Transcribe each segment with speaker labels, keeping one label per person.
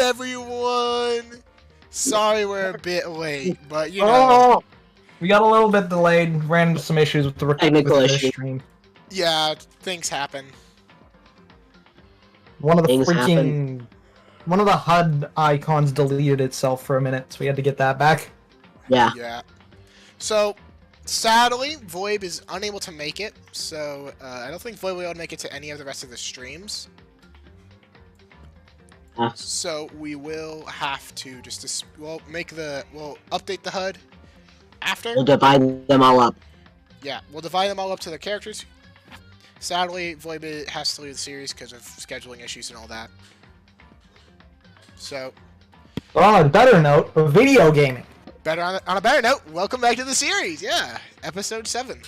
Speaker 1: everyone! Sorry we're a bit late, but you know.
Speaker 2: Oh, we got a little bit delayed. Ran into some issues with the stream.
Speaker 1: Yeah, things happen.
Speaker 2: One of the HUD icons deleted itself for a minute, so we had to get that back.
Speaker 1: Yeah. So, sadly, Voib is unable to make it, so I don't think Voib will be able to make it to any of the rest of the streams. So we will have to just we'll update the HUD after.
Speaker 3: We'll divide them all up.
Speaker 1: Yeah, we'll divide them all up to the characters. Sadly, Voib has to leave the series because of scheduling issues and all that. So.
Speaker 2: On a better note, video gaming.
Speaker 1: On a better note, welcome back to the series. Yeah, episode 7.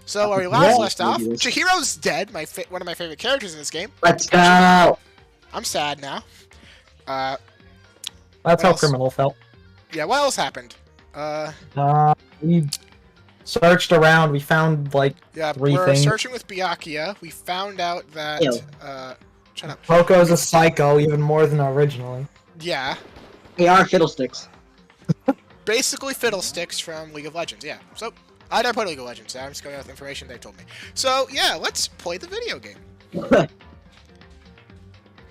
Speaker 1: So where we last left off, Chihiro's dead. One of my favorite characters in this game.
Speaker 3: Let's go.
Speaker 1: I'm sad now.
Speaker 2: That's how Criminal felt.
Speaker 1: Yeah, what else happened?
Speaker 2: We searched around. We found like 3 things.
Speaker 1: We're searching with Byakuya. We found out that shut up.
Speaker 2: Poco's a psycho, even more than originally.
Speaker 1: Yeah.
Speaker 3: They are fiddlesticks.
Speaker 1: Basically fiddlesticks from League of Legends. Yeah. So I never played League of Legends. So I'm just going with information they told me. So yeah, let's play the video game.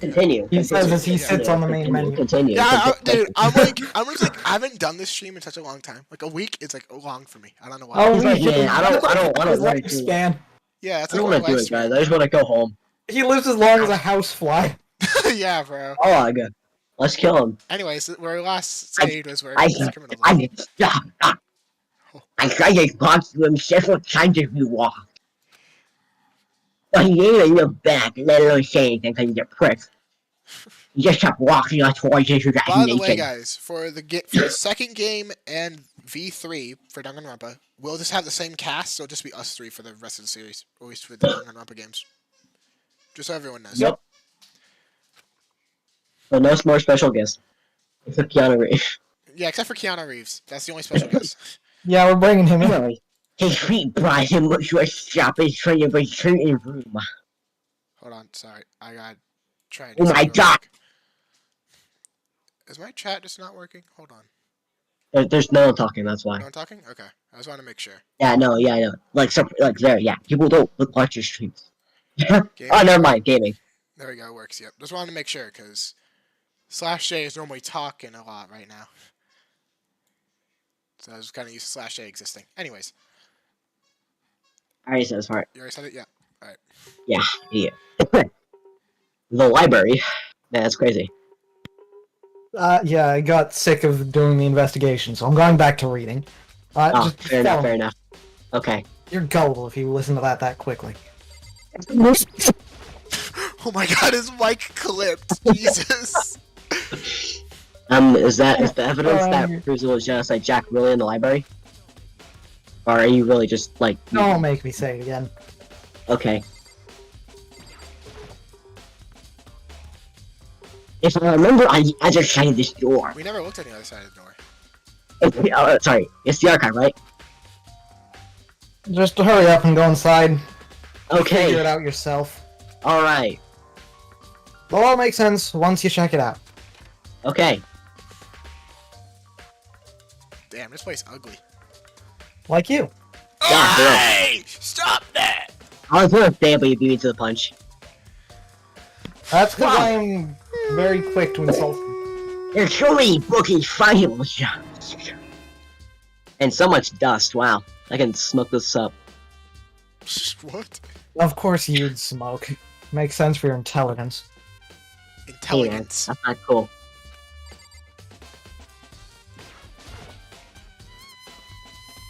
Speaker 3: Continue.
Speaker 2: He says as he sits on the main menu.
Speaker 3: Continue.
Speaker 1: Yeah, dude, I'm just like, I haven't done this stream in such a long time. Like a week is like long for me. I don't know why.
Speaker 3: Oh, like, man, I don't want to
Speaker 2: lifespan.
Speaker 1: Yeah, that's
Speaker 3: I don't want to do it, guys. I just want to go home.
Speaker 2: He lives as long as a housefly.
Speaker 1: Yeah, bro.
Speaker 3: Oh my god. Let's kill him.
Speaker 1: Anyways, where we last stayed was where
Speaker 3: I tried to talk to him several times if you walk. But he ain't even look back, let alone say anything because he's a prick. He just kept walking us towards his destination.
Speaker 1: By the way, guys, for the second game and V3 for Danganronpa, we'll just have the same cast, so it'll just be us 3 for the rest of the series, or at least for the Danganronpa games. Just so everyone knows.
Speaker 3: Yep. So no more special guests. Except Keanu Reeves.
Speaker 1: Yeah, except for Keanu Reeves. That's the only special guest.
Speaker 2: Yeah, we're bringing him in.
Speaker 3: His feet brought him to a shop in front of a certain room.
Speaker 1: Hold on, sorry. I gotta try and
Speaker 3: Oh my god!
Speaker 1: Is my chat just not working? Hold on.
Speaker 3: There's no one talking, that's why.
Speaker 1: No one talking? Okay. I just want to make sure.
Speaker 3: Yeah, no. Like there, yeah. People don't watch your streams. Oh, never mind, gaming.
Speaker 1: There we go, it works, yep. Just wanted to make sure, because /J is normally talking a lot right now. So I was kind of used to /J existing. Anyways.
Speaker 3: I already said this part.
Speaker 1: You already said it? Yeah. Alright.
Speaker 3: Yeah. The library. Man, that's crazy.
Speaker 2: Yeah, I got sick of doing the investigation, so I'm going back to reading. Just
Speaker 3: fair enough. Okay.
Speaker 2: You're gullible if you listen to that quickly.
Speaker 1: Oh my god, his mic clipped. Jesus.
Speaker 3: Is the evidence that proves it was genocide Jack really in the library? Or are you really just like...
Speaker 2: Don't make me say it again.
Speaker 3: Okay. If I remember on the other side of this door...
Speaker 1: We never looked at the other side of the door.
Speaker 3: Sorry, it's the archive, right?
Speaker 2: Just hurry up and go inside.
Speaker 3: Okay.
Speaker 2: Figure it out yourself.
Speaker 3: Alright.
Speaker 2: It'll all make sense once you check it out.
Speaker 3: Okay.
Speaker 1: Damn, this place ugly.
Speaker 2: Like you.
Speaker 3: Yeah,
Speaker 1: hey! Stop that!
Speaker 3: I was gonna say, but you beat me to the punch.
Speaker 2: That's because I'm very quick to insult you.
Speaker 3: There's so many booking files. And so much dust, wow. I can smoke this up.
Speaker 1: What?
Speaker 2: Of course you'd smoke. Makes sense for your intelligence.
Speaker 1: Intelligence.
Speaker 3: Hey, that's not cool.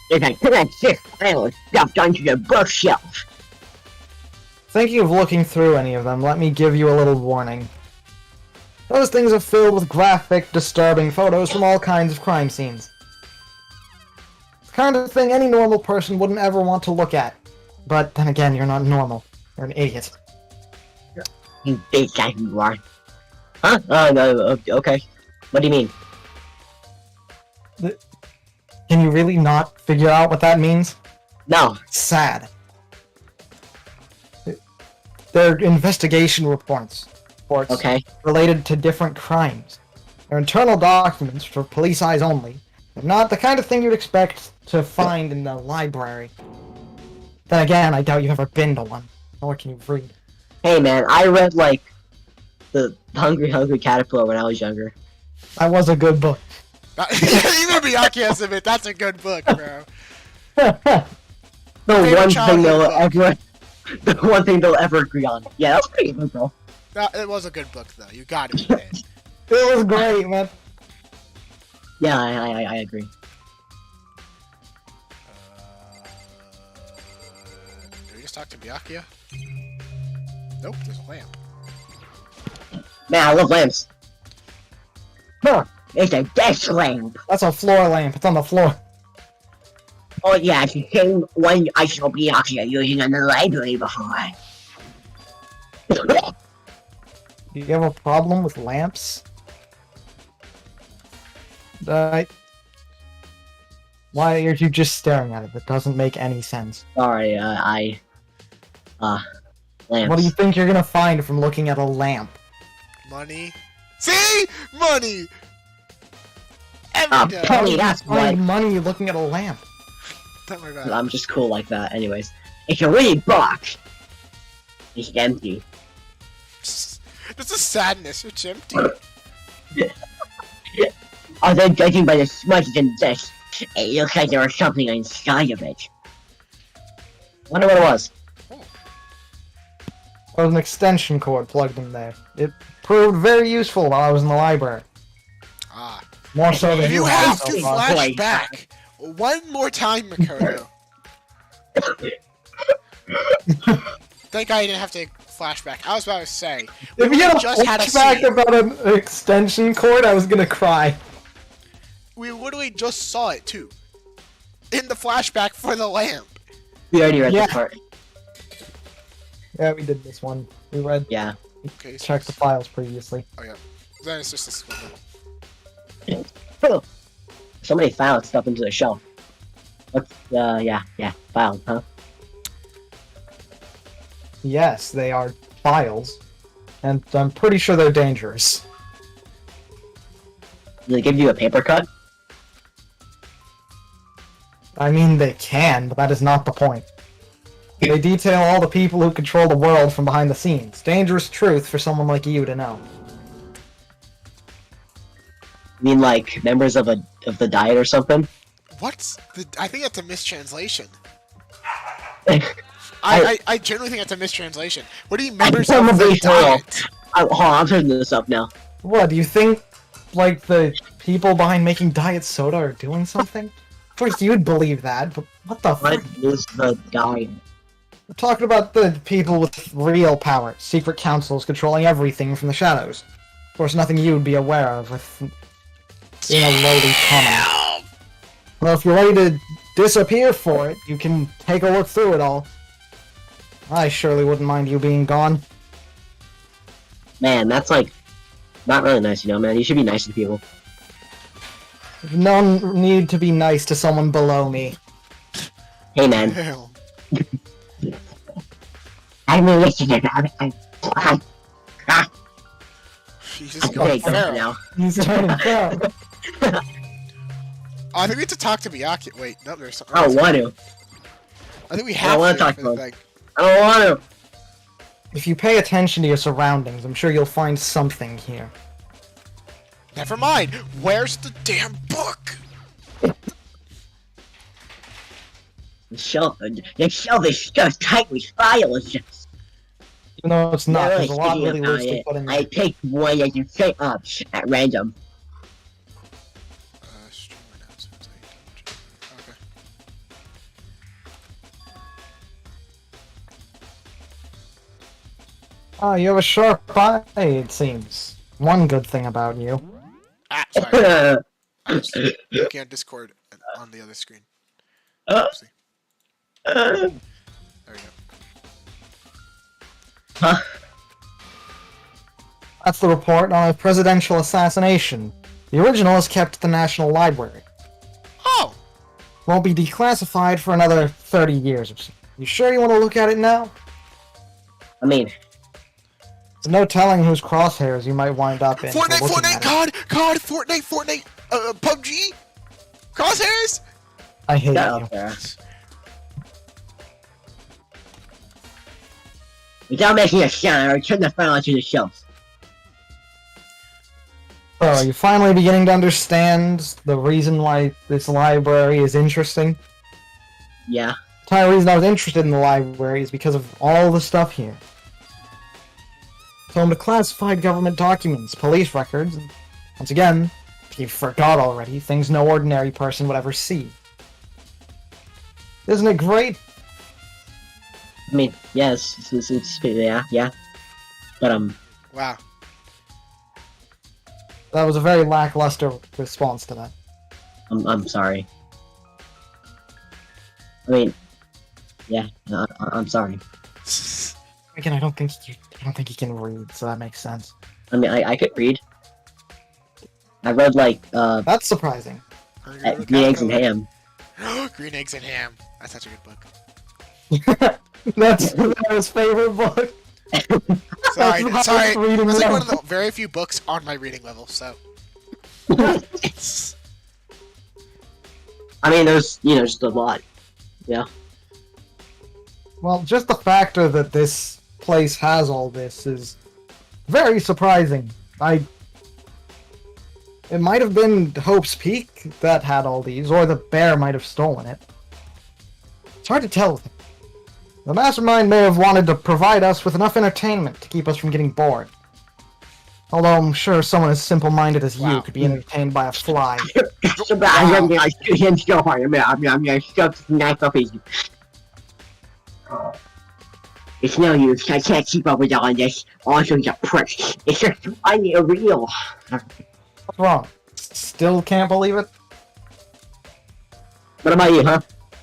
Speaker 3: There's a 206 files stuffed onto the bookshelf.
Speaker 2: Thinking of looking through any of them, let me give you a little warning. Those things are filled with graphic, disturbing photos from all kinds of crime scenes. It's the kind of thing any normal person wouldn't ever want to look at. But then again, you're not normal. You're an idiot.
Speaker 3: You big guy you are. Huh? Oh, no, okay. What do you mean?
Speaker 2: Can you really not figure out what that means?
Speaker 3: No.
Speaker 2: Sad. They're investigation reports. reports
Speaker 3: Okay.
Speaker 2: related to different crimes. They're internal documents for police eyes only, but not the kind of thing you'd expect to find in the library. Then again, I doubt you've ever been to one. Nor can you read.
Speaker 3: Hey man, I read like the Hungry Hungry Caterpillar when I was younger.
Speaker 2: That was a good book.
Speaker 1: Even Miyake has to admit, that's a good book, bro.
Speaker 3: The
Speaker 1: Favorite
Speaker 3: one thing
Speaker 1: childhood
Speaker 3: they'll
Speaker 1: book.
Speaker 3: ever, the one thing they'll ever agree on. Yeah, that's pretty good, bro.
Speaker 1: It was a good book, though. You gotta admit it.
Speaker 2: It was great, man.
Speaker 3: Yeah, I agree.
Speaker 1: Did we just talk to Byakuya? Nope, there's a lamp.
Speaker 3: Man, I love lamps. Huh, it's a desk lamp.
Speaker 2: That's a floor lamp. It's on the floor.
Speaker 3: Oh yeah, it's the same one I saw Byakuya using in the library before.
Speaker 2: Do you have a problem with lamps? Why are you just staring at it? That doesn't make any sense.
Speaker 3: Sorry, lamps.
Speaker 2: What do you think you're gonna find from looking at a lamp?
Speaker 1: Money. See? Money! Every day.
Speaker 3: Penny, that's
Speaker 2: Find
Speaker 3: what.
Speaker 2: money looking at a lamp.
Speaker 1: Don't worry about it.
Speaker 3: I'm just cool like that. Anyways, it's a really box. It's empty.
Speaker 1: This is sadness. It's empty.
Speaker 3: Although judging by the smudges in this, it looks like there was something inside of it. Wonder what it was.
Speaker 2: There was an extension cord plugged in there. It proved very useful while I was in the library.
Speaker 1: Ah.
Speaker 2: More so than
Speaker 1: You
Speaker 2: you
Speaker 1: have
Speaker 2: so
Speaker 1: to
Speaker 2: far.
Speaker 1: flash back one more time, Makoto. Thank God you didn't have to flashback. I was about to say.
Speaker 2: If you had a
Speaker 1: just had a
Speaker 2: flashback
Speaker 1: scene.
Speaker 2: about an extension cord, I was gonna cry.
Speaker 1: We literally just saw it too. In the flashback for the lamp.
Speaker 3: We already read
Speaker 2: Yeah.
Speaker 3: this part.
Speaker 2: Yeah, we did this one. We read,
Speaker 3: Yeah.
Speaker 1: Okay, so
Speaker 2: checked the files previously.
Speaker 1: then it's just this one.
Speaker 3: So many files stuffed into the shelf. Let's, yeah, files, huh?
Speaker 2: Yes, they are files, and I'm pretty sure they're dangerous.
Speaker 3: Do they give you a paper cut?
Speaker 2: I mean, they can, but that is not the point. They detail all the people who control the world from behind the scenes. Dangerous truth for someone like you to know.
Speaker 3: I mean, like, members of the Diet or something?
Speaker 1: What's the? I think that's a mistranslation. I genuinely think that's a mistranslation. What are you members of
Speaker 3: Probably
Speaker 1: the
Speaker 3: so.
Speaker 1: diet?
Speaker 3: Hold on, I'm turning this up now.
Speaker 2: What, do you think, like, the people behind making diet soda are doing something? Of course, you'd believe that, but what the
Speaker 3: What
Speaker 2: fuck?
Speaker 3: is the Diet?
Speaker 2: We're talking about the people with real power, secret councils controlling everything from the shadows. Of course, nothing you'd be aware of with being a lowly commoner. Well, if you're ready to disappear for it, you can take a look through it all. I surely wouldn't mind you being gone.
Speaker 3: Man, that's like not really nice, you know, man. You should be nice to people.
Speaker 2: No need to be nice to someone below me.
Speaker 3: Hey, man.
Speaker 1: Damn.
Speaker 3: I'm listening about it.
Speaker 1: Jesus,
Speaker 3: Okay,
Speaker 1: going
Speaker 3: go
Speaker 1: feral.
Speaker 3: now.
Speaker 2: He's turning feral.
Speaker 1: Oh, I think we have to talk to Miyake. Wait, no, there's something.
Speaker 3: I don't want to.
Speaker 1: I think we
Speaker 3: I
Speaker 1: have
Speaker 3: don't wanna
Speaker 1: to
Speaker 3: talk
Speaker 1: for
Speaker 3: to
Speaker 1: the
Speaker 3: him.
Speaker 1: thing.
Speaker 3: I don't want to.
Speaker 2: If you pay attention to your surroundings, I'm sure you'll find something here.
Speaker 1: Never mind. Where's the damn book?
Speaker 3: The shelf is stuffed tight with files.
Speaker 2: Even though it's not,
Speaker 3: Now
Speaker 2: there's a lot
Speaker 3: thinking
Speaker 2: really
Speaker 3: about
Speaker 2: loosely
Speaker 3: it,
Speaker 2: put in
Speaker 3: I
Speaker 2: there.
Speaker 3: picked one that you set up at random.
Speaker 1: Stream announcements. Okay.
Speaker 2: Ah, you have a sharp eye, it seems. One good thing about you.
Speaker 1: Ah, sorry. I was looking at Discord on the other screen. Oopsie. There we go.
Speaker 3: Huh?
Speaker 2: That's the report on a presidential assassination. The original is kept at the National Library.
Speaker 1: Oh!
Speaker 2: Won't be declassified for another 30 years or so. You sure you want to look at it now?
Speaker 3: I mean,
Speaker 2: There's no telling whose crosshairs you might wind up in.
Speaker 1: Fortnite,
Speaker 2: for looking
Speaker 1: Fortnite,
Speaker 2: at it.
Speaker 1: COD, Fortnite, PUBG, crosshairs.
Speaker 2: I hate
Speaker 3: Get
Speaker 2: you.
Speaker 3: up there. Without making a sound, I return the file onto the shelf.
Speaker 2: So, are you finally beginning to understand the reason why this library is interesting?
Speaker 3: Yeah.
Speaker 2: The entire reason I was interested in the library is because of all the stuff here. It's home to classified government documents, police records, and once again, if you forgot already, things no ordinary person would ever see. Isn't it great?
Speaker 3: I mean, yes, yeah. But,
Speaker 1: Wow.
Speaker 2: That was a very lackluster response to that.
Speaker 3: I'm sorry. I mean, yeah, I'm sorry.
Speaker 2: Again, I don't think he can read, so that makes sense.
Speaker 3: I mean, I could read. I read, like,
Speaker 2: That's surprising.
Speaker 3: Green Eggs and Ham.
Speaker 1: Green Eggs and Ham. That's such a good book.
Speaker 2: That's his favorite book.
Speaker 1: Sorry,
Speaker 2: That's
Speaker 1: sorry.
Speaker 2: my reading
Speaker 1: That's like one
Speaker 2: level.
Speaker 1: of the very few books on my reading level. So.
Speaker 3: I mean, there's, just a lot. Yeah.
Speaker 2: Well, just the factor that this place has all this is very surprising. It might have been Hope's Peak that had all these, or the bear might have stolen it. It's hard to tell. The mastermind may have wanted to provide us with enough entertainment to keep us from getting bored. Although I'm sure someone as simple-minded as you
Speaker 1: Wow.
Speaker 2: could be entertained by a fly.
Speaker 3: It's no use, I can't keep up with all this. Also, you're a prick. It's just funny or real.
Speaker 2: What's wrong? Still can't believe it?
Speaker 3: What about you, huh?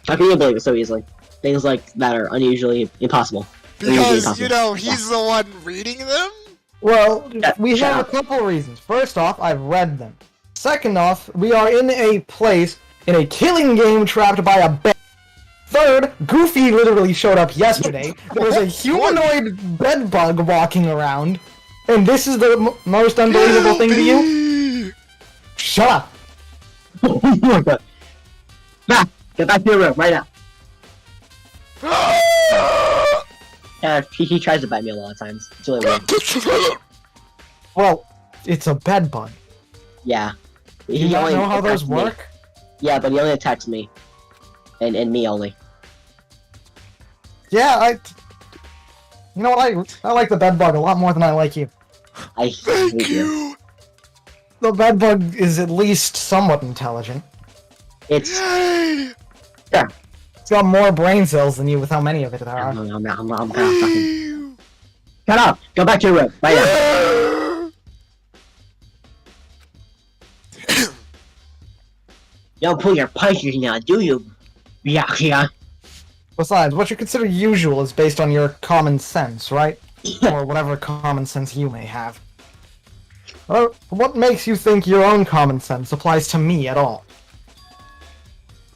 Speaker 3: How can you believe it so easily? Things like that are unusually impossible. Unusually
Speaker 1: Because,
Speaker 3: impossible.
Speaker 1: he's the one reading them?
Speaker 2: Well, we
Speaker 3: shut
Speaker 2: have
Speaker 3: up.
Speaker 2: a couple reasons. First off, I've read them. Second off, we are in a place, in a killing game trapped by a bear. Third, Goofy literally showed up yesterday. There was a humanoid bed bug walking around. And this is the most unbelievable thing to you? Shut up!
Speaker 3: Oh my god. Back! Get back to your room, right now. He tries to bite me a lot of times. It's really weird.
Speaker 2: Well, it's a bed bug.
Speaker 3: Yeah.
Speaker 2: You don't know how those
Speaker 3: attacks me.
Speaker 2: work?
Speaker 3: Yeah, but he only attacks me. And me only.
Speaker 2: Yeah, you know what, I like the bed bug a lot more than I like you.
Speaker 3: I
Speaker 1: Thank
Speaker 3: hate you.
Speaker 1: you!
Speaker 2: The bed bug is at least somewhat intelligent.
Speaker 3: It's...
Speaker 1: Yay!
Speaker 2: It's got more brain cells than you with how many of it there
Speaker 3: I'm
Speaker 2: are.
Speaker 3: gonna fucking... Shut up! Go back to your room, right now. You don't pull your punches now, do you? Yeah.
Speaker 2: Besides, what you consider usual is based on your common sense, right? Or whatever common sense you may have. Well, what makes you think your own common sense applies to me at all?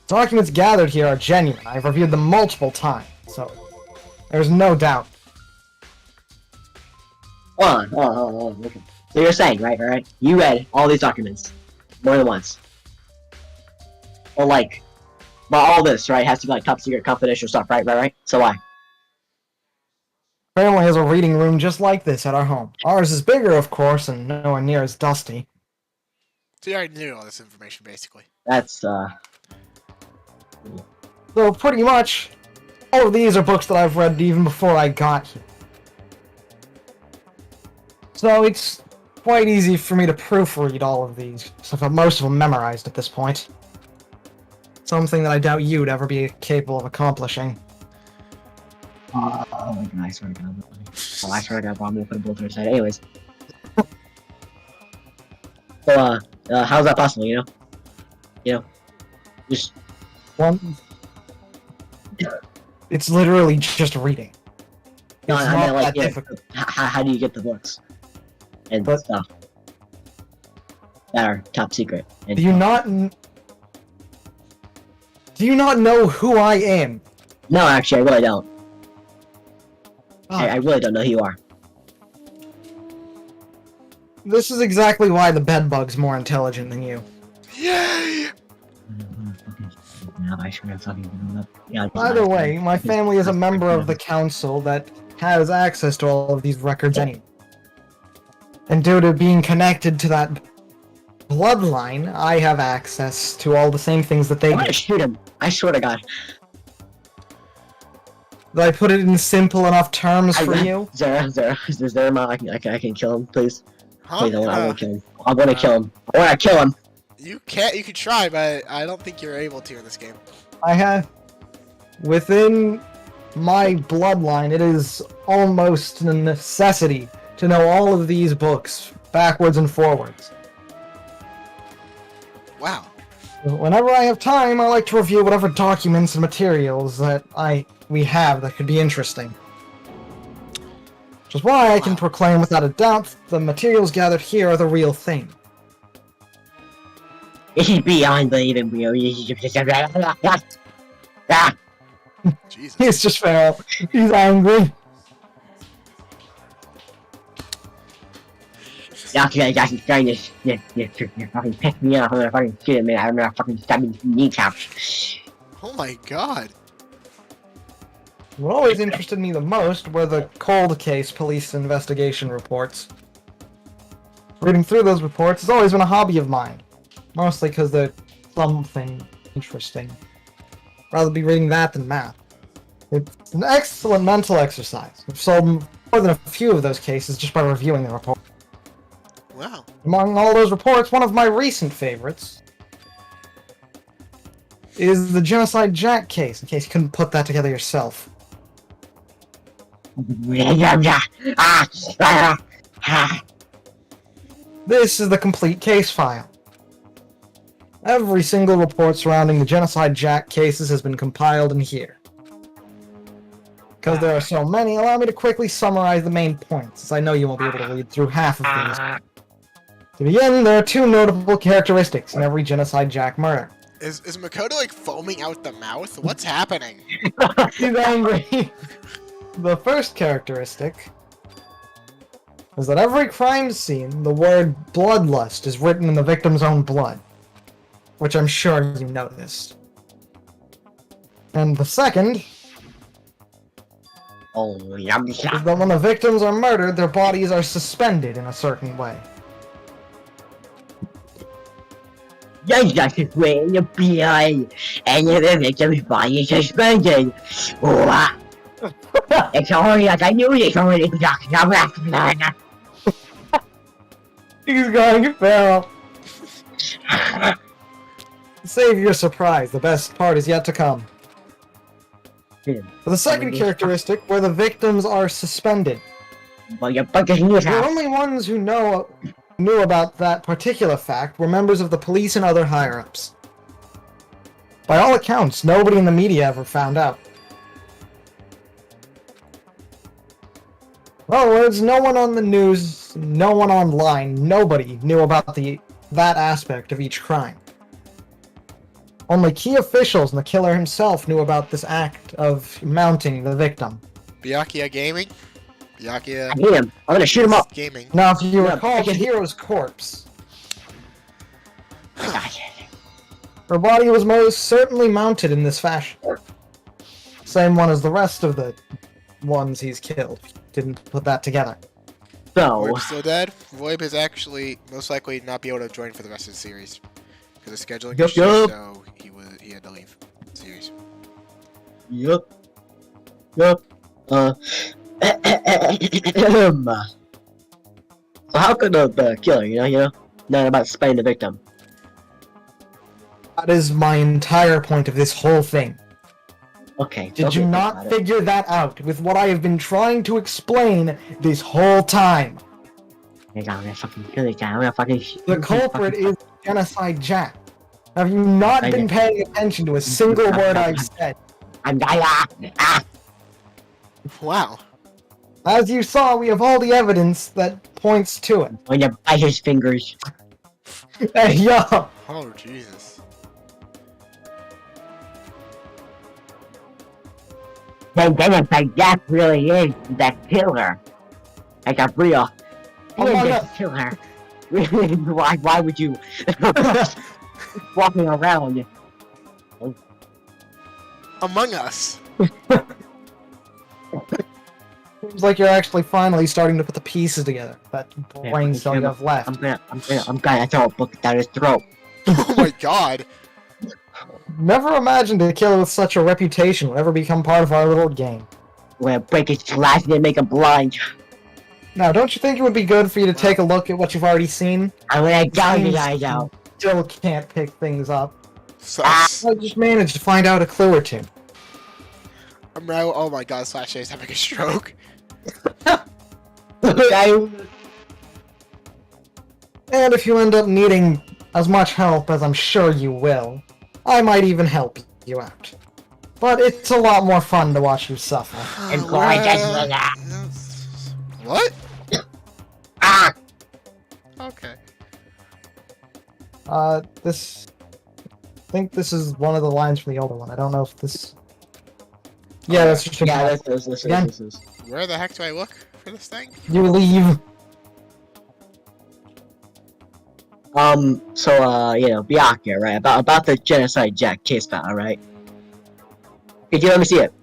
Speaker 2: Documents gathered here are genuine. I've reviewed them multiple times, so there's no doubt.
Speaker 3: Hold on. Okay. So you're saying, right? You read all these documents more than once. Or like, but all this, right, has to be like top secret confidential stuff, right? So why?
Speaker 2: Family has a reading room just like this at our home. Ours is bigger, of course, and nowhere near as dusty.
Speaker 1: So you already knew all this information, basically.
Speaker 3: That's,
Speaker 2: So pretty much, all of these are books that I've read even before I got here. So it's quite easy for me to proofread all of these, so I've got most of them memorized at this point. Something that I doubt you'd ever be capable of accomplishing.
Speaker 3: oh my god, I swear to god. Oh, I swear to god, I'm gonna put a bullet to his head. Anyways. So, how's that possible, you know? Just,
Speaker 2: One, it's literally just reading.
Speaker 3: no,
Speaker 2: It's
Speaker 3: I
Speaker 2: not
Speaker 3: mean, like,
Speaker 2: that
Speaker 3: you know,
Speaker 2: difficult.
Speaker 3: how do you get the books? And
Speaker 2: But-
Speaker 3: stuff. That are top secret. And
Speaker 2: Do you not know who I am?
Speaker 3: No, actually, I really don't.
Speaker 2: Ah,
Speaker 3: I really don't know who you are.
Speaker 2: This is exactly why the bedbug's more intelligent than you.
Speaker 1: Yay!
Speaker 2: Either way, my family is a member of the council that has access to all of these records anyway. And due to being connected to that bloodline, I have access to all the same things that they
Speaker 3: I'm gonna
Speaker 2: do.
Speaker 3: shoot him. I swear to God.
Speaker 2: Did I put it in simple enough terms for you?
Speaker 3: Zara, is there Zara? I can kill him, please.
Speaker 1: Huh?
Speaker 3: Please, I wanna kill him. I wanna kill him. I wanna kill him.
Speaker 1: You can't. You could try, but I don't think you're able to in this game.
Speaker 2: I have... Within my bloodline, it is almost a necessity to know all of these books, backwards and forwards.
Speaker 1: Wow.
Speaker 2: Whenever I have time, I like to review whatever documents and materials that we have that could be interesting. Which is why I can proclaim without a doubt the materials gathered here are the real thing.
Speaker 3: This is beyond believing, bro.
Speaker 1: Jesus.
Speaker 2: He's just feral. He's angry.
Speaker 3: You're trying to fucking piss me off. I'm gonna fucking shoot him, man. I'm gonna fucking stab him in the kneecap.
Speaker 1: Oh my god.
Speaker 2: What always interested me the most were the cold case police investigation reports. Reading through those reports has always been a hobby of mine. Mostly because they're something interesting. Rather be reading that than math. It's an excellent mental exercise. I've solved more than a few of those cases just by reviewing the report.
Speaker 1: Wow.
Speaker 2: Among all those reports, one of my recent favorites is the Genocide Jack case, in case you couldn't put that together yourself. This is the complete case file. Every single report surrounding the Genocide Jack cases has been compiled in here. Because there are so many, allow me to quickly summarize the main points, as I know you won't be able to read through half of these. To begin, there are two notable characteristics in every Genocide Jack murder.
Speaker 1: Is Makoto like foaming out the mouth? What's happening?
Speaker 2: He's angry. The first characteristic is that every crime scene, the word bloodlust is written in the victim's own blood. Which I'm sure you noticed. And the second is that when the victims are murdered, their bodies are suspended in a certain way.
Speaker 3: Just way in the behind, and the victim's body is suspended. It's only like I knew it's only
Speaker 2: He's going feral. Save your surprise, the best part is yet to come. For the second characteristic, where the victims are suspended, the only ones who knew about that particular fact were members of the police and other higher-ups. By all accounts, nobody in the media ever found out. In other words, no one on the news, no one online, nobody knew about that aspect of each crime. Only key officials and the killer himself knew about this act of mounting the victim.
Speaker 1: Byakuya Gaming? Byakuya
Speaker 3: I hate him. I'm gonna shoot him up.
Speaker 1: Gaming.
Speaker 2: Now, if you recall the hero's corpse, her body was most certainly mounted in this fashion. Same one as the rest of the ones he's killed. Didn't put that together.
Speaker 3: So,
Speaker 1: Voib's still dead. Voib is actually most likely not be able to join for the rest of the series. Because of scheduling
Speaker 2: Yup,
Speaker 1: issues,
Speaker 2: yup.
Speaker 1: so he had to leave the series.
Speaker 3: yup. So how could the killer, you know, not about spying the victim?
Speaker 2: That is my entire point of this whole thing.
Speaker 3: Okay.
Speaker 2: Did
Speaker 3: okay,
Speaker 2: you not figure that out with what I have been trying to explain this whole time?
Speaker 3: I'm gonna fucking kill this guy. I'm gonna fucking.
Speaker 2: The culprit is Genocide Jack. Have you not been paying attention to a single word I've said?
Speaker 3: I'm dying.
Speaker 1: Wow.
Speaker 2: As you saw, we have all the evidence that points to it.
Speaker 3: When you bite his fingers.
Speaker 2: Hey, yo!
Speaker 1: Oh, Jesus.
Speaker 3: Then Genocide Jack really is the killer. Like a real.
Speaker 2: Among
Speaker 3: He is
Speaker 2: us.
Speaker 3: the killer. Why would you walking around?
Speaker 1: Among Us.
Speaker 2: Seems like you're actually finally starting to put the pieces together. That brain cell you have left.
Speaker 3: I'm gonna throw a book down his throat.
Speaker 1: Oh my god.
Speaker 2: Never imagined a killer with such a reputation would ever become part of our little game.
Speaker 3: We're gonna break his glass and make him blind.
Speaker 2: Now, don't you think it would be good for you to take a look at what you've already seen?
Speaker 3: I'm gonna gouge his eyes out.
Speaker 2: Still can't pick things up.
Speaker 1: Sus.
Speaker 2: I just managed to find out a clue or two.
Speaker 1: Oh my god, Slash A is having a stroke.
Speaker 2: And if you end up needing as much help as I'm sure you will, I might even help you out. But it's a lot more fun to watch you suffer.
Speaker 1: What?
Speaker 3: Ah!
Speaker 1: Okay.
Speaker 2: I think this is one of the lines from the older one. I don't know if this... Yeah, that's just...
Speaker 3: Yeah, this is.
Speaker 1: Where the heck do I look for this thing?
Speaker 2: You leave.
Speaker 3: Bianca, right? About the Genocide Jack case file, right? Could you let me see it?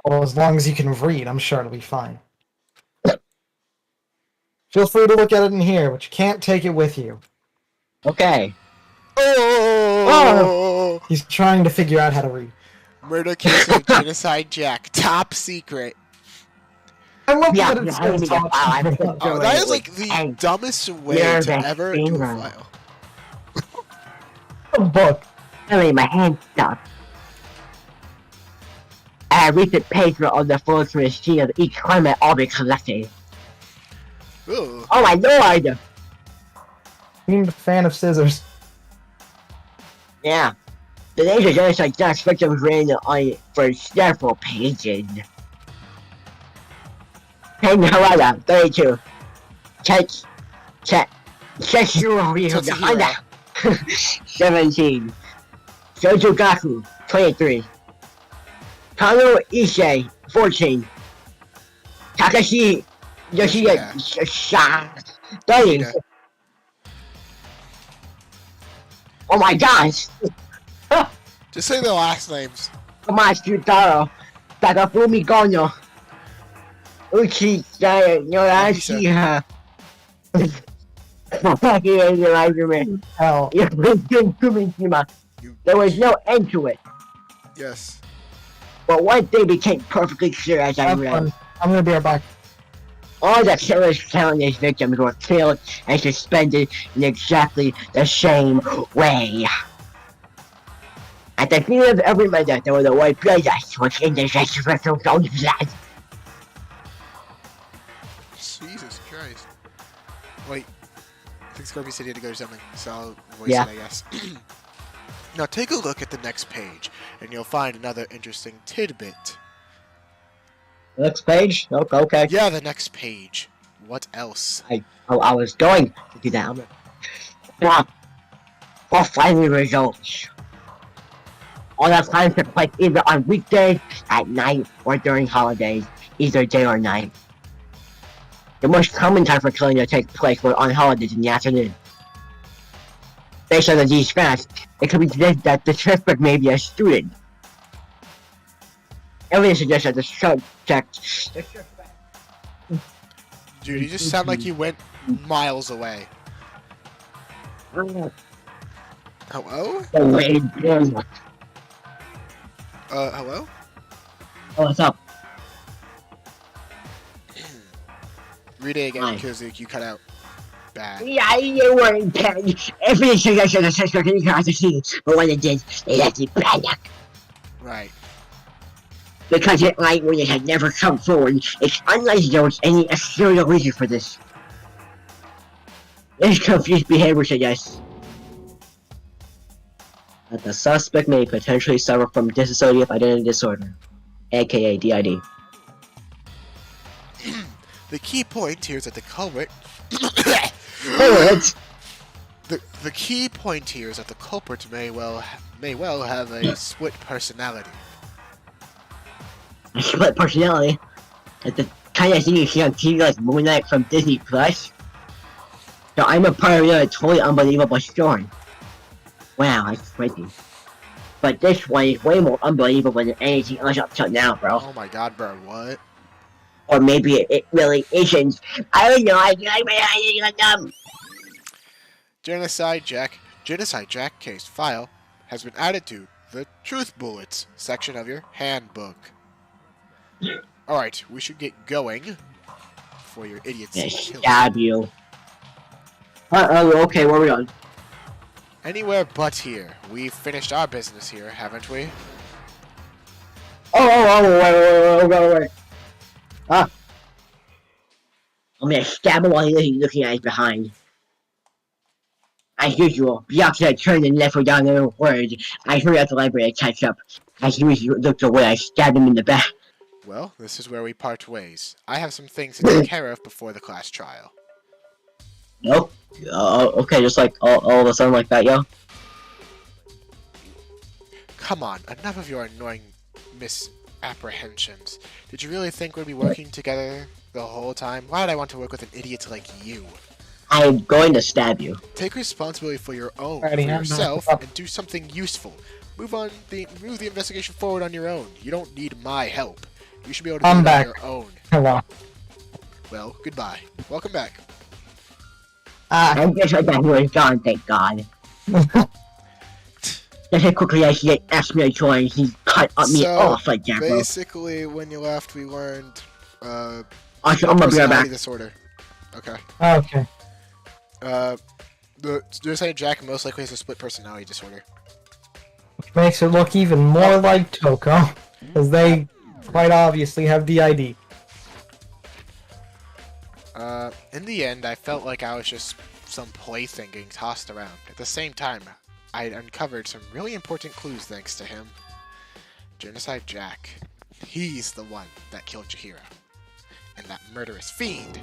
Speaker 2: Well, as long as you can read, I'm sure it'll be fine. Feel free to look at it in here, but you can't take it with you.
Speaker 3: Okay.
Speaker 1: Oh!
Speaker 2: He's trying to figure out how to read.
Speaker 1: Murder case of Genocide Jack. Top secret.
Speaker 2: I love
Speaker 3: Yeah,
Speaker 2: that it's
Speaker 3: yeah,
Speaker 2: so top
Speaker 3: yeah.
Speaker 2: secret.
Speaker 1: Oh, that is like the dumbest way to ever do a file.
Speaker 2: A book.
Speaker 3: Really, my hand stopped. A recent paper on the photo machine of each crime had all been collected.
Speaker 1: Ooh.
Speaker 3: Oh my lord!
Speaker 2: Seemed a fan of scissors.
Speaker 3: Yeah. The names of Genocide Jack's victims written on it for several pages. Henrietta, 32. Sexual reasons behind that. 17. Sojogaku, 23. Kano Issei, 14. Takashi Yoshida, 30. Oh my gosh!
Speaker 1: Just say the last names.
Speaker 3: Tomashi Taro, Takafumi Gono, Uchi Yorashiha.
Speaker 2: Hell.
Speaker 3: There was no end to it,
Speaker 1: Yes.
Speaker 3: but one thing became perfectly clear as I
Speaker 2: Have
Speaker 3: read.
Speaker 2: fun. I'm gonna be right back.
Speaker 3: All the killers killing his victims were killed and suspended in exactly the same way. At the beginning of every murder, there was a white blood which indicates the blood.
Speaker 1: Jesus Christ. Wait. I think Scorpio said he had to go to something, so I'll voice
Speaker 3: Yeah.
Speaker 1: it, I guess. Now take a look at the next page, and you'll find another interesting tidbit.
Speaker 3: Next page? Okay.
Speaker 1: Yeah, the next page. What else?
Speaker 3: I was going to do that. For final results. All the times took place either on weekdays, at night, or during holidays, either day or night. The most common time for killing to take place were on holidays in the afternoon. Based on these facts, it could be suggested that the suspect may be a student. Evidence suggests that the subject...
Speaker 1: Dude, you just sound like you went miles away. Hello? Hello?
Speaker 3: Oh, what's up?
Speaker 1: Read it again,
Speaker 3: Hi.
Speaker 1: because you cut out bad.
Speaker 3: Yeah, you weren't dead. Evidence suggests that the suspect didn't cause the scene, but when it did, it actually panicked.
Speaker 1: Right.
Speaker 3: Because it light when it had never come forward, it's unlikely there was any external reason for this. This confused behavior suggests that the suspect may potentially suffer from dissociative identity disorder, aka DID.
Speaker 1: The key point here is that the culprit...
Speaker 3: What?
Speaker 1: The key point here is that the culprit may well have a split personality.
Speaker 3: A split personality? Like the kind of thing you see on TV like Moonlight from Disney Plus. So I'm a part of a totally unbelievable story. Wow, that's crazy. But this one is way more unbelievable than anything else up till now, bro.
Speaker 1: Oh my god, bro, what?
Speaker 3: Or maybe it really isn't. I don't know. I feel like my eyes are numb.
Speaker 1: Genocide Jack case file has been added to the Truth Bullets section of your handbook. Alright, we should get going for your idiots.
Speaker 3: Yeah, stab you. Okay, where are we on?
Speaker 1: Anywhere but here. We've finished our business here, haven't we?
Speaker 3: Wait. Ah. I'm gonna stab him while he's looking at his behind. As usual, Byakuya turned and left without another word. I hurried out the library to catch up. As he looked away, I stabbed him in the back.
Speaker 1: Well, this is where we part ways. I have some things to take care of before the class trial.
Speaker 3: Nope. Okay, just like all of a sudden like that, yo.
Speaker 1: Come on, enough of your annoying misapprehensions. Did you really think we'd be working together the whole time? Why would I want to work with an idiot like you?
Speaker 3: I'm going to stab you.
Speaker 1: Take responsibility for your own, for
Speaker 2: Alrighty,
Speaker 1: yourself, and do something useful. Move the investigation forward on your own. You don't need my help. You should be able to do it on your own.
Speaker 2: Hello.
Speaker 1: Well, goodbye. Welcome back.
Speaker 3: I guess I thought he was gone, thank God. Just as quickly as he asked me to join, he cut me off like that, bro.
Speaker 1: Basically, when you left, we learned,
Speaker 3: I'm gonna be right back.
Speaker 1: disorder. Okay.
Speaker 2: Okay.
Speaker 1: The Suicide Jack most likely has a split personality disorder.
Speaker 2: Which makes it look even more like Toko, because they quite obviously have DID.
Speaker 1: In the end, I felt like I was just some plaything getting tossed around. At the same time, I'd uncovered some really important clues thanks to him. Genocide Jack. He's the one that killed Chihiro. And that murderous fiend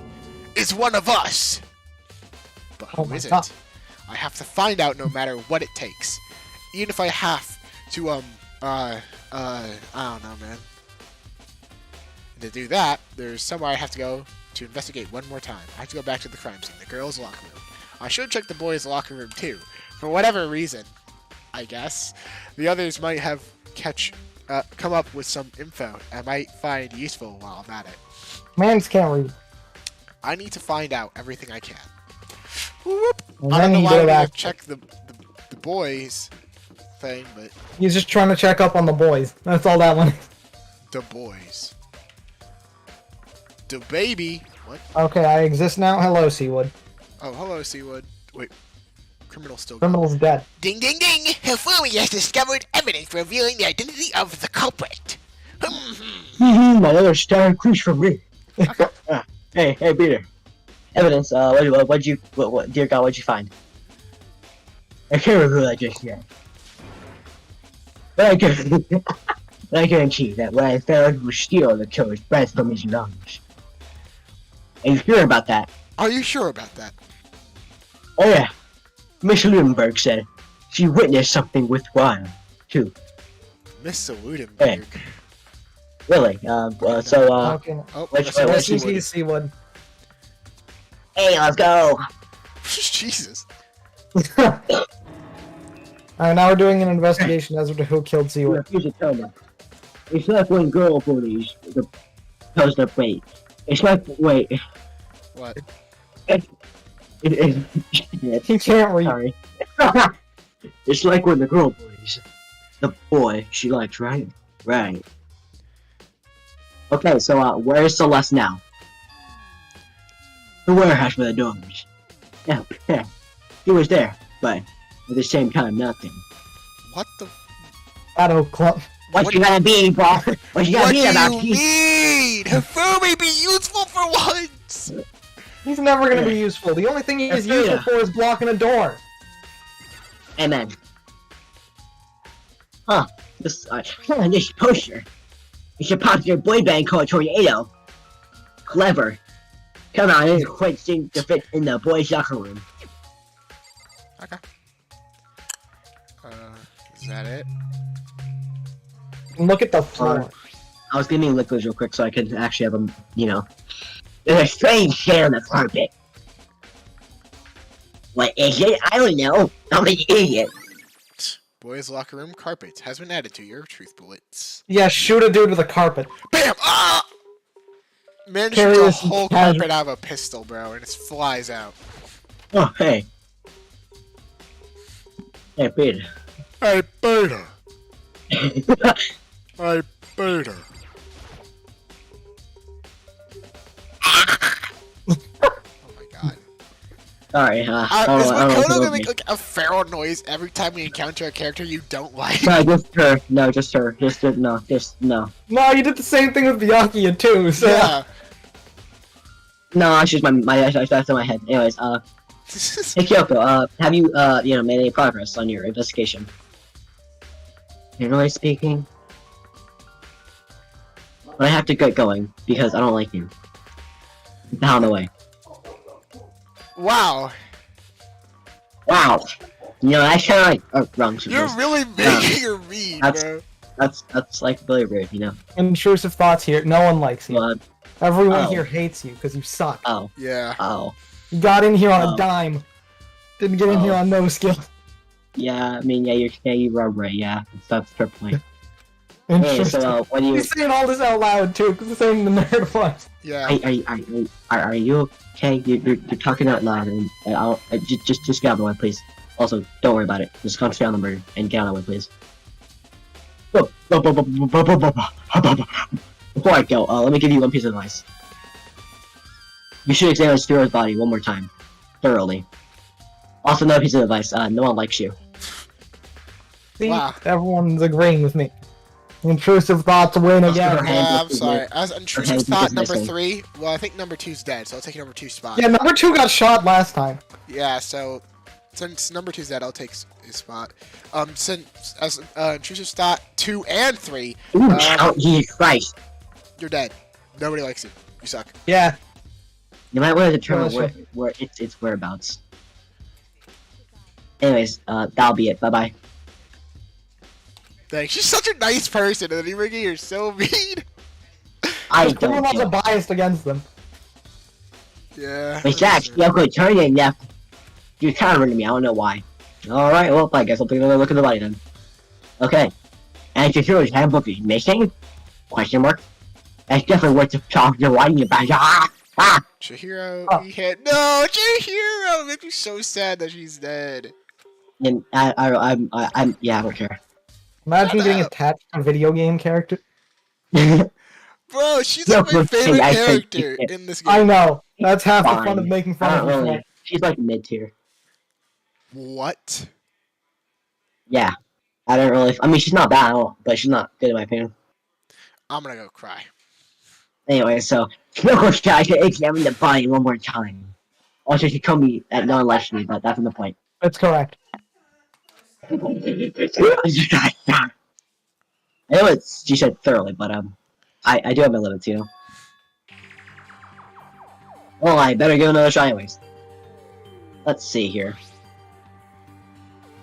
Speaker 1: is one of us! But who is it? I have to find out no matter what it takes. Even if I have to, I don't know, man. And to do that, there's somewhere I have to go to investigate one more time. I have to go back to the crime scene, the girls' locker room. I should check the boys' locker room too. For whatever reason, I guess. The others might have come up with some info I might find useful while I'm at it.
Speaker 2: Mans can't read.
Speaker 1: I need to find out everything I can. Whoop.
Speaker 2: And
Speaker 1: I
Speaker 2: then
Speaker 1: don't know
Speaker 2: you
Speaker 1: why
Speaker 2: go
Speaker 1: I
Speaker 2: back.
Speaker 1: to check the boys thing, but
Speaker 2: He's just trying to check up on the boys. That's all that one is.
Speaker 1: the boys. The baby. What?
Speaker 2: Okay, I exist now. Hello, Seawood.
Speaker 1: Oh, hello, Seawood. Wait. Criminal's still gone.
Speaker 2: Criminal's dead.
Speaker 1: Ding, ding, ding! Hifumi has discovered evidence revealing the identity of the culprit.
Speaker 3: My other star clues from me. Hey, Peter. Evidence. What, dear God, what'd you find? I can't reveal that just yet. But I guarantee that what I found will steal the killer's breath from his lungs. Are you sure about that?
Speaker 1: Are you sure about that?
Speaker 3: Oh yeah. Miss Ludenberg said she witnessed something worthwhile, too.
Speaker 1: Miss Ludenberg.
Speaker 3: Hey. Really?
Speaker 2: Okay.
Speaker 1: Oh,
Speaker 3: Which-
Speaker 2: Let's
Speaker 3: which-
Speaker 2: see Seawood.
Speaker 3: Hey, let's go!
Speaker 1: Jesus.
Speaker 2: Alright, now we're doing an investigation as to who killed
Speaker 3: You
Speaker 2: Seawood.
Speaker 3: refuse to tell me. It's like when girl bullies the tells the wait. It's like wait.
Speaker 1: What?
Speaker 2: He can't read.
Speaker 3: Sorry. It's like when the girl bullies the boy she likes, right? Right. Okay, so where's Celeste now? The warehouse for the doors. Yeah, he was there, but at the same time, nothing.
Speaker 1: What the?
Speaker 2: Shadow Club.
Speaker 3: What you gonna be, bro? What you gonna
Speaker 1: What
Speaker 3: be
Speaker 1: do
Speaker 3: about?
Speaker 1: you mean? Hifumi be useful for once!
Speaker 2: He's never gonna be useful. The only thing he is useful for is blocking a door.
Speaker 3: Amen. Huh. This poster. It's a popular boy band called Tornado. Clever. Come on, it's quite seems to fit in the boys' locker room.
Speaker 1: Okay. Is that it?
Speaker 2: Look at the floor.
Speaker 3: I was getting liquids real quick so I could actually have them, There's a strange shit on the carpet. What is it? I don't know. I'm an idiot.
Speaker 1: Boys' locker room carpet has been added to your truth bullets.
Speaker 2: Yeah, shoot a dude with a carpet.
Speaker 1: Bam! Ah! Man
Speaker 2: Carry
Speaker 1: shoots a
Speaker 2: this
Speaker 1: whole
Speaker 2: casual-
Speaker 1: carpet out of a pistol, bro, and it flies out.
Speaker 3: Oh, hey. Hey, Peter.
Speaker 1: Hey, Peter. Hey, Peter. Oh my god.
Speaker 3: Sorry,
Speaker 1: Is
Speaker 3: I don't
Speaker 1: Makoto
Speaker 3: know.
Speaker 1: gonna make like a feral noise every time we encounter a character you don't like?
Speaker 3: No, just her. No, just her. No.
Speaker 2: No, you did the same thing with Byakuya too, so...
Speaker 1: Yeah.
Speaker 3: No, it's just that's in my head. Anyways, hey Kyoko, have you, made any progress on your investigation? Generally speaking, but I have to get going because I don't like you. Get the hell on the way.
Speaker 1: Wow.
Speaker 3: Wow. That's kind of like wrong.
Speaker 1: You're really making her read, bro.
Speaker 3: That's like really rude,
Speaker 2: Intrusive thoughts here. No one likes you.
Speaker 3: But,
Speaker 2: Everyone
Speaker 3: Oh.
Speaker 2: here hates you because you suck.
Speaker 1: Yeah.
Speaker 2: You got in here on
Speaker 3: Oh.
Speaker 2: a dime. Didn't get in here
Speaker 3: Oh.
Speaker 2: on no skill.
Speaker 3: yeah, I mean, you are right, yeah. That's fair point. Hey,
Speaker 2: Interesting.
Speaker 3: so, what do you...
Speaker 2: He's saying all this out loud too, because this ain't the nerd one.
Speaker 1: Yeah.
Speaker 3: Are you okay? You're talking out loud, and I'll just get out of the way, please. Also, don't worry about it. Just concentrate on the murder and get out of the way, please. Before I go, let me give you one piece of advice. You should examine Spiro's body one more time, thoroughly. Also, another piece of advice: no one likes you.
Speaker 2: See,
Speaker 1: Wow.
Speaker 2: everyone's agreeing with me. Intrusive thoughts win
Speaker 3: Let's
Speaker 2: again.
Speaker 3: go ahead.
Speaker 1: Yeah, I'm sorry. As intrusive
Speaker 3: Okay,
Speaker 1: thought
Speaker 3: because
Speaker 1: number
Speaker 3: missing.
Speaker 1: 3, well, I think number 2's dead, so I'll take number 2's spot.
Speaker 2: Yeah, number 2 got shot last time.
Speaker 1: Yeah, so since number 2's dead, I'll take his spot. Since as intrusive thought 2 and 3,
Speaker 3: Ooh, shout Jesus Christ!
Speaker 1: you're dead. Nobody likes you. You suck.
Speaker 2: Yeah.
Speaker 3: You might want to determine
Speaker 2: Sure.
Speaker 3: where its whereabouts. Anyways, that'll be it. Bye bye.
Speaker 1: Thanks. She's such a nice person, and then you're so mean.
Speaker 3: I
Speaker 2: Because
Speaker 3: don't
Speaker 2: criminals
Speaker 3: know.
Speaker 2: are biased against them.
Speaker 1: Yeah.
Speaker 3: Wait, Jack, Yoko, turn in left. You're kind of running me. I don't know why. Alright, well, I guess I'll take another look at the body then. Okay. And your hero's handbook is missing? Question mark. That's definitely worth the talk you're writing about. Ah!
Speaker 1: Chihiro,
Speaker 2: Oh.
Speaker 1: he hit. No, Chihiro! It makes me so sad that she's dead.
Speaker 3: And I'm, yeah, I don't care.
Speaker 2: Imagine
Speaker 1: Shut
Speaker 2: getting
Speaker 1: up.
Speaker 2: attached to a video game character.
Speaker 1: Bro, she's
Speaker 3: No,
Speaker 1: like my
Speaker 3: but
Speaker 1: favorite
Speaker 3: I think
Speaker 1: character
Speaker 3: it-
Speaker 1: in this game.
Speaker 2: I know. That's half the fun
Speaker 3: Fine.
Speaker 2: of making
Speaker 3: I
Speaker 2: fun of
Speaker 3: don't
Speaker 2: her.
Speaker 3: really. She's like mid tier.
Speaker 1: What?
Speaker 3: Yeah. I don't really. I mean, she's not bad at all, but she's not good in my opinion.
Speaker 1: I'm gonna go cry.
Speaker 3: Anyway, so Kyoko tries to examine the body one more time. Also, she told me that no one likes me, but that's not the point.
Speaker 2: That's correct.
Speaker 3: I know it's she said thoroughly, but I do have my limits, Well, I better give it another try anyways. Let's see here.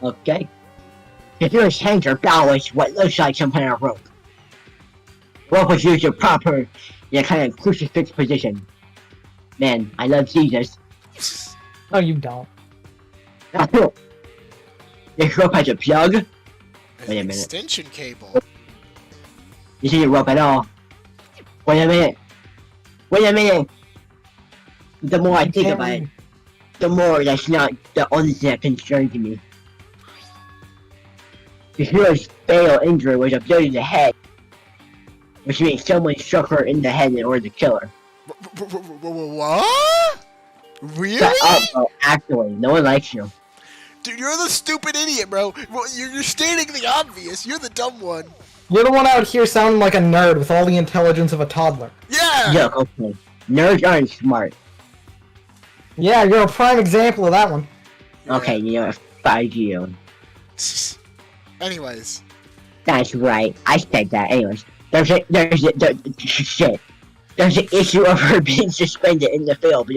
Speaker 3: Okay. If your hands are balanced, what looks like some kind of rope. Rope was used in proper, kind of crucifix position. Man, I love Jesus.
Speaker 2: No, you don't.
Speaker 3: This rope has a plug.
Speaker 1: An
Speaker 3: Wait a minute.
Speaker 1: extension cable.
Speaker 3: This isn't rope at all. Wait a minute. The more I think
Speaker 2: Can't
Speaker 3: about it,
Speaker 2: read.
Speaker 3: the more that's not the only thing that concerns me. The hero's fatal injury was a blow to the head, which means someone struck her in the head in order to kill her.
Speaker 1: What? Really?
Speaker 3: Shut up, bro. Actually, no one likes you.
Speaker 1: Dude, you're the stupid idiot, bro. Well, you're stating the obvious. You're the dumb one.
Speaker 2: You're the one out here sounding like a nerd with all the intelligence of a toddler.
Speaker 1: Yeah.
Speaker 3: Look, okay. Nerds aren't smart.
Speaker 2: Yeah, you're a prime example of that one.
Speaker 1: Yeah.
Speaker 3: Okay, fight you.
Speaker 1: Anyways.
Speaker 3: That's right. I said that. Anyways, shit. There's an issue of her being suspended in the field,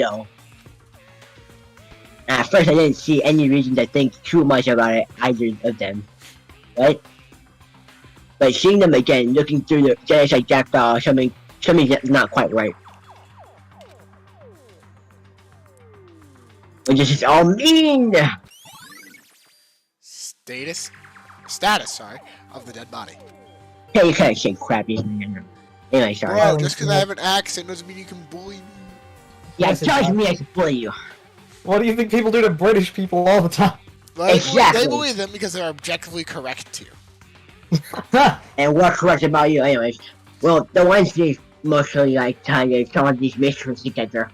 Speaker 3: At first, I didn't see any reason to think too much about it, either of them, right? But seeing them again, looking through the genocide jackdaw, something that's not quite right. Which is just all mean.
Speaker 1: Status, sorry, of the dead body.
Speaker 3: Hey, you can't say crappy. Anyway, sorry.
Speaker 1: Bro, just because I have an accent doesn't mean you can bully me.
Speaker 3: Yeah,
Speaker 2: Yes, it
Speaker 3: charge
Speaker 2: does.
Speaker 3: me, I can bully you.
Speaker 2: What do you think people do to British people all the time?
Speaker 1: Like,
Speaker 3: Exactly.
Speaker 1: They bully them because they're objectively correct to.
Speaker 3: And we're correct about you, anyways. Well, the Wednesdays mostly like trying to solve these mysteries together.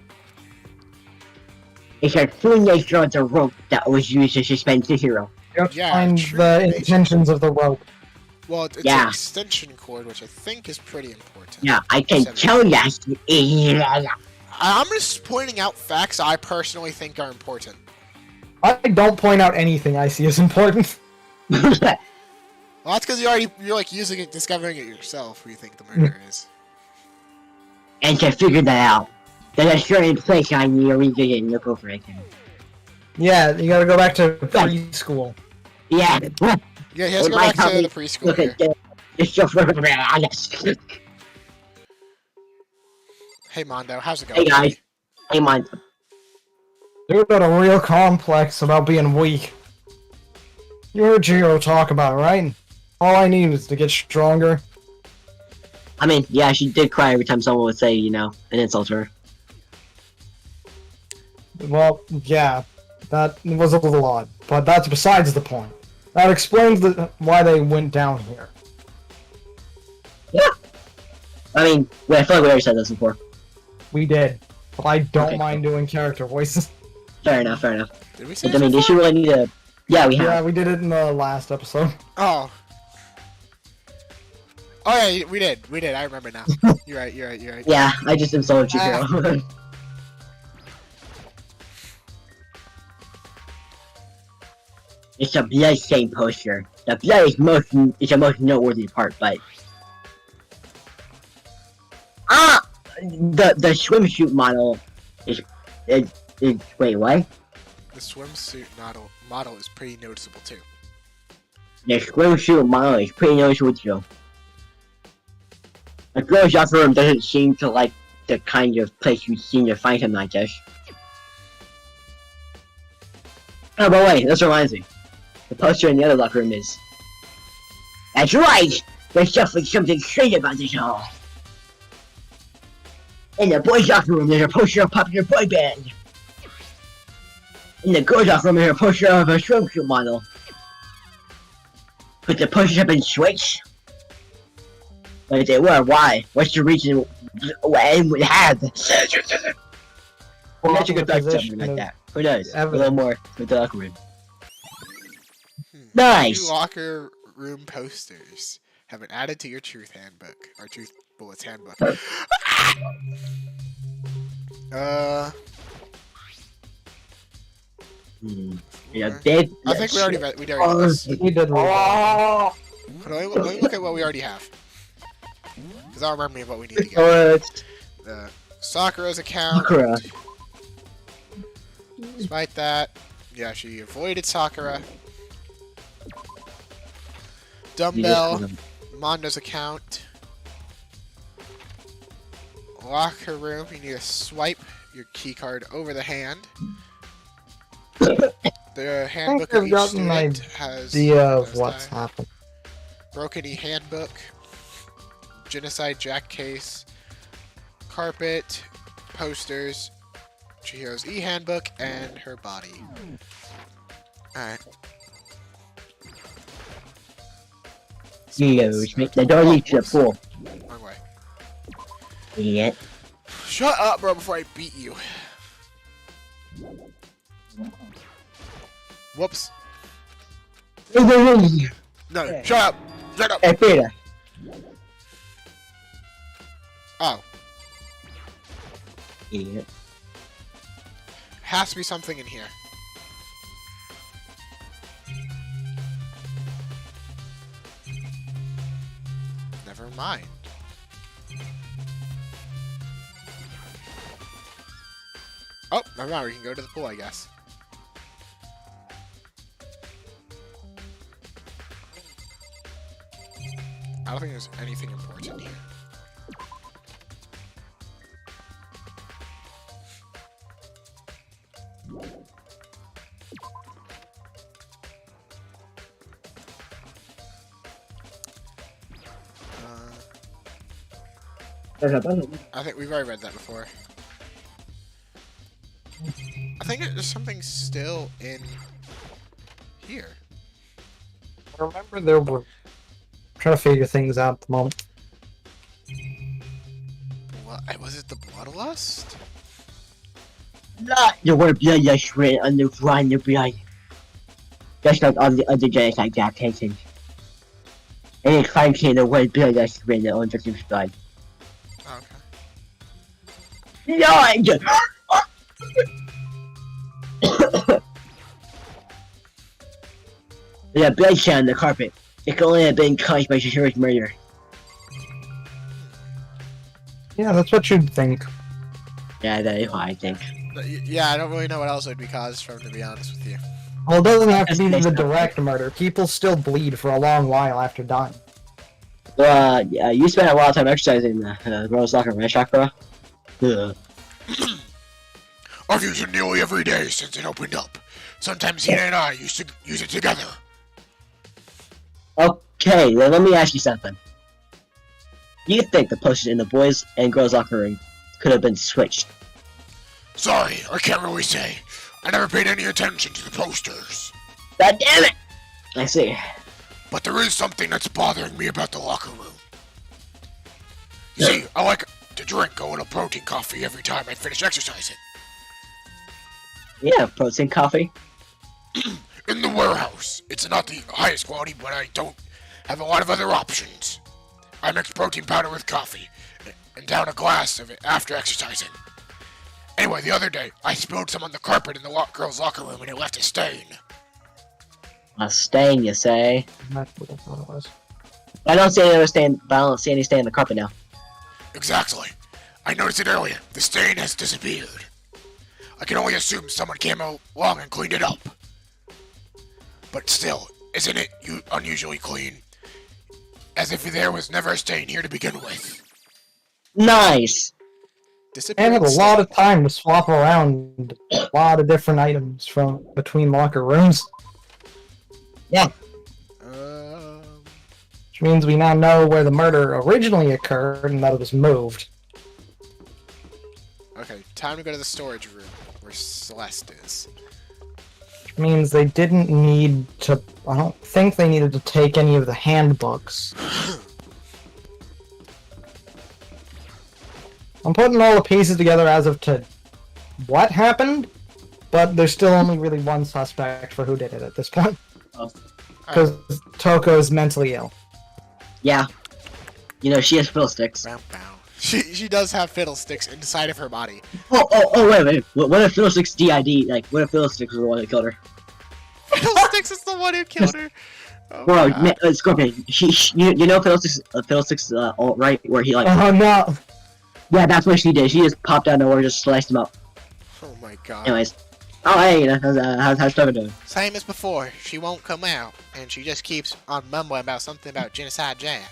Speaker 3: It's a true nature of the rope that was used to suspend the hero.
Speaker 2: You have to
Speaker 1: Yeah,
Speaker 2: find
Speaker 1: true
Speaker 2: the
Speaker 1: nature.
Speaker 2: intentions of the rope.
Speaker 1: Well, it's an
Speaker 3: Yeah.
Speaker 1: extension cord, which I think is pretty important.
Speaker 3: Yeah, I can tell that.
Speaker 1: I'm just pointing out facts I personally think are important.
Speaker 2: I don't point out anything I see as important.
Speaker 1: Well, that's because you're like using it, discovering it yourself. Who you think the murderer is?
Speaker 3: And to figure that out, there's a certain place I need to revisit and look over again.
Speaker 2: Yeah, you gotta go back to preschool.
Speaker 3: Yeah.
Speaker 1: Yeah, he has to
Speaker 3: It
Speaker 1: go
Speaker 3: might
Speaker 1: back to
Speaker 3: help me
Speaker 1: the preschool
Speaker 3: Look
Speaker 1: here.
Speaker 3: at this. It's just
Speaker 1: Hey, Mondo, how's it going?
Speaker 3: Hey guys. Hey man.
Speaker 2: Dude got a real complex about being weak. You heard Jiro talk about it, right? All I need is to get stronger.
Speaker 3: I mean, yeah, she did cry every time someone would say, you know, an insult to her.
Speaker 2: Well, yeah, that was a little odd, but that's besides the point. That explains why they went down here.
Speaker 3: Yeah. I mean, wait, I feel like we already said this before.
Speaker 2: We did, but I don't
Speaker 3: Okay.
Speaker 2: mind doing character voices.
Speaker 3: Fair enough, fair enough.
Speaker 1: Did we say
Speaker 3: But, I mean,
Speaker 1: this
Speaker 3: did she
Speaker 1: before?
Speaker 3: really need to... Yeah, we have.
Speaker 2: Yeah, we did it in the last episode.
Speaker 1: Oh. Oh yeah, we did. We did. I remember now. You're right. You're right. You're right.
Speaker 3: Yeah, I just insulted you, girl. It's a blood-stained poster. The blood is the most noteworthy part, but... The swimsuit model is wait, what?
Speaker 1: The swimsuit model is pretty noticeable too.
Speaker 3: The swimsuit model is pretty noticeable too. A girl's locker room doesn't seem to like the kind of place you seem to find something like this. Oh, but wait, this reminds me. The poster in the other locker room is... That's right! There's definitely something strange about this hall. In the boys' locker room, there's a poster of a popular boy band. In the girls' locker room, there's a poster of a swimsuit model. But the posters have been switched? But if they were, why? What's the reason why anyone would have? That's a good fact, something like that. Who knows? A little more with the locker room. Nice!
Speaker 1: New locker room posters have been added to your truth handbook. Or truth bullets handbook.
Speaker 3: Yeah, big.
Speaker 1: I think we already read this.
Speaker 2: We did read that.
Speaker 1: Let me look at what we already have. Because I'll remember what we need to get.
Speaker 3: What?
Speaker 1: Sakura's account.
Speaker 3: Sakura.
Speaker 1: Despite that, yeah, she avoided Sakura. Dumbbell. Mondo's account. Locker room, you need to swipe your keycard over the hand. The handbook of
Speaker 2: I've
Speaker 1: each
Speaker 2: gotten an
Speaker 1: student has
Speaker 2: idea of
Speaker 1: has
Speaker 2: what's
Speaker 1: that.
Speaker 2: happened.
Speaker 1: Broken E handbook. Genocide Jack case. Carpet. Posters. Chihiro's E handbook and her body. Alright.
Speaker 3: The door leads to the pool.
Speaker 1: Wrong way.
Speaker 3: Idiot.
Speaker 1: Shut up, bro, before I beat you. Whoops. No, shut up. Shut up.
Speaker 3: Espera.
Speaker 1: Oh,
Speaker 3: Idiot.
Speaker 1: has to be something in here. Never mind. Oh, never mind. We can go to the pool, I guess. I don't think there's anything important here. I think we've already read that before. I think there's something still in here.
Speaker 2: I remember there were... trying to figure things out at the moment.
Speaker 1: What was it? The Bloodlust?
Speaker 3: The word bloodlust written on the front of the blood. Just like all the other genetics adaptations. Any crime scene, the word bloodlust written on the victim's blood.
Speaker 1: Okay.
Speaker 3: Lord! The bloodshed on the carpet. It could only have been caused by Shishira's murder.
Speaker 2: Yeah, that's what you'd think.
Speaker 3: Yeah, that is what I think.
Speaker 1: Yeah, I don't really know what else it would be caused from, to be honest with you.
Speaker 2: Well, it doesn't have to be the direct murder. People still bleed for a long while after dying.
Speaker 3: Yeah, you spent a lot of time exercising the girls' locker room, right, Chakra? Yeah.
Speaker 1: I've used it nearly every day since it opened up. Sometimes he and I used to use it together.
Speaker 3: Okay, then let me ask you something. Do you think the posters in the boys' and girls' locker room could have been switched?
Speaker 1: Sorry, I can't really say. I never paid any attention to the posters.
Speaker 3: God damn it! I see.
Speaker 1: But there is something that's bothering me about the locker room. You see, I like to drink a little protein coffee every time I finish exercising.
Speaker 3: Yeah, protein coffee.
Speaker 1: In the warehouse, it's not the highest quality, but I don't have a lot of other options. I mix protein powder with coffee and down a glass of it after exercising. Anyway, the other day, I spilled some on the carpet in the girls' locker room and it left a stain.
Speaker 3: A stain, you say?
Speaker 2: That's what I thought it was.
Speaker 3: I don't see any stain. I don't see any stain on the carpet now.
Speaker 1: Exactly. I noticed it earlier. The stain has disappeared. I can only assume someone came along and cleaned it up. But still, isn't it unusually clean? As if there was never a stain here to begin with.
Speaker 3: Nice!
Speaker 2: And had a lot of time to swap around a lot of different items from between locker rooms.
Speaker 3: Yeah.
Speaker 2: Which means we now know where the murder originally occurred and that it was moved.
Speaker 1: Okay, time to go to the storage room where Celeste is.
Speaker 2: Which means they didn't need to... I don't think they needed to take any of the handbooks. I'm putting all the pieces together as of to what happened, but there's still only really one suspect for who did it at this point. Because Toko is mentally ill.
Speaker 3: Yeah. You know, she has fiddlesticks.
Speaker 1: Bow, bow. She does have fiddlesticks inside of her body.
Speaker 3: Oh, wait. What if Fiddlesticks DID, like, what if Fiddlesticks was the one who killed her?
Speaker 1: Fiddlesticks is the one who killed her? Oh,
Speaker 3: bro, Scorpion, you know Fiddlesticks, right, where he, like...
Speaker 2: Oh, no!
Speaker 3: Yeah, that's what she did. She just popped out of nowhere and just sliced him up.
Speaker 1: Oh my god.
Speaker 3: Anyways. Oh, hey, how's Trevor doing?
Speaker 1: Same as before. She won't come out, and she just keeps on mumbling about something about Genocide Jack.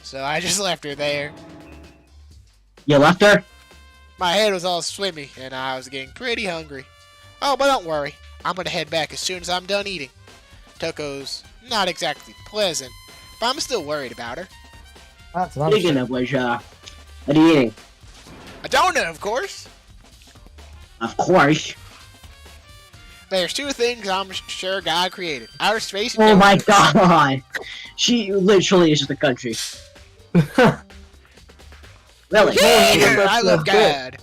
Speaker 1: So I just left her there.
Speaker 3: You left her?
Speaker 1: My head was all swimmy, and I was getting pretty hungry. Oh, but don't worry. I'm gonna head back as soon as I'm done eating. Toko's not exactly pleasant, but I'm still worried about her.
Speaker 2: That's not
Speaker 3: Speaking of which, what are you eating?
Speaker 1: A donut, of course.
Speaker 3: Of course.
Speaker 1: There's two things I'm sure God created. Outer space and
Speaker 3: Oh my
Speaker 1: donuts.
Speaker 3: god! She literally is just a country. Really?
Speaker 1: Yeah, I love
Speaker 2: good.
Speaker 1: God.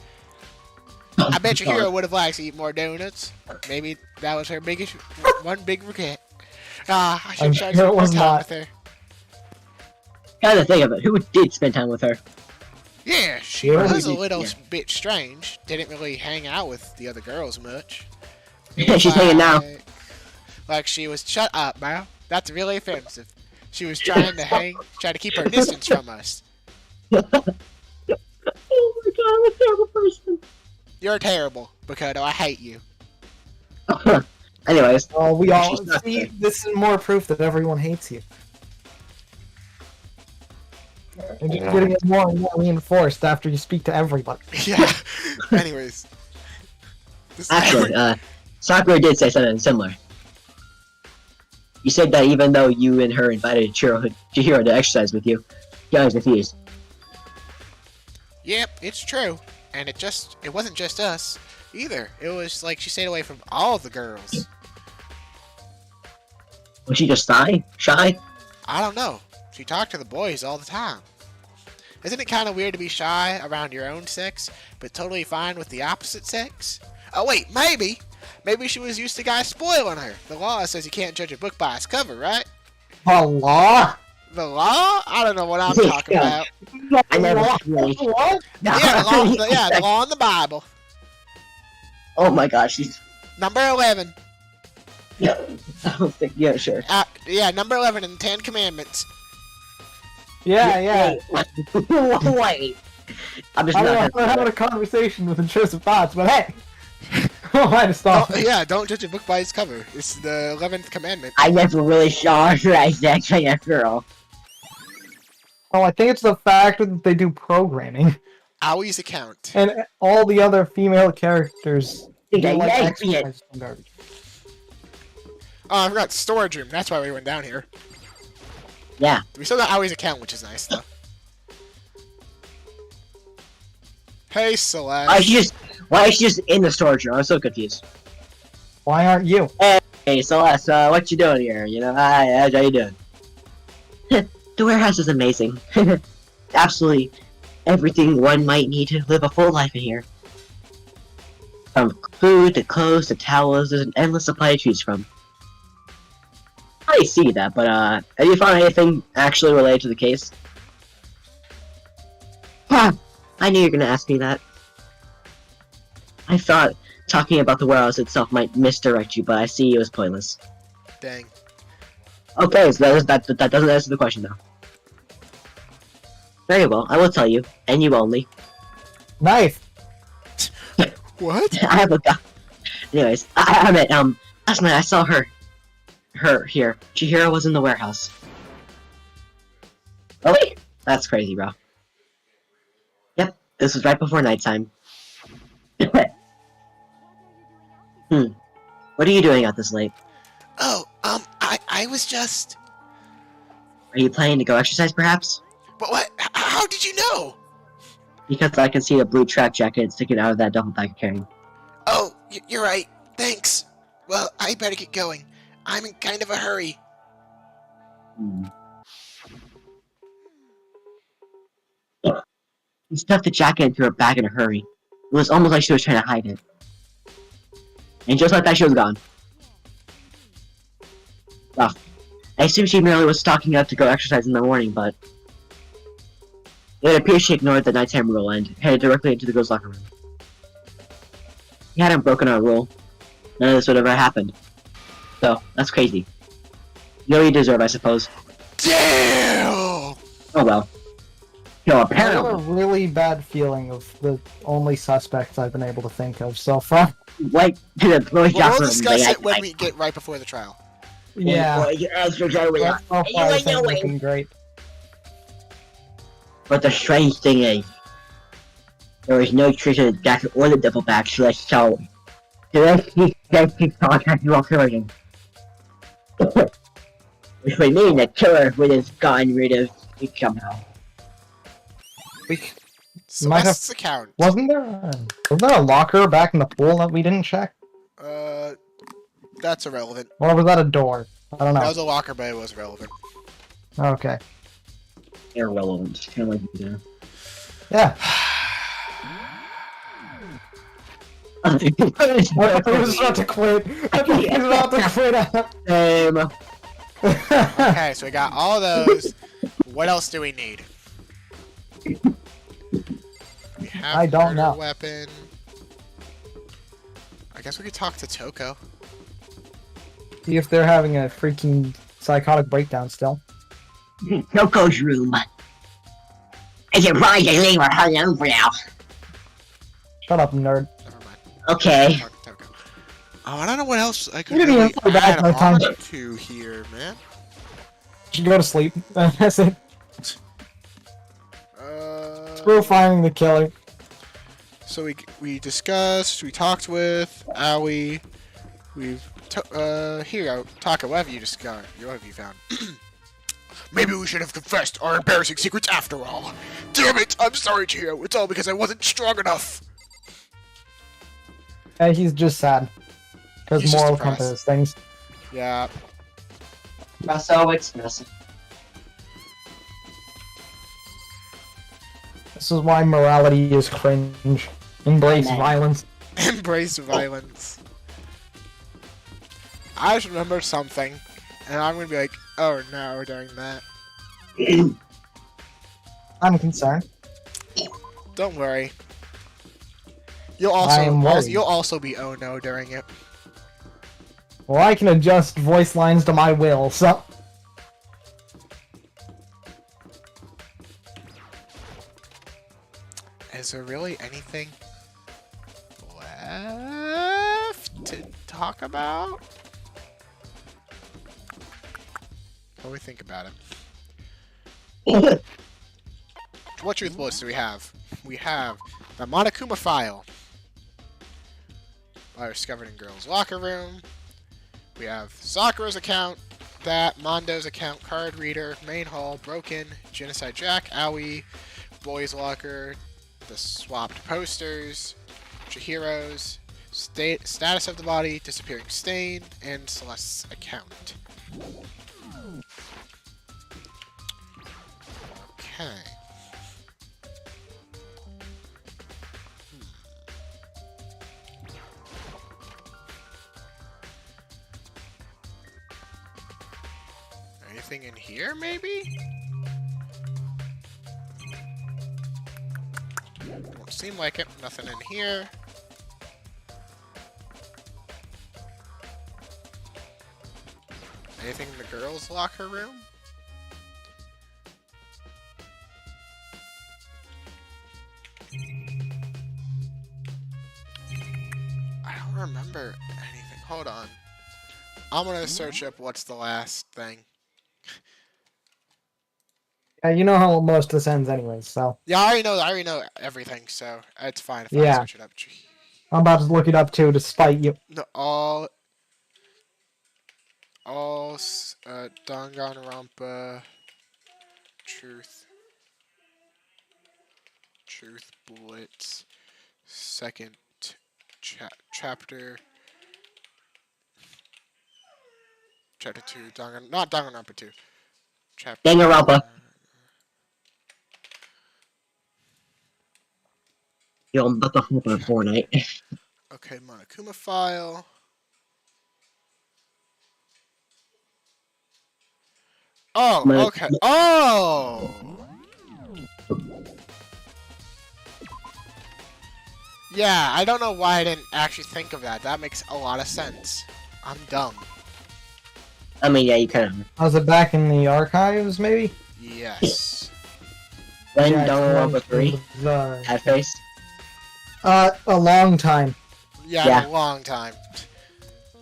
Speaker 1: I bet your hero would have liked to eat more donuts. Maybe that was her biggest, one big regret. I should try to spend more time with her.
Speaker 3: Kind of think of it. Who did spend time with her?
Speaker 1: Yeah, she
Speaker 2: Yeah.
Speaker 1: was a little bit strange. Didn't really hang out with the other girls much.
Speaker 3: She's hanging now.
Speaker 1: Like she was. Shut up, man. That's really offensive. She was trying to keep her distance from us.
Speaker 3: Oh my god, I'm a terrible person.
Speaker 1: You're terrible, Makoto. I hate you.
Speaker 3: Anyways.
Speaker 2: Oh, we all
Speaker 3: She's not
Speaker 2: see.
Speaker 3: there.
Speaker 2: This is more proof that everyone hates you. You're just getting it more and more reinforced after you speak to everybody.
Speaker 1: Yeah. Anyways.
Speaker 3: Actually, Sakura did say something similar. You said that even though you and her invited Chihiro to exercise with you, you always refused.
Speaker 1: Yep, it's true. And it wasn't just us either. It was like she stayed away from all the girls.
Speaker 3: Was she just shy?
Speaker 1: I don't know. She talked to the boys all the time. Isn't it kind of weird to be shy around your own sex, but totally fine with the opposite sex? Oh wait, maybe! Maybe she was used to guys spoiling her. The law says you can't judge a book by its cover, right?
Speaker 2: The law?
Speaker 1: The law? I don't know what I'm talking about.
Speaker 3: I never
Speaker 2: What?
Speaker 3: really.
Speaker 2: What?
Speaker 1: Yeah, the law in the Bible.
Speaker 3: Oh my gosh, she's.
Speaker 1: Number 11.
Speaker 3: Yeah, I don't think. Yeah, sure.
Speaker 1: Yeah, number 11 in the Ten Commandments.
Speaker 2: Yeah.
Speaker 3: Wait. I'm just
Speaker 2: I
Speaker 3: not.
Speaker 2: don't know, we're having a conversation with intrusive thoughts, but hey! I might have stopped.
Speaker 1: Don't judge a book by its cover. It's the 11th commandment.
Speaker 3: I never really saw her as that kind of girl.
Speaker 2: Oh, I think it's the fact that they do programming.
Speaker 1: Awie's account.
Speaker 2: And all the other female characters do
Speaker 3: Yeah,
Speaker 2: like
Speaker 3: yeah,
Speaker 2: exercise and garbage.
Speaker 1: Oh, I forgot storage room. That's why we went down here.
Speaker 3: Yeah.
Speaker 1: We still got Awie's account, which is nice, though. Hey, Celeste.
Speaker 3: Why is she just in the storage room? I'm so confused.
Speaker 2: Why aren't you?
Speaker 3: Hey, Celeste, what you doing here? You know, hi, how you doing? The warehouse is amazing. Absolutely everything one might need to live a full life in here. From food to clothes to towels, there's an endless supply to choose from. I see that, but have you found anything actually related to the case? Huh, I knew you were gonna ask me that. I thought talking about the warehouse itself might misdirect you, but I see it was pointless.
Speaker 1: Dang.
Speaker 3: Okay, so that doesn't answer the question, though. Very well, I will tell you, and you only.
Speaker 2: Nice.
Speaker 1: What?
Speaker 3: I have a gun. Anyways, I meant, last night I saw her here. Chihiro was in the warehouse. Really? That's crazy, bro. Yep, this was right before nighttime. What are you doing out this late?
Speaker 1: Oh, I was just...
Speaker 3: Are you planning to go exercise, perhaps?
Speaker 1: But what? How did you know?
Speaker 3: Because I can see a blue track jacket sticking out of that duffel bag you're carrying.
Speaker 1: Oh, you're right. Thanks. Well, I better get going. I'm in kind of a hurry.
Speaker 3: She stuffed the jacket into her bag in a hurry. It was almost like she was trying to hide it. And just like that, she was gone. Well, I assume she merely was stocking up to go exercise in the morning, but... It appears she ignored the nighttime rule and headed directly into the girls' locker room. He hadn't broken our rule. None of this would have ever happened. So, that's crazy. You know what you deserve, I suppose.
Speaker 1: Damn!
Speaker 3: Oh well. No,
Speaker 2: I have a
Speaker 3: apparently.
Speaker 2: really bad feeling of the only suspects I've been able to think of so far.
Speaker 3: Like, to the boys'
Speaker 1: Well,
Speaker 3: locker
Speaker 1: we'll
Speaker 3: room,
Speaker 1: discuss
Speaker 3: they
Speaker 1: it when
Speaker 3: act
Speaker 1: we get right before the trial.
Speaker 2: Yeah.
Speaker 3: Well, your answers are
Speaker 2: That's so far
Speaker 3: ain't no way.
Speaker 2: looking great.
Speaker 3: But the strange thing is, there was no trace of the jacket or the duffel bag, so let's tell. So let's see contact you all killing. Which would mean the killer would have gotten rid of it somehow.
Speaker 2: We
Speaker 1: Celeste's account.
Speaker 2: wasn't there a locker back in the pool that we didn't check?
Speaker 1: That's irrelevant.
Speaker 2: Or was that a door? I don't
Speaker 1: That
Speaker 2: know.
Speaker 1: was a locker, but it was relevant.
Speaker 2: Okay.
Speaker 3: Irrelevant, kind of like you know.
Speaker 2: Yeah. I thought he was about to quit. I thought he was about to quit.
Speaker 1: Okay, so we got all those. What else do we need? We have
Speaker 2: I don't
Speaker 1: murder
Speaker 2: know.
Speaker 1: Weapon. I guess we could talk to Toko.
Speaker 2: See if they're having a freaking psychotic breakdown still.
Speaker 3: Coco's room. Is it right to leave her alone for now?
Speaker 2: Shut up, nerd.
Speaker 1: Never mind.
Speaker 3: Okay.
Speaker 1: Talk to Toko. Oh, I don't know what else I could
Speaker 2: You didn't
Speaker 1: really
Speaker 2: even play back
Speaker 1: add
Speaker 2: my time.
Speaker 1: on to here, man.
Speaker 2: You should go to sleep. That's it. Screw finding the killer.
Speaker 1: So we discussed, we talked with Aoi, here, Taka, what have you discovered? What have you found? Maybe we should have confessed our embarrassing secrets after all. Damn it! I'm sorry, Chio. It's all because I wasn't strong enough.
Speaker 2: He's just sad. Because
Speaker 1: He's just
Speaker 2: moral
Speaker 1: depressed.
Speaker 2: compass things.
Speaker 1: Yeah.
Speaker 3: That's so expensive.
Speaker 2: This is why morality is cringe. Embrace
Speaker 3: Amen.
Speaker 2: violence.
Speaker 1: Embrace violence. I just remember something, and I'm gonna be like, oh no, during that.
Speaker 2: I'm concerned.
Speaker 1: Don't worry. You'll
Speaker 2: I am worried.
Speaker 1: you'll also be oh no during it.
Speaker 2: Well, I can adjust voice lines to my will, so...
Speaker 1: Is there really anything left to talk about? What do we think about it? What truth bullets do we have? We have the Monokuma file. Are discovered in girls' locker room. We have Sakura's account, that, Mondo's account, card reader, main hall, broken, Genocide Jack, Aoi, boys' locker, the swapped posters, Chihiro's, status of the body, disappearing stain, and Celeste's account. Okay. Anything in here, maybe? Don't seem like it. Nothing in here. Anything in the girls' locker room? I don't remember anything. Hold on. I'm gonna search up what's the last thing.
Speaker 2: Yeah, you know how most of this ends anyways, so...
Speaker 1: Yeah, I already know everything, so it's fine if I
Speaker 2: Yeah.
Speaker 1: search it up.
Speaker 2: I'm about to look it up too, to spite you.
Speaker 1: No, Danganronpa, truth bullets, second chapter 2, not Danganronpa 2, chapter.
Speaker 3: Danganronpa. Yo, I'm about to hop on Fortnite.
Speaker 1: Okay, Monokuma file. Oh, okay. Oh! Yeah, I don't know why I didn't actually think of that. That makes a lot of sense. I'm dumb.
Speaker 3: I mean, yeah, you kind of.
Speaker 2: Was it back in the archives, maybe?
Speaker 1: Yes.
Speaker 3: When
Speaker 2: Yeah,
Speaker 3: Danganronpa 3?
Speaker 2: it was,
Speaker 3: At face?
Speaker 2: a long time.
Speaker 1: Yeah, a long time.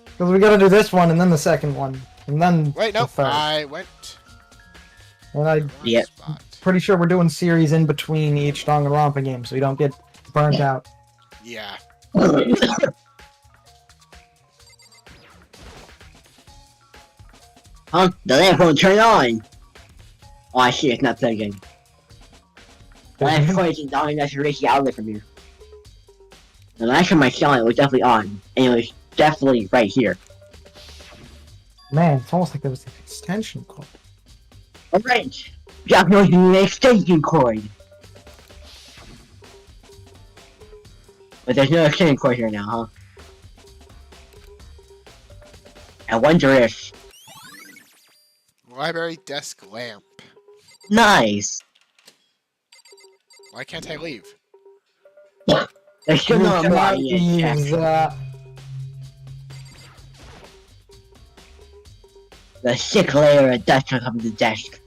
Speaker 2: Because we gotta do this one, and then the second one. And then
Speaker 1: Wait,
Speaker 2: the
Speaker 1: no,
Speaker 2: third.
Speaker 1: I went
Speaker 2: And I'm
Speaker 1: wrong
Speaker 3: Yep.
Speaker 1: spot.
Speaker 2: pretty sure we're doing series in between each Danganronpa game, so you don't get burnt out.
Speaker 1: Yeah.
Speaker 3: Huh? The lamp won't turn on! Oh, I see, it's not plugging. The lamp pointing down that should raise the outlet from here. The last time I saw it was definitely on, and it was definitely right here.
Speaker 2: Man, it's almost like there was an extension cord.
Speaker 3: Alright! Drop noise in the extension cord! But there's no extension cord here now, huh? I wonder if...
Speaker 1: Library desk lamp.
Speaker 3: Nice!
Speaker 1: Why can't I leave?
Speaker 3: There's still
Speaker 2: You
Speaker 3: no
Speaker 2: cannot
Speaker 3: body in
Speaker 2: use,
Speaker 3: check. The thick layer of dust on top of the desk.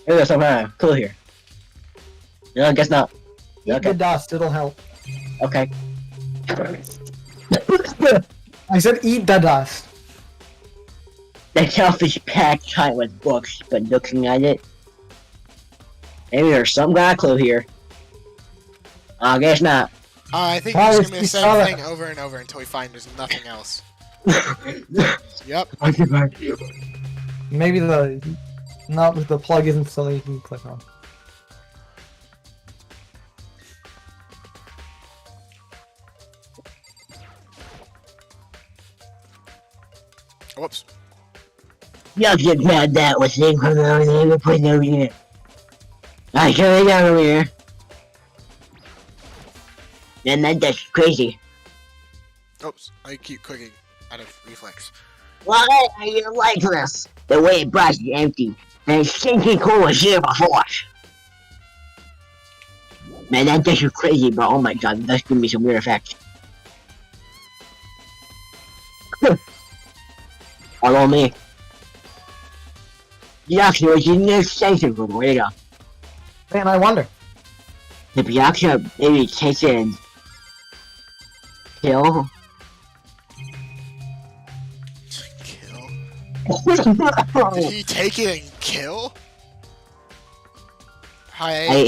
Speaker 3: Maybe there's some clue here. No, I guess not.
Speaker 2: eat
Speaker 3: Okay.
Speaker 2: the dust, it'll help.
Speaker 3: Okay.
Speaker 2: I said eat the dust.
Speaker 3: The shelf is packed tight with books, but looking at it, maybe there's some kind of clue here. I guess not.
Speaker 1: I think
Speaker 2: Why
Speaker 1: it's
Speaker 2: is
Speaker 1: gonna be the
Speaker 2: he
Speaker 1: same
Speaker 2: solid?
Speaker 1: thing over and over until we find there's nothing else. Yep.
Speaker 2: Maybe the No, the plug isn't something you can click on.
Speaker 1: Whoops.
Speaker 3: Y'all get mad that was thing from over there, put over here. I turn it down over here. Man, that's crazy.
Speaker 1: Oops. I keep clicking out of reflex.
Speaker 3: Why are you like this? The way it brought you empty. And stinky cool was here before. Man, that dish is crazy, bro. Oh my god, that's giving me some weird effect. All on me. The actually was in this station room. Where you go?
Speaker 2: Man, I wonder.
Speaker 3: The Byakuya maybe takes it and kill.
Speaker 1: Kill? Did he take it and kill?
Speaker 3: I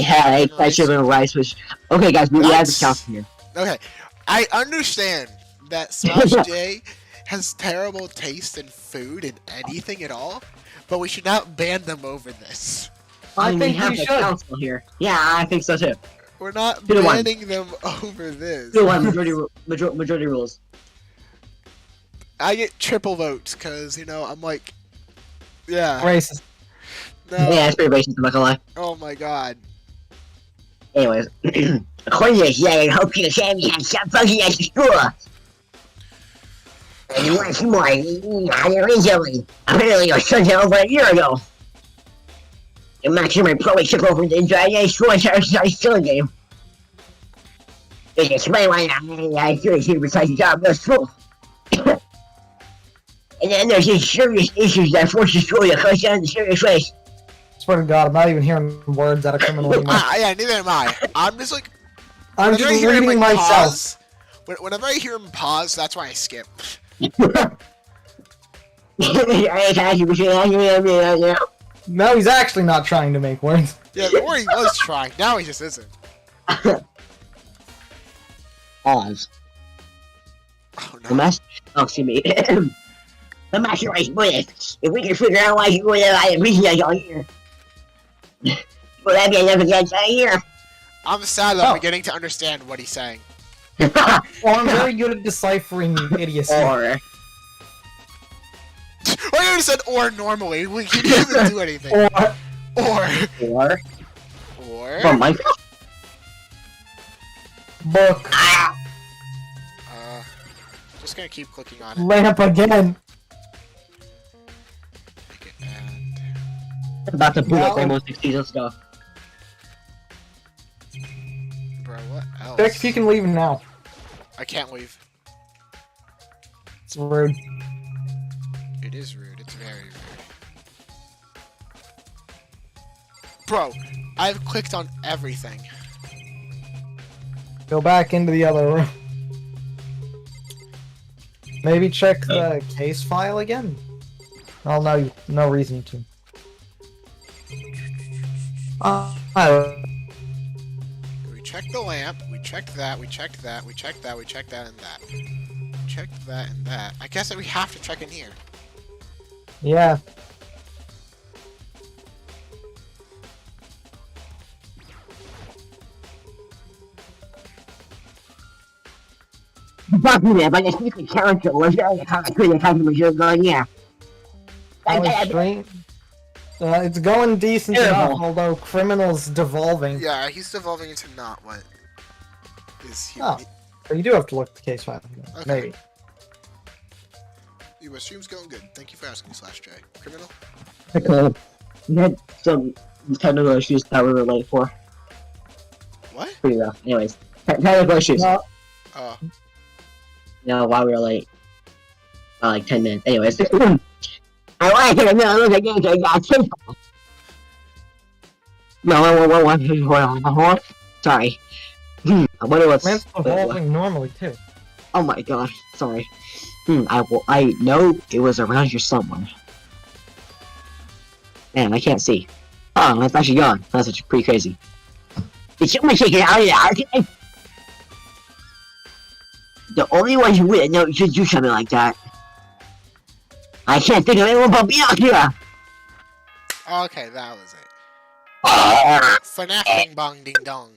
Speaker 3: should have been rice was okay, guys. We have the count here.
Speaker 1: Okay, I understand that Smash J has terrible taste in food and anything at all, but we should not ban them over this.
Speaker 2: I think
Speaker 3: we have
Speaker 2: we
Speaker 3: the
Speaker 2: should.
Speaker 3: council here. Yeah, I think so too.
Speaker 1: We're not
Speaker 3: 2 to 1.
Speaker 1: banning them over this.
Speaker 3: 2 to 1 majority rules.
Speaker 1: I get triple votes because I'm like, yeah.
Speaker 2: Racist.
Speaker 1: No.
Speaker 3: Yeah, it's pretty racist, I'm not gonna lie.
Speaker 1: Oh my god.
Speaker 3: Anyways, according to this, yeah, I hope your family has some funky at the school. And once more, originally, apparently your son's over a year ago. The maximum probably took over the entire school and still game. It's explain why I seriously besides the job of school. And then there's these serious issues that force the school to cut down in serious ways.
Speaker 2: Swear to God, I'm not even hearing words out of criminal anymore.
Speaker 1: Yeah, neither am I. I'm just like,
Speaker 2: I'm
Speaker 1: whenever I
Speaker 2: just
Speaker 1: hear him,
Speaker 2: reading
Speaker 1: like,
Speaker 2: myself.
Speaker 1: pause, whenever I hear him pause, that's why I skip.
Speaker 2: No, he's actually not trying to make words.
Speaker 1: Yeah, before he was trying, now he just isn't.
Speaker 3: Pause.
Speaker 1: Oh
Speaker 3: The
Speaker 1: no.
Speaker 3: master. Oh, excuse me. The master race with. If we can figure out why you would have appreciate all year. Well, that'd be another good year.
Speaker 1: I'm sad that I'm beginning to understand what he's saying.
Speaker 2: Well, I'm very good at deciphering idiocy.
Speaker 3: Or.
Speaker 1: I already said or normally. We can't even do anything. Or.
Speaker 3: From my.
Speaker 2: Book.
Speaker 1: Just gonna keep clicking on it.
Speaker 2: Lamp again.
Speaker 1: Make it end.
Speaker 3: About to boot up
Speaker 2: No.
Speaker 3: Rainbow Six Season stuff.
Speaker 1: Bro, what else?
Speaker 2: Vic, if you can leave now.
Speaker 1: I can't leave.
Speaker 2: It's rude.
Speaker 1: It is rude. It's very rude. Bro, I've clicked on everything.
Speaker 2: Go back into the other room. Maybe check the case file again? Oh, no reason to.
Speaker 1: We checked the lamp, we checked that, we checked that, we checked that, we checked that and that. We checked that and that. I guess that we have to check in here.
Speaker 2: Yeah.
Speaker 3: Fuck me, but the secret character was very complicated customer you're going, yeah.
Speaker 2: That was strange. It's going decent
Speaker 3: Terrible.
Speaker 2: enough, although criminal's devolving.
Speaker 1: Yeah, he's devolving into not what is he.
Speaker 2: Oh. But you do have to look at the case file.
Speaker 1: Okay.
Speaker 2: Maybe.
Speaker 1: Your stream's going good. Thank you for asking, /J. Criminal?
Speaker 3: Okay. We had some technical issues that we were late for.
Speaker 1: What?
Speaker 3: Pretty rough. Anyways, technical issues.
Speaker 2: No,
Speaker 1: Oh.
Speaker 3: You know, why we were late. Like 10 minutes. Anyways. I want to get a look at games I got simple. No, sorry. I wonder what's.
Speaker 2: man's devolving normally too.
Speaker 3: Oh my god, sorry. I know it was around here somewhere. Man, I can't see. Oh, that's actually gone. That's actually pretty crazy. Did someone take it out of the arcade? The only one who would know should do something like that. I can't think of anyone but Byakuya!
Speaker 1: Okay, that was it.
Speaker 3: Ah!
Speaker 1: FNAF ding bong ding dong.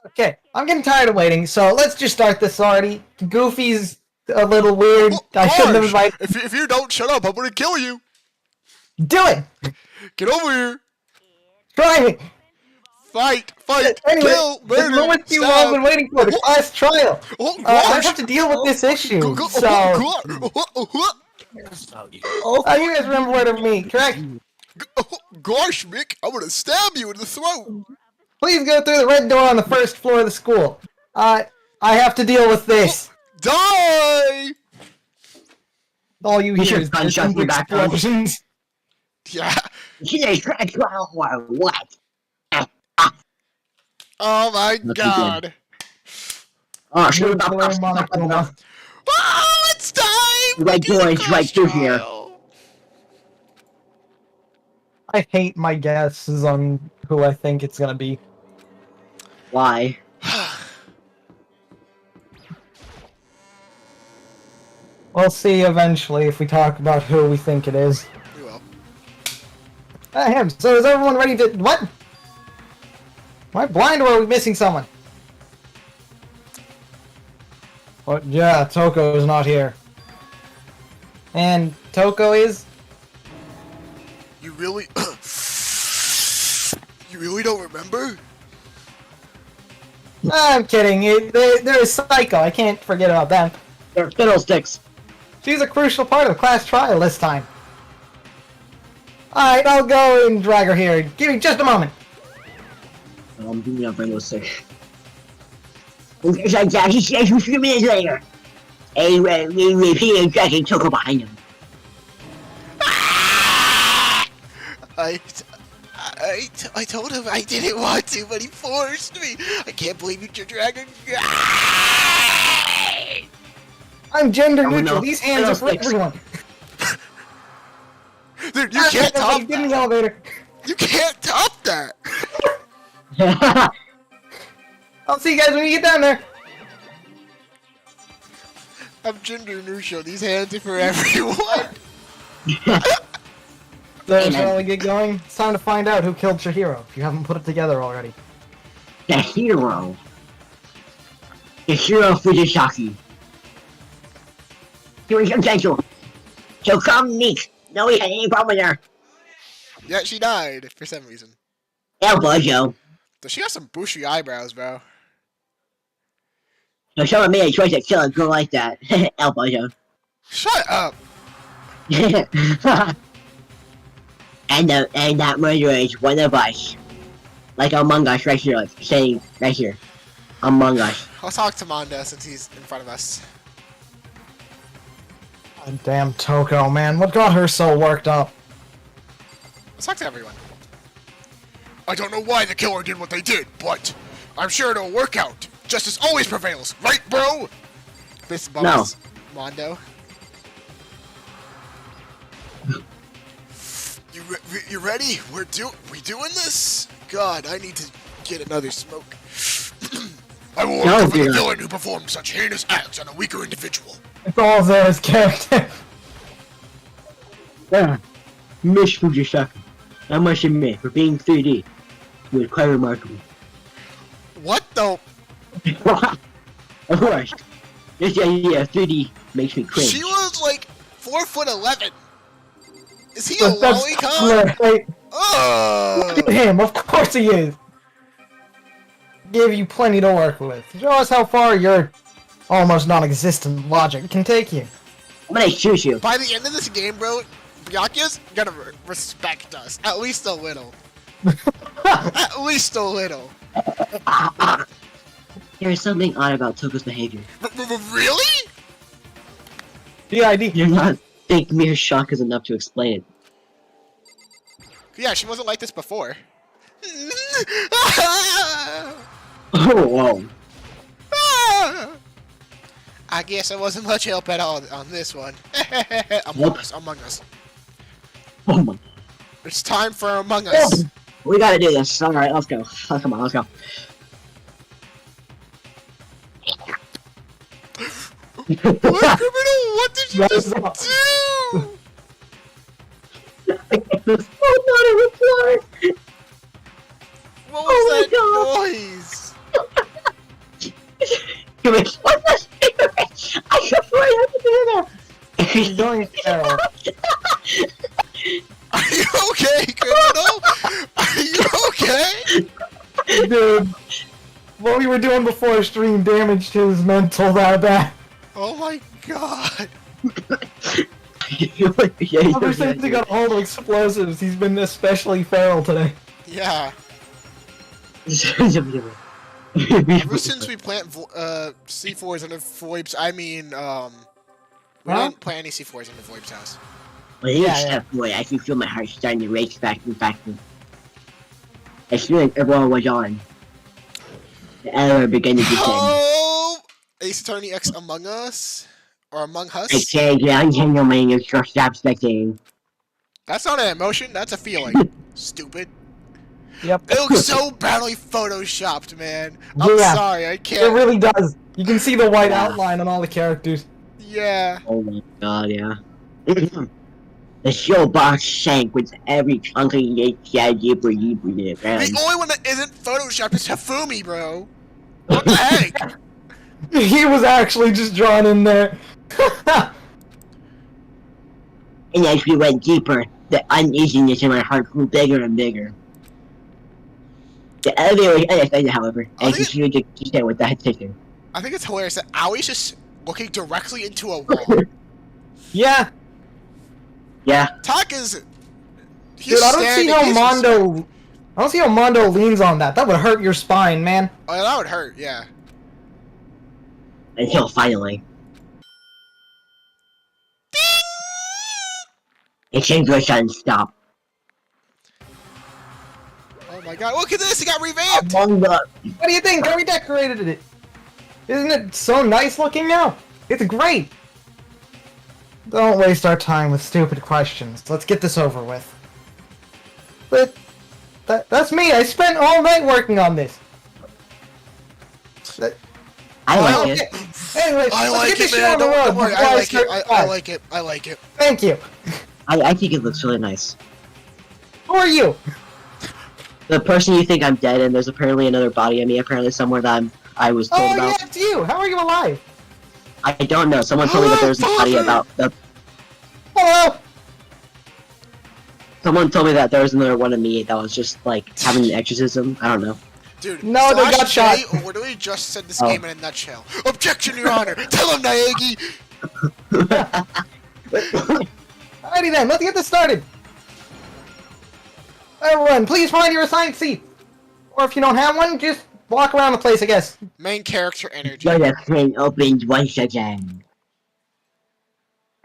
Speaker 2: Okay, I'm getting tired of waiting, so let's just start this already. Goofy's a little weird.
Speaker 1: Oh,
Speaker 2: I shouldn't have
Speaker 1: gosh!
Speaker 2: invited.
Speaker 1: If you don't shut up, I'm gonna kill you.
Speaker 2: Do it!
Speaker 1: Get over here.
Speaker 2: Try me!
Speaker 1: Fight,
Speaker 2: Anyway,
Speaker 1: kill,
Speaker 2: the
Speaker 1: murder,
Speaker 2: moment you've all been waiting for, the class trial.
Speaker 1: Oh
Speaker 2: I
Speaker 1: gosh!
Speaker 2: have to deal with this issue, so... you guys remember word of me, correct?
Speaker 1: Gosh, Mick, I'm gonna stab you in the throat.
Speaker 2: Please go through the red door on the first floor of the school. I have to deal with this.
Speaker 1: Die!
Speaker 2: All you
Speaker 3: You
Speaker 2: hear
Speaker 3: should
Speaker 2: is
Speaker 3: gunshot
Speaker 2: distant
Speaker 3: me back on.
Speaker 2: explosions.
Speaker 1: Yeah.
Speaker 3: Teenage trial or what?
Speaker 1: Oh my
Speaker 3: Look
Speaker 1: god.
Speaker 3: Oh, shoot
Speaker 2: Nuclear
Speaker 3: about
Speaker 2: monochroma.
Speaker 1: Oh, it's time!
Speaker 3: Right
Speaker 1: to do
Speaker 3: door
Speaker 1: the
Speaker 3: is right
Speaker 1: class
Speaker 3: through here.
Speaker 1: trial.
Speaker 2: I hate my guesses on who I think it's gonna be.
Speaker 3: Why?
Speaker 2: We'll see eventually if we talk about who we think it is.
Speaker 1: We will.
Speaker 2: Him. So is everyone ready to... What? Am I blind or are we missing someone? Oh, yeah, Toko is not here. And Toko is...
Speaker 1: You really... you really don't remember?
Speaker 2: I'm kidding. They're psycho. I can't forget about them.
Speaker 3: They're fiddlesticks.
Speaker 2: She's a crucial part of the class trial this time. Alright, I'll go and drag her here. Give me just a moment.
Speaker 3: Give me a rainbow stick. It's like that, he says a few minutes later. A repeated dragging Toko behind him.
Speaker 1: I told him I didn't want to, but he forced me. I can't believe you're dragging.
Speaker 2: I'm gender
Speaker 3: Oh,
Speaker 2: neutral.
Speaker 3: no.
Speaker 2: These hands are for
Speaker 3: Fiddlesticks.
Speaker 2: everyone.
Speaker 1: Dude, you can't top
Speaker 2: Get in the
Speaker 1: that.
Speaker 2: elevator.
Speaker 1: You can't top that.
Speaker 2: I'll see you guys when you get down there.
Speaker 1: I'm gender neutral. These hands are for everyone.
Speaker 2: So shall we get going? It's time to find out who killed Chihiro, if you haven't put it together already.
Speaker 3: The hero. The hero Fujisaki. He was essential. So come, Nick. No, we had any problem with her.
Speaker 1: Yeah, she died for some reason.
Speaker 3: El Bojo.
Speaker 1: Does she have some bushy eyebrows, bro?
Speaker 3: So someone made a choice to kill a girl like that. El Bojo.
Speaker 1: Shut up.
Speaker 3: and that murderer is one of us. Like Among Us right here, like saying right here. Among Us.
Speaker 1: I'll talk to Mondo since he's in front of us.
Speaker 2: God damn Toko, man. What got her so worked up?
Speaker 1: Let's talk to everyone. I don't know why the killer did what they did, but I'm sure it'll work out. Justice always prevails, right, bro? This bumps Mondo. You ready? We doing this? God, I need to get another smoke. I will work for the villain who performed such heinous acts on a weaker individual.
Speaker 2: It's all Zera's character.
Speaker 3: Yeah. Miss Fujisaki. I must admit, for being 3D, it was quite remarkable.
Speaker 1: What the?
Speaker 3: Of course. This idea of 3D makes me cringe.
Speaker 1: She was like 4'11". Is he a lolicon?
Speaker 2: Look
Speaker 1: Oh!
Speaker 2: at him, of course he is. Give you plenty to work with. Show us how far your almost non-existent logic can take you.
Speaker 3: I'm gonna shoot you.
Speaker 1: By the end of this game, bro, Byakuya's gonna respect us. At least a little. At least a little.
Speaker 3: There's something odd about Toko's behavior.
Speaker 1: Really?
Speaker 2: DID.
Speaker 3: You're not think mere shock is enough to explain it.
Speaker 1: Yeah, she wasn't like this before.
Speaker 3: Oh, whoa.
Speaker 1: I guess I wasn't much help at all on this one. Among Us.
Speaker 3: Oh my.
Speaker 1: It's time for Among Us.
Speaker 3: We gotta do this. Alright, let's go. Oh, come on, let's go.
Speaker 1: What, criminal? What did you just
Speaker 2: That's not-
Speaker 1: do?
Speaker 3: It was so not a reply.
Speaker 1: What was
Speaker 3: Oh
Speaker 1: that
Speaker 3: my
Speaker 1: noise?
Speaker 3: He went, what the shit? I swear I have to do that.
Speaker 2: He's going feral.
Speaker 1: Are you okay, criminal? Are you okay?
Speaker 2: Dude, what we were doing before stream damaged his mental that bad.
Speaker 1: Oh my god.
Speaker 2: Ever since he got a hold of explosives, he's been especially feral today.
Speaker 1: Yeah. Ever since we plant C4s under VoIP's, I mean, we didn't plant any C4s under VoIP's house.
Speaker 3: When you
Speaker 2: Yeah,
Speaker 3: step away, I can feel my heart starting to race back and back. As soon as everyone was on, the elevator began to descend.
Speaker 1: Oh! Ace Attorney X Among Us? Or Among Us?
Speaker 3: I said, I'm gentlemen, you should stop spectating.
Speaker 1: That's not an emotion, that's a feeling. Stupid.
Speaker 2: Yep.
Speaker 1: It looks so badly photoshopped, man. I'm
Speaker 2: Yeah.
Speaker 1: sorry, I
Speaker 2: It
Speaker 1: can't.
Speaker 2: really does. You can see the white
Speaker 3: Yeah.
Speaker 2: outline on all the characters.
Speaker 1: Yeah.
Speaker 3: Oh my god, yeah. The show box sank with every chunky deeper in the ground.
Speaker 1: The only one that isn't photoshopped is Hifumi, bro. What the heck?
Speaker 2: He was actually just drawn in there.
Speaker 3: And as we went deeper, the uneasiness in my heart grew bigger and bigger. The elevator was unaffected, however, and continued to stay with that decision.
Speaker 1: I think it's hilarious that Aui's just looking directly into a wall.
Speaker 2: Yeah.
Speaker 3: Yeah,
Speaker 1: Taka's... He's
Speaker 2: Dude, I don't see
Speaker 1: standing,
Speaker 2: how
Speaker 1: he's
Speaker 2: Mondo... I don't see how Mondo leans on that. That would hurt your spine, man.
Speaker 1: Oh, that would hurt, yeah.
Speaker 3: until finally. It seems we're trying to stop.
Speaker 1: Oh my god, look at this, it got revamped!
Speaker 3: Among the...
Speaker 2: What do you think? I redecorated it. Isn't it so nice looking now? It's great. Don't waste our time with stupid questions. Let's get this over with. But that's me. I spent all night working on this.
Speaker 3: I like it.
Speaker 2: Anyways,
Speaker 1: I
Speaker 2: let's
Speaker 1: like
Speaker 2: get this
Speaker 1: it,
Speaker 2: shit
Speaker 1: man.
Speaker 2: on the
Speaker 1: Don't
Speaker 2: road
Speaker 1: worry.
Speaker 2: before
Speaker 1: I like it.
Speaker 2: start
Speaker 1: I
Speaker 2: class.
Speaker 1: like it. I like it.
Speaker 2: Thank you.
Speaker 3: I think it looks really nice.
Speaker 2: Who are you?
Speaker 3: The person you think I'm dead, and there's apparently another body of me apparently somewhere that I was told
Speaker 2: Oh
Speaker 3: about.
Speaker 2: yeah, it's you. How are you alive?
Speaker 3: I don't know. Someone told me that there's a body about the.
Speaker 2: Hello.
Speaker 3: Someone told me that there was another one of me that was just like having an exorcism. I don't know.
Speaker 1: Dude,
Speaker 2: No, they got
Speaker 1: Slash
Speaker 2: shot.
Speaker 1: J literally just said this
Speaker 3: Oh.
Speaker 1: game in a nutshell. Objection, Your Honor! Tell him, Naegi!
Speaker 2: Alrighty then, let's get this started. Everyone, please find your assigned seat. Or if you don't have one, just walk around the place, I guess.
Speaker 1: Main character energy.
Speaker 3: The thing opens once again.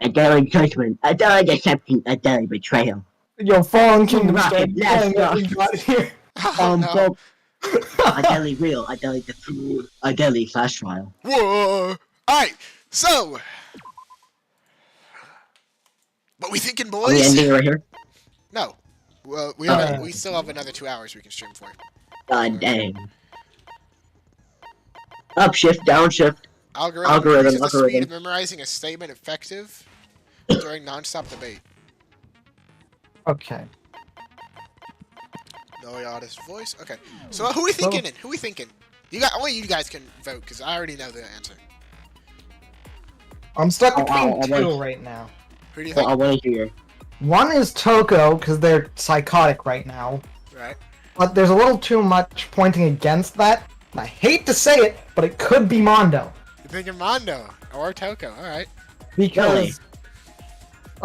Speaker 3: A daily judgment, a daily deception, a daily betrayal.
Speaker 2: Yo, Fallen Kingdom
Speaker 3: Rocket,
Speaker 2: started
Speaker 3: let's
Speaker 2: playing what we
Speaker 3: go.
Speaker 2: got here.
Speaker 1: Oh, no.
Speaker 3: Bob, a daily real, a daily a daily flash trial.
Speaker 1: Whoa! Alright, so... What we thinking,
Speaker 3: Are we
Speaker 1: boys?
Speaker 3: ending right here?
Speaker 1: No. Well, we still have another 2 hours we can stream for.
Speaker 3: God dang. Up shift, down shift.
Speaker 1: Algorithm increases the speed
Speaker 3: algorithm.
Speaker 1: of memorizing a statement effective during non-stop debate.
Speaker 2: Okay.
Speaker 1: No artist voice. Okay. So who we thinking? Who we thinking? You got only you guys can vote because I already know the answer.
Speaker 2: I'm stuck
Speaker 3: Oh,
Speaker 2: between
Speaker 3: oh, oh,
Speaker 2: two
Speaker 3: wait.
Speaker 2: right now.
Speaker 1: Who do you
Speaker 3: Well,
Speaker 1: think?
Speaker 3: I want to hear.
Speaker 2: One is Toko, because they're psychotic right now.
Speaker 1: Right.
Speaker 2: But there's a little too much pointing against that. I hate to say it, but it could be Mondo.
Speaker 1: You're thinking Mondo or Toko. All right.
Speaker 2: Because...
Speaker 3: Really?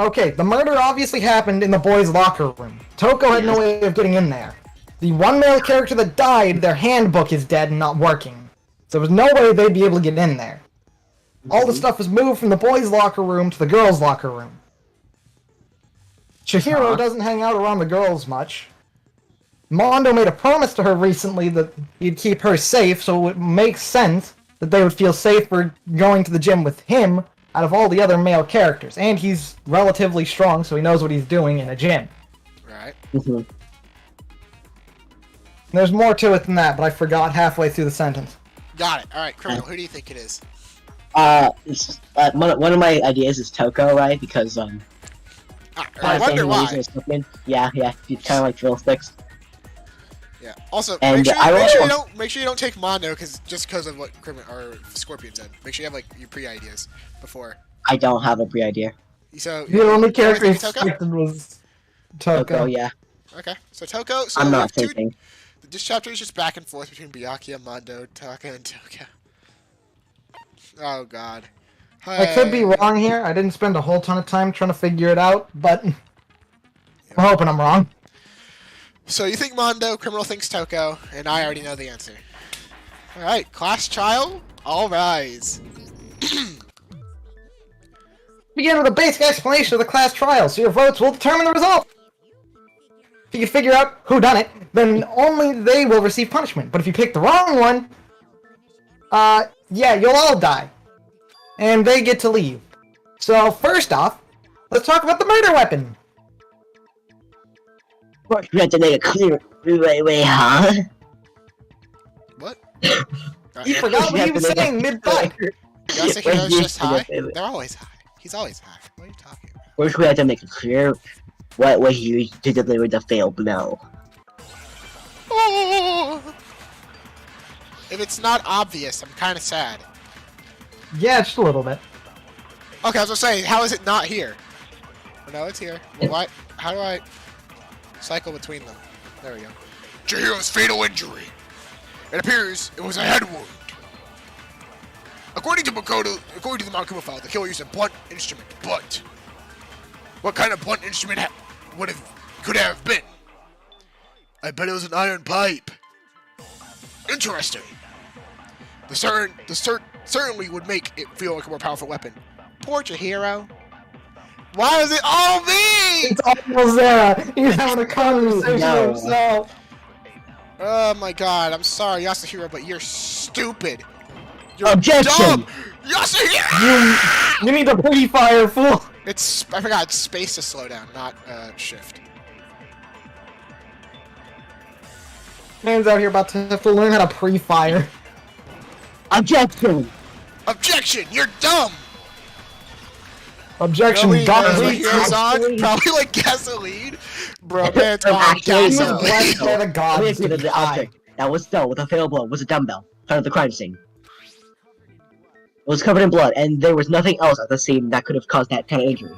Speaker 2: Okay, the murder obviously happened in the boys' locker room. Toko had no way of getting in there. The one male character that died, their handbook is dead and not working. So there's no way they'd be able to get in there. All the stuff was moved from the boys' locker room to the girls' locker room. Chihiro doesn't hang out around the girls much. Mondo made a promise to her recently that he'd keep her safe, so it makes sense that they would feel safer going to the gym with him out of all the other male characters. And he's relatively strong, so he knows what he's doing in a gym.
Speaker 1: Right.
Speaker 3: Mhm.
Speaker 2: There's more to it than that, but I forgot halfway through the sentence.
Speaker 1: Got it. All right. Criminal. Who do you think it is?
Speaker 3: One of my ideas is Toko, right? Because
Speaker 1: I wonder why.
Speaker 3: Yeah, you kind of like drill sticks.
Speaker 1: Yeah. Also,
Speaker 3: And
Speaker 1: make sure
Speaker 3: I
Speaker 1: you don't take Mondo just because of what Scorpion said. Make sure you have like your pre-ideas before.
Speaker 3: I don't have a pre-idea.
Speaker 1: So
Speaker 2: The only character he
Speaker 1: Toko?
Speaker 2: selected was
Speaker 3: Toko,
Speaker 2: Toko.
Speaker 3: yeah.
Speaker 1: Okay. So Toko. So
Speaker 3: I'm
Speaker 1: we
Speaker 3: not
Speaker 1: have two.
Speaker 3: thinking.
Speaker 1: This chapter is just back and forth between Byakuya, Mondo, Taka, and Toko. Oh God.
Speaker 2: I could be wrong here. I didn't spend a whole ton of time trying to figure it out, but I'm hoping I'm wrong.
Speaker 1: So you think Mondo, Criminal thinks Toko, and I already know the answer. Alright, class trial, all rise.
Speaker 2: Begin with a basic explanation of the class trial, so your votes will determine the result. If you can figure out who done it, then only they will receive punishment. But if you pick the wrong one, yeah, you'll all die. And they get to leave. So first off, let's talk about the murder weapon.
Speaker 3: We have to make a clear. Wait, huh?
Speaker 1: What?
Speaker 2: You forgot what he was saying mid-fight.
Speaker 1: Yasuhiro's just high? They're always high. He's always high. What are you talking about?
Speaker 3: First, we have to make it clear what way he used to deliver the failed blow.
Speaker 1: Oh! If it's not obvious, I'm kind of sad.
Speaker 2: Yeah, just a little bit.
Speaker 1: Okay, I was gonna say, how is it not here? Oh, no, it's here. Well, what? How do I cycle between them? There we go. Chihiro's fatal injury. It appears it was a head wound. According to the Makuma file, the killer used a blunt instrument, but what kind of blunt instrument could have been? I bet it was an iron pipe. Interesting. Certainly would make it feel like a more powerful weapon. Poor Chihiro. Why is it all me?
Speaker 2: It's almost there. He's having a conversation
Speaker 3: No.
Speaker 2: with himself.
Speaker 1: Oh my God! I'm sorry, Yasuhiro, but you're stupid. You're
Speaker 3: Objection!
Speaker 1: dumb. Yasuhiro!
Speaker 2: You need to pre-fire, fool.
Speaker 1: I forgot. It's space to slow down, not shift.
Speaker 2: Man's out here about to have to learn how to pre-fire.
Speaker 3: Objection!
Speaker 1: Objection! You're dumb.
Speaker 2: Objection,
Speaker 1: Really,
Speaker 2: gasoline.
Speaker 1: Yasuhiro's on? Probably like gasoline. Bro, man's on
Speaker 3: Actually,
Speaker 2: He was
Speaker 1: gasoline.
Speaker 2: blessed by the
Speaker 3: Let me
Speaker 2: gods
Speaker 3: explain
Speaker 2: to
Speaker 3: the
Speaker 2: die.
Speaker 3: object that was done with a failed blow was a dumbbell, part of the crime scene. It was covered in blood, and there was nothing else at the scene that could have caused that kind of injury.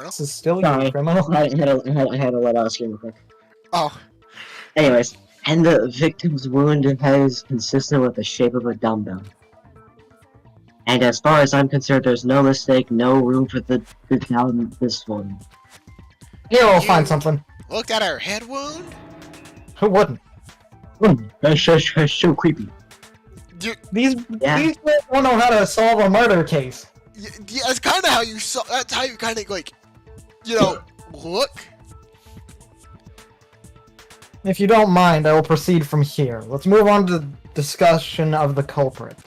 Speaker 2: This is still
Speaker 3: Sorry.
Speaker 2: you, criminal.
Speaker 3: I had to let out a scream real quick.
Speaker 1: Oh,
Speaker 3: Anyways, and the victim's wound is consistent with the shape of a dumbbell. And as far as I'm concerned, there's no mistake, no room for the doubt in this one.
Speaker 2: Here we'll find something.
Speaker 1: looked at her head wound.
Speaker 2: Who wouldn't?
Speaker 3: That's so creepy.
Speaker 2: These
Speaker 3: Yeah.
Speaker 2: these people don't know how to solve a murder case.
Speaker 1: Yeah, that's kind of how you saw. That's how you kind of like, look.
Speaker 2: If you don't mind, I will proceed from here. Let's move on to the discussion of the culprit.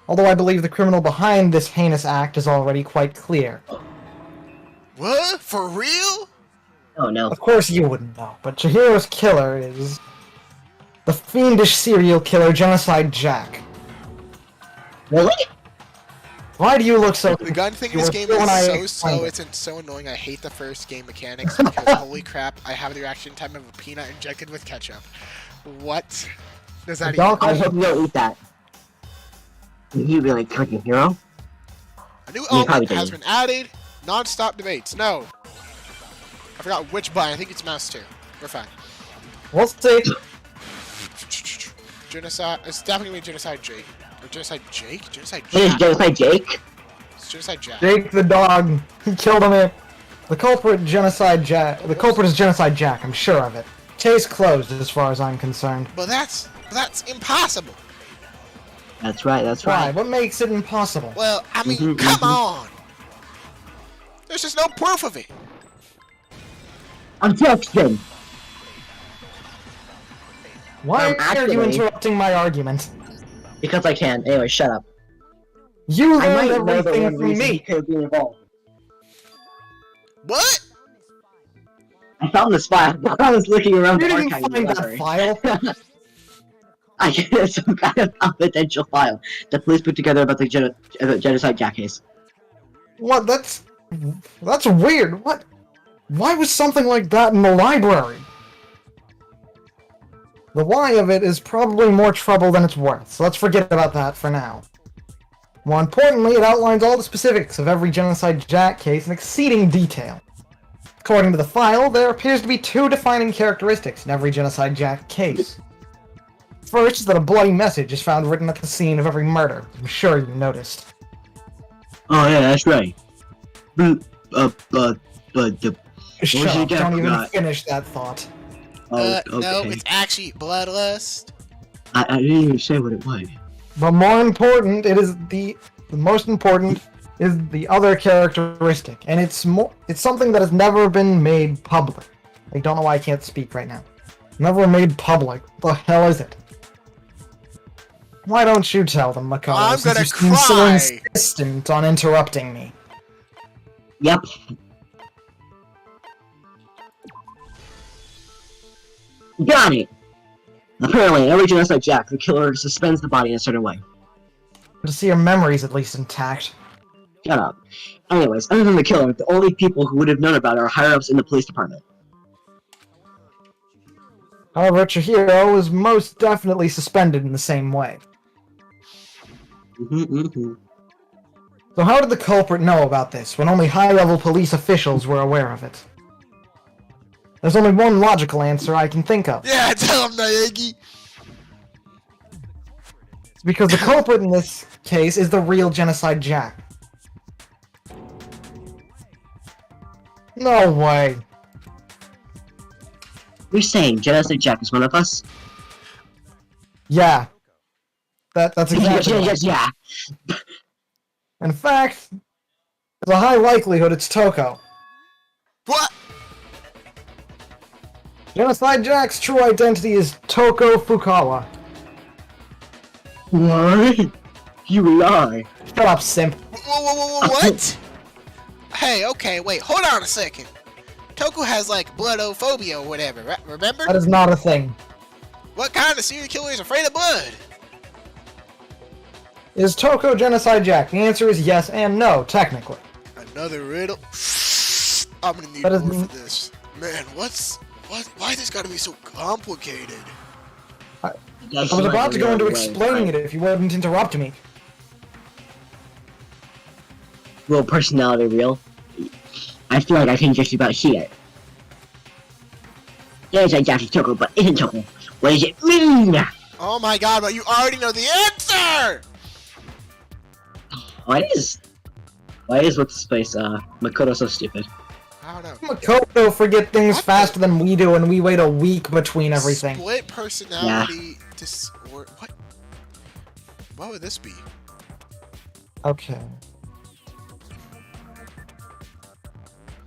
Speaker 2: Although I believe the criminal behind this heinous act is already quite clear.
Speaker 1: What? For real?
Speaker 3: Oh no.
Speaker 2: Of course you wouldn't know, but Chihiro's killer is the fiendish serial killer Genocide Jack.
Speaker 3: Really?
Speaker 2: Why do you look so
Speaker 1: The gun thing in
Speaker 2: You
Speaker 1: this
Speaker 2: were
Speaker 1: game
Speaker 2: still when I
Speaker 1: is so
Speaker 2: explained
Speaker 1: slow.
Speaker 2: it.
Speaker 1: It's so annoying. I hate the first game mechanics because holy crap, I have the reaction time of a peanut injected with ketchup. What does that even
Speaker 2: Don't-
Speaker 3: I
Speaker 1: mean?
Speaker 3: hope you don't eat that. You really cooking hero?
Speaker 1: A new
Speaker 3: probably
Speaker 1: element has
Speaker 3: didn't.
Speaker 1: been added. Non-stop debates. No. I forgot which button. I think it's mouse 2. We're fine.
Speaker 2: We'll see.
Speaker 1: Genocide. It's definitely gonna be Genocide Jake. Or Genocide Jake? Genocide
Speaker 3: What is
Speaker 1: Jack.
Speaker 3: Genocide Jake?
Speaker 1: It's Genocide Jack.
Speaker 2: Jake the dog. He killed him. The culprit, Genocide Jack. The culprit is Genocide Jack. I'm sure of it. Case closed, as far as I'm concerned.
Speaker 1: But that's impossible.
Speaker 3: That's right, that's
Speaker 2: Why?
Speaker 3: right.
Speaker 2: What makes it impossible?
Speaker 1: Well, I mean,
Speaker 3: Mhm,
Speaker 1: come
Speaker 3: mhm.
Speaker 1: on. There's just no proof of it.
Speaker 3: Objection!
Speaker 2: Why are you
Speaker 3: actually-
Speaker 2: interrupting my argument?
Speaker 3: Because I can. Anyway, shut up.
Speaker 2: You
Speaker 3: I might
Speaker 2: learned
Speaker 3: know the
Speaker 2: everything
Speaker 3: one
Speaker 2: from
Speaker 3: reason he
Speaker 2: me.
Speaker 3: could be involved.
Speaker 1: What?
Speaker 3: I found this file. I was looking around
Speaker 2: You
Speaker 3: the
Speaker 2: didn't
Speaker 3: archive
Speaker 2: find that
Speaker 3: library.
Speaker 2: file.
Speaker 3: I get some kind of confidential file the police put together about the genocide Jack case.
Speaker 2: What? That's weird. What? Why was something like that in the library? The why of it is probably more trouble than it's worth, so let's forget about that for now. More importantly, it outlines all the specifics of every Genocide Jack case in exceeding detail. According to the file, there appears to be 2 defining characteristics in every Genocide Jack case. First is that a bloody message is found written at the scene of every murder. I'm sure you noticed.
Speaker 3: Oh yeah, that's right. But
Speaker 2: Shut up,
Speaker 3: Jack
Speaker 2: don't even
Speaker 3: got?
Speaker 2: finish that thought.
Speaker 3: Oh, okay.
Speaker 1: No, it's actually bloodlust.
Speaker 3: I didn't even say what it was.
Speaker 2: But more important, the most important is the other characteristic, and it's something that has never been made public. I don't know why I can't speak right now. Never made public. What the hell is it? Why don't you tell them, Makoto?
Speaker 1: I'm
Speaker 2: since
Speaker 1: gonna
Speaker 2: you seem so
Speaker 1: cry.
Speaker 2: insistent on interrupting me.
Speaker 3: Yep. Got it! Apparently, every Genocide Jack, the killer suspends the body in a certain way.
Speaker 2: To see your memories at least intact.
Speaker 3: Shut up. Anyways, other than the killer, the only people who would have known about it are higher-ups in the police department.
Speaker 2: However, Chihiro was most definitely suspended in the same way. So how did the culprit know about this, when only high-level police officials were aware of it? There's only one logical answer I can think of.
Speaker 1: Yeah, tell him, Naegi.
Speaker 2: It's because the culprit in this case is the real Genocide Jack. No way.
Speaker 3: You're saying Genocide Jack is one of us?
Speaker 2: Yeah. That's exactly right.
Speaker 3: Yeah.
Speaker 2: In fact, there's a high likelihood it's Toko.
Speaker 1: What?
Speaker 2: Genocide Jack's true identity is Toko Fukawa.
Speaker 3: What? You lie.
Speaker 2: Shut up, simp.
Speaker 1: Whoa, what? Hey, okay, wait, hold on a second. Toku has, like, bloodophobia or whatever, right? Remember?
Speaker 2: That is not a thing.
Speaker 1: What kind of serial killer is afraid of blood?
Speaker 2: Is Toko Genocide Jack? The answer is yes and no, technically.
Speaker 1: Another riddle? I'm gonna need
Speaker 2: That is
Speaker 1: more for this. Man, why this gotta be so complicated?
Speaker 2: I was about to go into explaining it if you wouldn't interrupt me.
Speaker 3: Real personality real? I feel like I can just about see it. Genocide Jack is Toko, but isn't Toko. What does it mean?
Speaker 1: Oh my god, but you already know the answer!
Speaker 3: Why is what's his face, Makoto so stupid?
Speaker 1: I don't know.
Speaker 2: Makoto forget things
Speaker 1: What
Speaker 2: faster than we do, and we wait a week between everything.
Speaker 1: Split personality disorder. What? What would this be?
Speaker 2: Okay.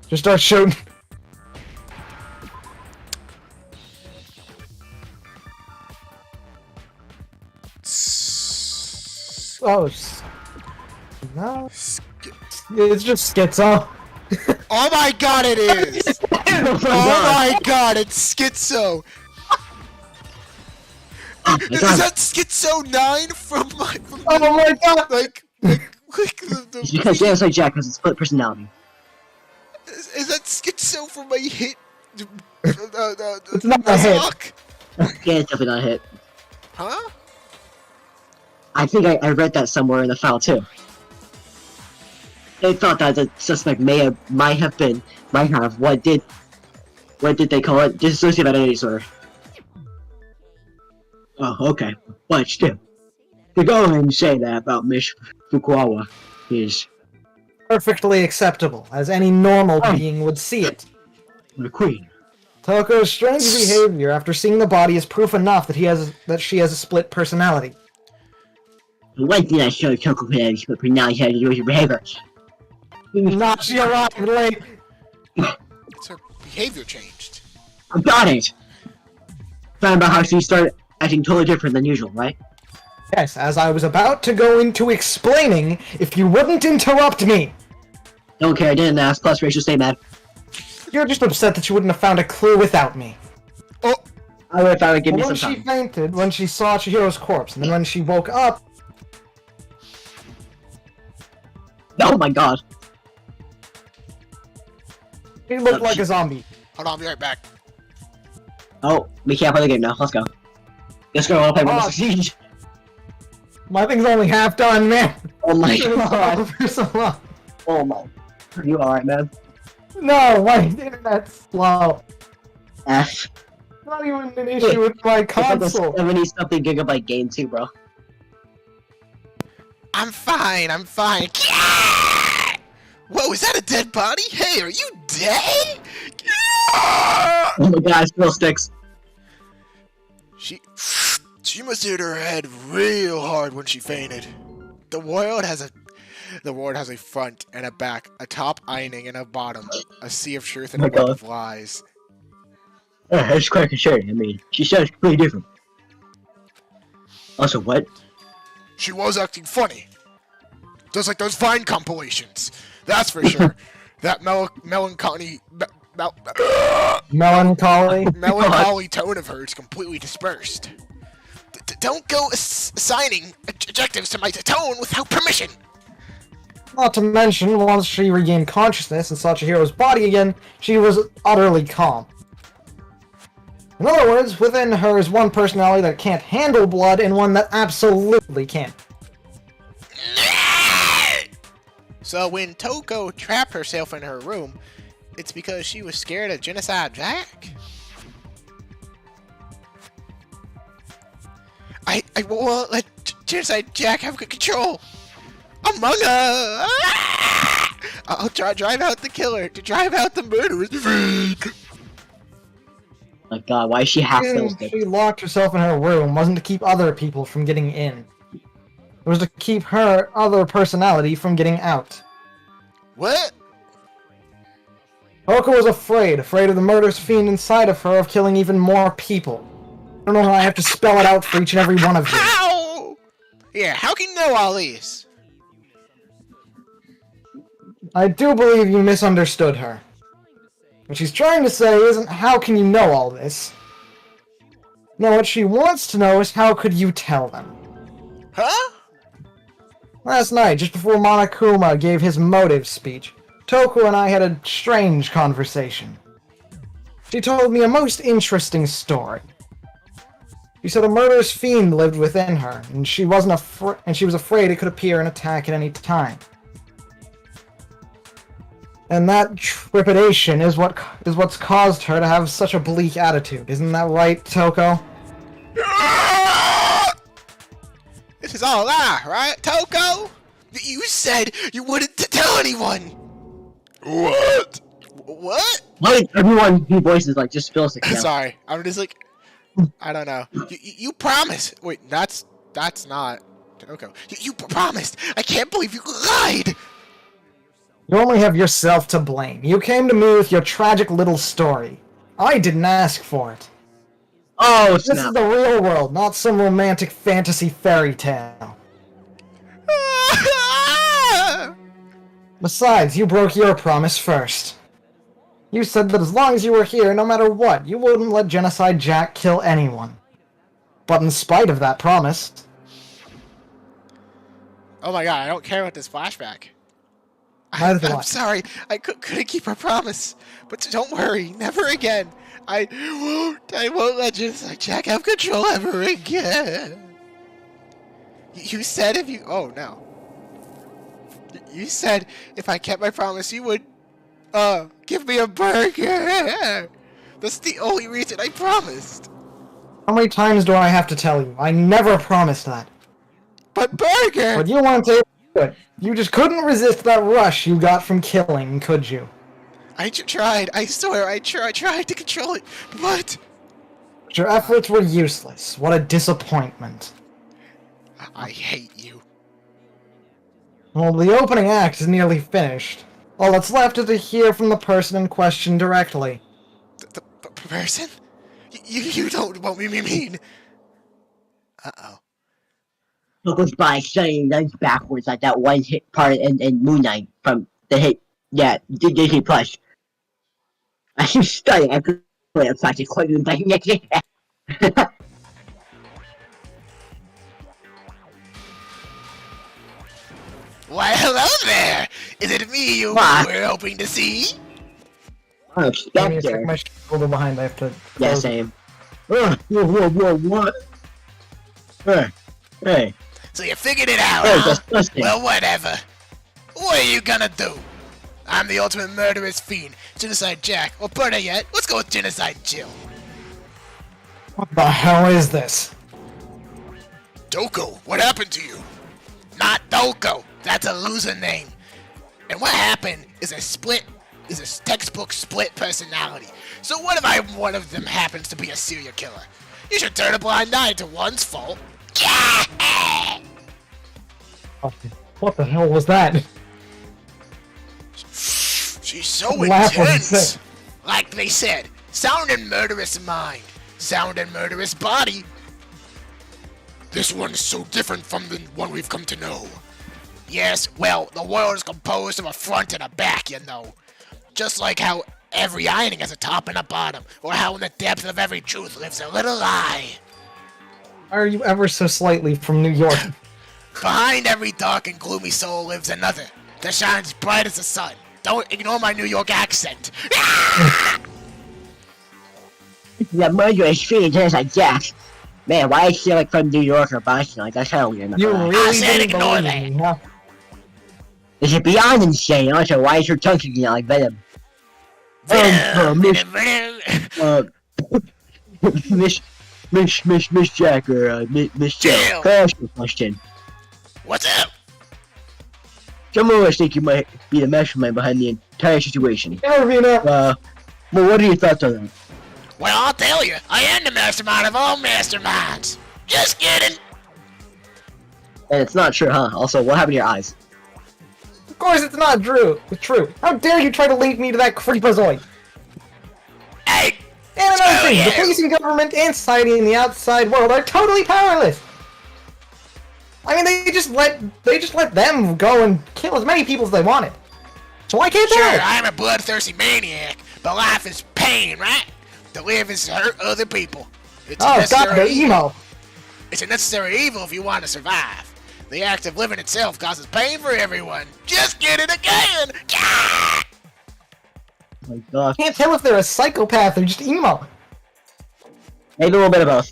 Speaker 2: Just start shooting. Oh, no. It's just schizo.
Speaker 1: Oh my god, it is! Oh my god, it's schizo! Is that Schizo 9 from my...
Speaker 2: Oh my god!
Speaker 1: Like
Speaker 3: It's because Genocide Jack has a split personality.
Speaker 1: Is that Schizo from my hit?
Speaker 2: It's not a hit.
Speaker 1: Fuck?
Speaker 3: Yeah, it's definitely not a hit.
Speaker 1: Huh?
Speaker 3: I think I read that somewhere in the file too. They thought that the suspect might have what did they call it? Dissociative identity disorder. Oh, okay. But still, to go ahead and say that about Miss Fukawa is
Speaker 2: Perfectly acceptable, as any normal being would see it.
Speaker 3: the queen.
Speaker 2: Toko's strange behavior after seeing the body is proof enough that she has a split personality.
Speaker 3: One thing I showed Toko had split personality had to do with your behavior.
Speaker 2: Not she arrived late.
Speaker 1: It's her behavior changed.
Speaker 3: I got it! Found about how she started acting totally different than usual, right?
Speaker 2: Yes, as I was about to go into explaining, if you wouldn't interrupt me.
Speaker 3: Don't care, I didn't ask, plus Rachel stay mad.
Speaker 2: You're just upset that you wouldn't have found a clue without me.
Speaker 1: Oh!
Speaker 3: would if I would give me
Speaker 2: when
Speaker 3: some
Speaker 2: she
Speaker 3: time.
Speaker 2: fainted, when she saw Chihiro's corpse, and then when she woke up,
Speaker 3: Oh my god.
Speaker 2: she looked like a zombie.
Speaker 1: Hold on, I'll be right back.
Speaker 3: Oh, we can't play the game now. Let's go. Let's go. I'll play Rainbow
Speaker 2: Oh.
Speaker 3: Six Siege.
Speaker 2: My thing's only half done, man.
Speaker 3: Oh my
Speaker 2: It's been
Speaker 3: god.
Speaker 2: up for so long.
Speaker 3: Oh my. Are you alright, man?
Speaker 2: No, my internet's slow.
Speaker 3: F.
Speaker 2: Not even an issue with my console.
Speaker 3: 70-something gigabyte game too, bro.
Speaker 1: I'm fine. Whoa, is that a dead body? Hey, are you dead?
Speaker 3: Oh my god, still sticks.
Speaker 1: She must hit her head real hard when she fainted. The world has a front and a back, a top ironing and a bottom, a sea of truth and
Speaker 3: Oh
Speaker 1: a
Speaker 3: my
Speaker 1: web
Speaker 3: God.
Speaker 1: of lies.
Speaker 3: It's quite concerning. I mean, she sounds completely different. Also, what?
Speaker 1: She was acting funny. Just like those Vine compilations. That's for sure. That melancholy
Speaker 2: Melancholy.
Speaker 1: tone of hers completely dispersed. Don't go assigning adjectives to my tone without permission.
Speaker 2: Not to mention, once she regained consciousness and saw Chihiro's body again, she was utterly calm. In other words, within her is one personality that can't handle blood and one that absolutely can.
Speaker 1: So when Toko trapped herself in her room, it's because she was scared of Genocide Jack? I won't let Genocide Jack have good control. Among Us! I'll drive out the killer, to drive out the murderers.
Speaker 3: My god, why is she half
Speaker 2: The
Speaker 3: still
Speaker 2: reason
Speaker 3: sticks?
Speaker 2: she locked herself in her room wasn't to keep other people from getting in. It was to keep her other personality from getting out.
Speaker 1: What?
Speaker 2: Toko was afraid of the murderous fiend inside of her of killing even more people. I don't know how I have to spell it out for each and every one of you.
Speaker 1: How? Yeah, how can you know all these?
Speaker 2: I do believe you misunderstood her. What she's trying to say isn't how can you know all this. No, what she wants to know is how could you tell them.
Speaker 1: Huh?
Speaker 2: Last night, just before Monokuma gave his motive speech, Toko and I had a strange conversation. She told me a most interesting story. She said a murderous fiend lived within her, and she was afraid it could appear and attack at any time. And that trepidation is what's caused her to have such a bleak attitude. Isn't that right, Toko?
Speaker 1: This is all a lie, right, Toko? You said you wouldn't tell anyone. What? What?
Speaker 3: Why did everyone do voices like just feels like
Speaker 1: Sorry, I'm just like, I don't know. You promised. Wait, that's not Toko. You promised. I can't believe you lied.
Speaker 2: You only have yourself to blame. You came to me with your tragic little story. I didn't ask for it.
Speaker 3: Oh,
Speaker 2: This is
Speaker 3: snap.
Speaker 2: the real world, not some romantic fantasy fairy tale. Besides, you broke your promise first. You said that as long as you were here, no matter what, you wouldn't let Genocide Jack kill anyone. But in spite of that promise...
Speaker 1: Oh my god, I don't care about this flashback.
Speaker 2: Neither do I.
Speaker 1: I'm sorry, I couldn't keep our promise. But don't worry, never again. I won't let Genocide Jack have control ever again. You said if you... Oh, no. You said if I kept my promise, you would, give me a burger. That's the only reason I promised.
Speaker 2: How many times do I have to tell you? I never promised that.
Speaker 1: But burger!
Speaker 2: But you weren't able to do it. You just couldn't resist that rush you got from killing, could you?
Speaker 1: I tried. I swear, I tried to control it, but...
Speaker 2: But your efforts were useless. What a disappointment.
Speaker 1: I hate you.
Speaker 2: Well, the opening act is nearly finished. All that's left is to hear from the person in question directly.
Speaker 1: The person? You don't want me mean. Uh-oh.
Speaker 3: It goes by studying guns backwards like that one hit part in Moon Knight from the hit, yeah, Disney Plus. I keep studying. I'm practically quite
Speaker 1: Why, hello there! Is it me you
Speaker 3: What?
Speaker 1: were hoping to see?
Speaker 3: Oh,
Speaker 2: Give me a sec,
Speaker 3: Spectre.
Speaker 2: my shoulder behind. I have to.
Speaker 3: Yeah,
Speaker 2: close it.
Speaker 3: same. Whoa, what? Hey,
Speaker 1: So you figured it out,
Speaker 3: oh,
Speaker 1: huh?
Speaker 3: disgusting.
Speaker 1: Well, whatever. What are you gonna do? I'm the ultimate murderous fiend, Genocide Jack, or better yet, let's go with Genocide Jill.
Speaker 2: What the hell is this?
Speaker 1: Doko, what happened to you? Not Doko, that's a loser name. And what happened is a textbook split personality. So what if one of them happens to be a serial killer? You should turn a blind eye to one's fault.
Speaker 2: What the hell was that?
Speaker 1: She's so
Speaker 2: Laugh when you
Speaker 1: intense.
Speaker 2: say it.
Speaker 1: Like they said, sound and murderous mind, sound and murderous body. This one is so different from the one we've come to know. Yes, well, the world is composed of a front and a back, you know. Just like how every ironing has a top and a bottom, or how in the depth of every truth lives a little lie.
Speaker 2: Are you ever so slightly from New York?
Speaker 1: Behind every dark and gloomy soul lives another that shines bright as the sun. Don't ignore my New York accent.
Speaker 3: The murderous fiend is like Jack. Man, why is she like from New York or Boston? Like, that's kind of weird.
Speaker 2: You
Speaker 3: Is
Speaker 2: really
Speaker 1: said
Speaker 2: didn't
Speaker 1: ignore
Speaker 2: believe me, huh?
Speaker 3: it beyond insane? Also, why is her tongue sticking out like venom? Miss, Miss Jack or Miss
Speaker 1: Jill.
Speaker 3: Jill. Can I ask you a question?
Speaker 1: What's up?
Speaker 3: Some of us think you might be the mastermind behind the entire situation.
Speaker 2: Intervena!
Speaker 3: Well, what are your thoughts on that?
Speaker 1: Well, I'll tell you, I am the mastermind of all masterminds. Just kidding.
Speaker 3: And it's not true, huh? Also, what happened to your eyes?
Speaker 2: Of course it's not true. How dare you try to link me to that creepazoid?
Speaker 1: Hey,
Speaker 2: And another
Speaker 1: screw
Speaker 2: thing, the
Speaker 1: you.
Speaker 2: police and government and society in the outside world are totally powerless. I mean, they just let them go and kill as many people as they wanted. So why can't
Speaker 1: Sure,
Speaker 2: they?
Speaker 1: I'm a bloodthirsty maniac, but life is pain, right? To live is to hurt other people. It's a
Speaker 2: Oh,
Speaker 1: necessary
Speaker 2: God, they're
Speaker 1: evil.
Speaker 2: emo.
Speaker 1: It's a necessary evil if you want to survive. The act of living itself causes pain for everyone. Just get it again.
Speaker 3: Oh my gosh.
Speaker 2: Can't tell if they're a psychopath or just emo.
Speaker 3: Maybe a little bit of both.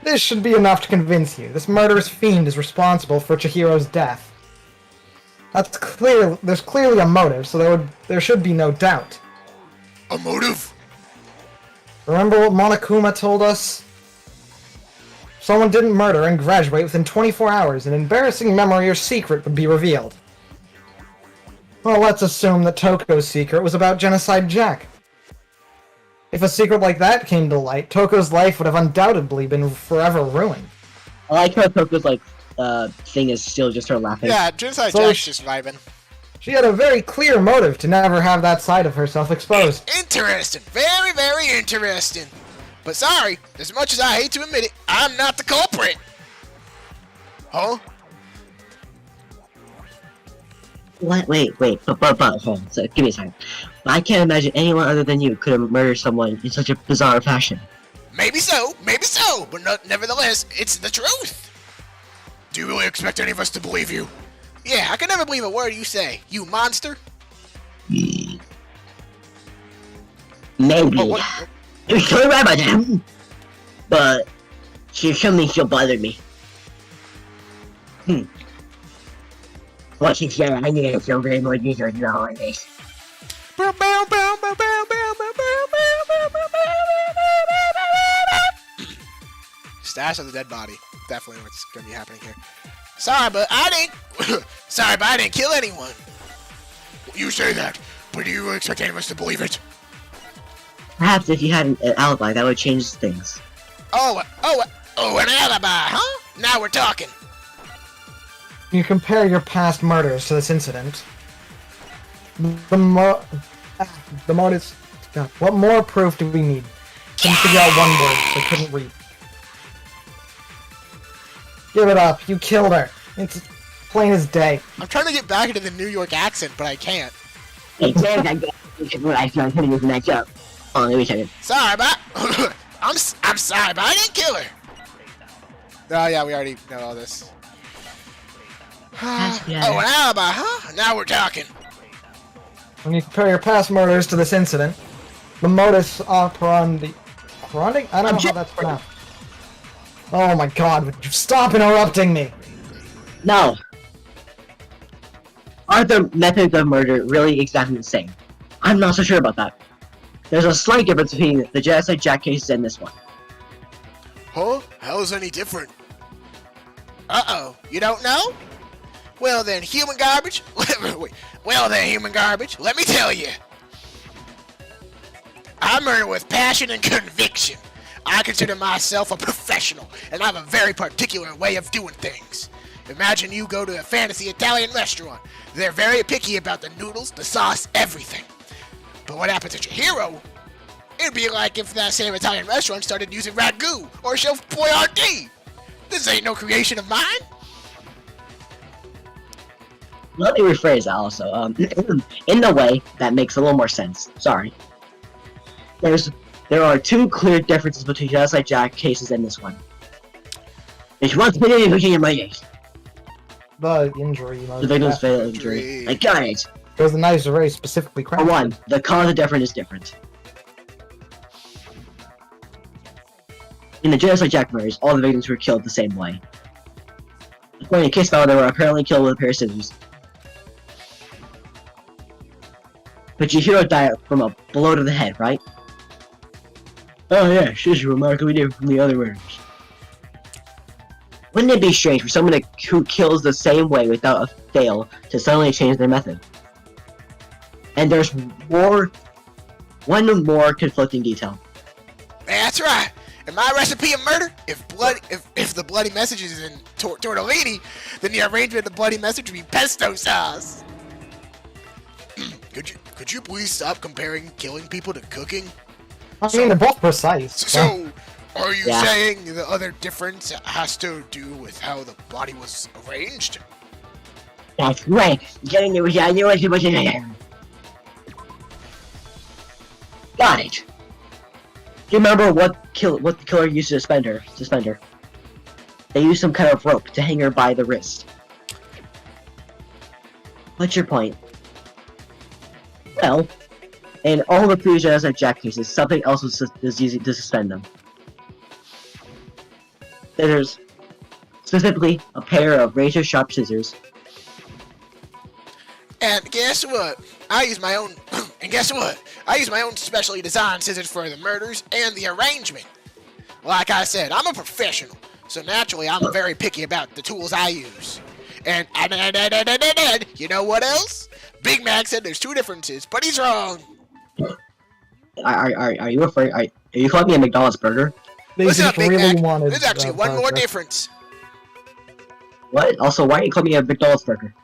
Speaker 2: This should be enough to convince you. This murderous fiend is responsible for Chihiro's death. That's clear. There's clearly a motive, so there should be no doubt.
Speaker 1: A motive?
Speaker 2: Remember what Monokuma told us? Someone didn't murder and graduate within 24 hours, an embarrassing memory or secret would be revealed. Well, let's assume that Toko's secret was about Genocide Jack. If a secret like that came to light, Toko's life would have undoubtedly been forever ruined.
Speaker 3: I like how Toko's like thing is still just her laughing.
Speaker 1: Yeah, Genocide
Speaker 2: So-
Speaker 1: Jack's just vibing.
Speaker 2: She had a very clear motive to never have that side of herself exposed.
Speaker 1: Interesting. Very, very interesting. But sorry, as much as I hate to admit it, I'm not the culprit. Huh?
Speaker 3: What? Wait. But, hold on. So, give me a second. I can't imagine anyone other than you could have murdered someone in such a bizarre fashion.
Speaker 1: Maybe so, but nevertheless, it's the truth. Do you really expect any of us to believe you? Yeah, I can never believe a word you say, you monster.
Speaker 3: Maybe.
Speaker 1: Oh, what?
Speaker 3: You're totally right about that. But something still bothered me. Watching Sarah, I need to feel very more details than all of this.
Speaker 1: Stash of the dead body. Definitely what's gonna be happening here. Sorry, but I didn't kill anyone. You say that, but do you expect any of us to believe it?
Speaker 3: Perhaps if you had an alibi, that would change things.
Speaker 1: Oh, an alibi, huh? Now we're talking.
Speaker 2: You compare your past murders to this incident. The motives. God, what more proof do we need? Couldn't figure out one word. They couldn't read. Give it up. You killed her. It's plain as day.
Speaker 1: I'm trying to get back into the New York accent, but I can't.
Speaker 3: Hey, James, I guess what I started hitting with the next up. Oh, let me check it.
Speaker 1: Sorry, but I'm I'm sorry, but I didn't kill her. Oh yeah, we already know all this. Oh, an alibi, huh? Now we're talking.
Speaker 2: When you compare your past murders to this incident, the modus operandi... Operandi? I don't know how that's pronounced. Oh my god, would you stop interrupting me?
Speaker 3: No. Are the methods of murder really exactly the same? I'm not so sure about that. There's a slight difference between the Genocide Jack cases and this one.
Speaker 1: Huh? How's any different? Uh-oh, you don't know? Well then, human garbage? Well then, human garbage, let me tell you. I murder with passion and conviction. I consider myself a professional, and I have a very particular way of doing things. Imagine you go to a fancy Italian restaurant. They're very picky about the noodles, the sauce, everything. But what happens at your hero? It'd be like if that same Italian restaurant started using ragu or chef boyardee. This ain't no creation of mine.
Speaker 3: Let me rephrase that also. In a way that makes a little more sense. Sorry. There are two clear differences between Genocide Jack cases and this one. If you want to put any in my case.
Speaker 2: The injury.
Speaker 3: The victim's fatal injury. I got it.
Speaker 2: Because the knives are very specifically crafted.
Speaker 3: For one, the cause of death is different. In the Genocide Jack murders, all the victims were killed the same way. According to case file, they were apparently killed with a pair of scissors. But Chihiro died from a blow to the head, right? Oh yeah, scissors were remarkably different from the other murders. Wouldn't it be strange for someone who kills the same way without a fail to suddenly change their method? And there's one more conflicting detail.
Speaker 1: That's right. In my recipe of murder, if the bloody message is in tortellini, then the arrangement of the bloody message would be pesto sauce. Could you please stop comparing killing people to cooking?
Speaker 2: I mean, they're both precise.
Speaker 1: So, are you saying the other difference has to do with how the body was arranged?
Speaker 3: That's right. Getting it was I knew it was in there. Got it. Do you remember what the killer used to suspend her? They used some kind of rope to hang her by the wrist. What's your point? Well, in all the previous Genocide Jack cases, something else was used to suspend them. There's specifically a pair of razor-sharp scissors.
Speaker 1: And guess what? I use my own. And guess what? I use my own specially designed scissors for the murders and the arrangement. Like I said, I'm a professional, so naturally I'm very picky about the tools I use. And you know what else? Big Mac said there's two differences, but he's wrong.
Speaker 3: Are you afraid? Are you calling me a McDonald's burger?
Speaker 1: Listen up, Big Mac. There's actually one more difference.
Speaker 3: What? Also, why are you calling me a McDonald's burger?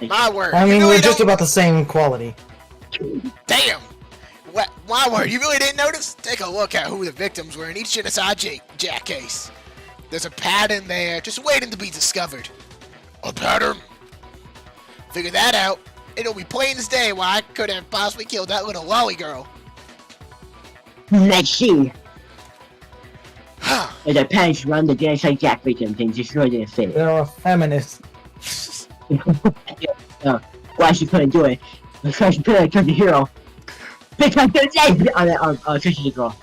Speaker 1: My word.
Speaker 2: I mean,
Speaker 1: really
Speaker 2: we're just about the same quality.
Speaker 1: Damn. What? My word. You really didn't notice? Take a look at who the victims were in each Genocide Jack case. There's a pattern there, just waiting to be discovered. A pattern? Figure that out. It'll be plain as day why I could have possibly killed that little lolly girl.
Speaker 3: Let's see. There's a patch around the Genocide Jack victims and destroyed their face.
Speaker 2: They're a feminist.
Speaker 3: Why she couldn't do it? Because she couldn't turn the hero. Because on the girl.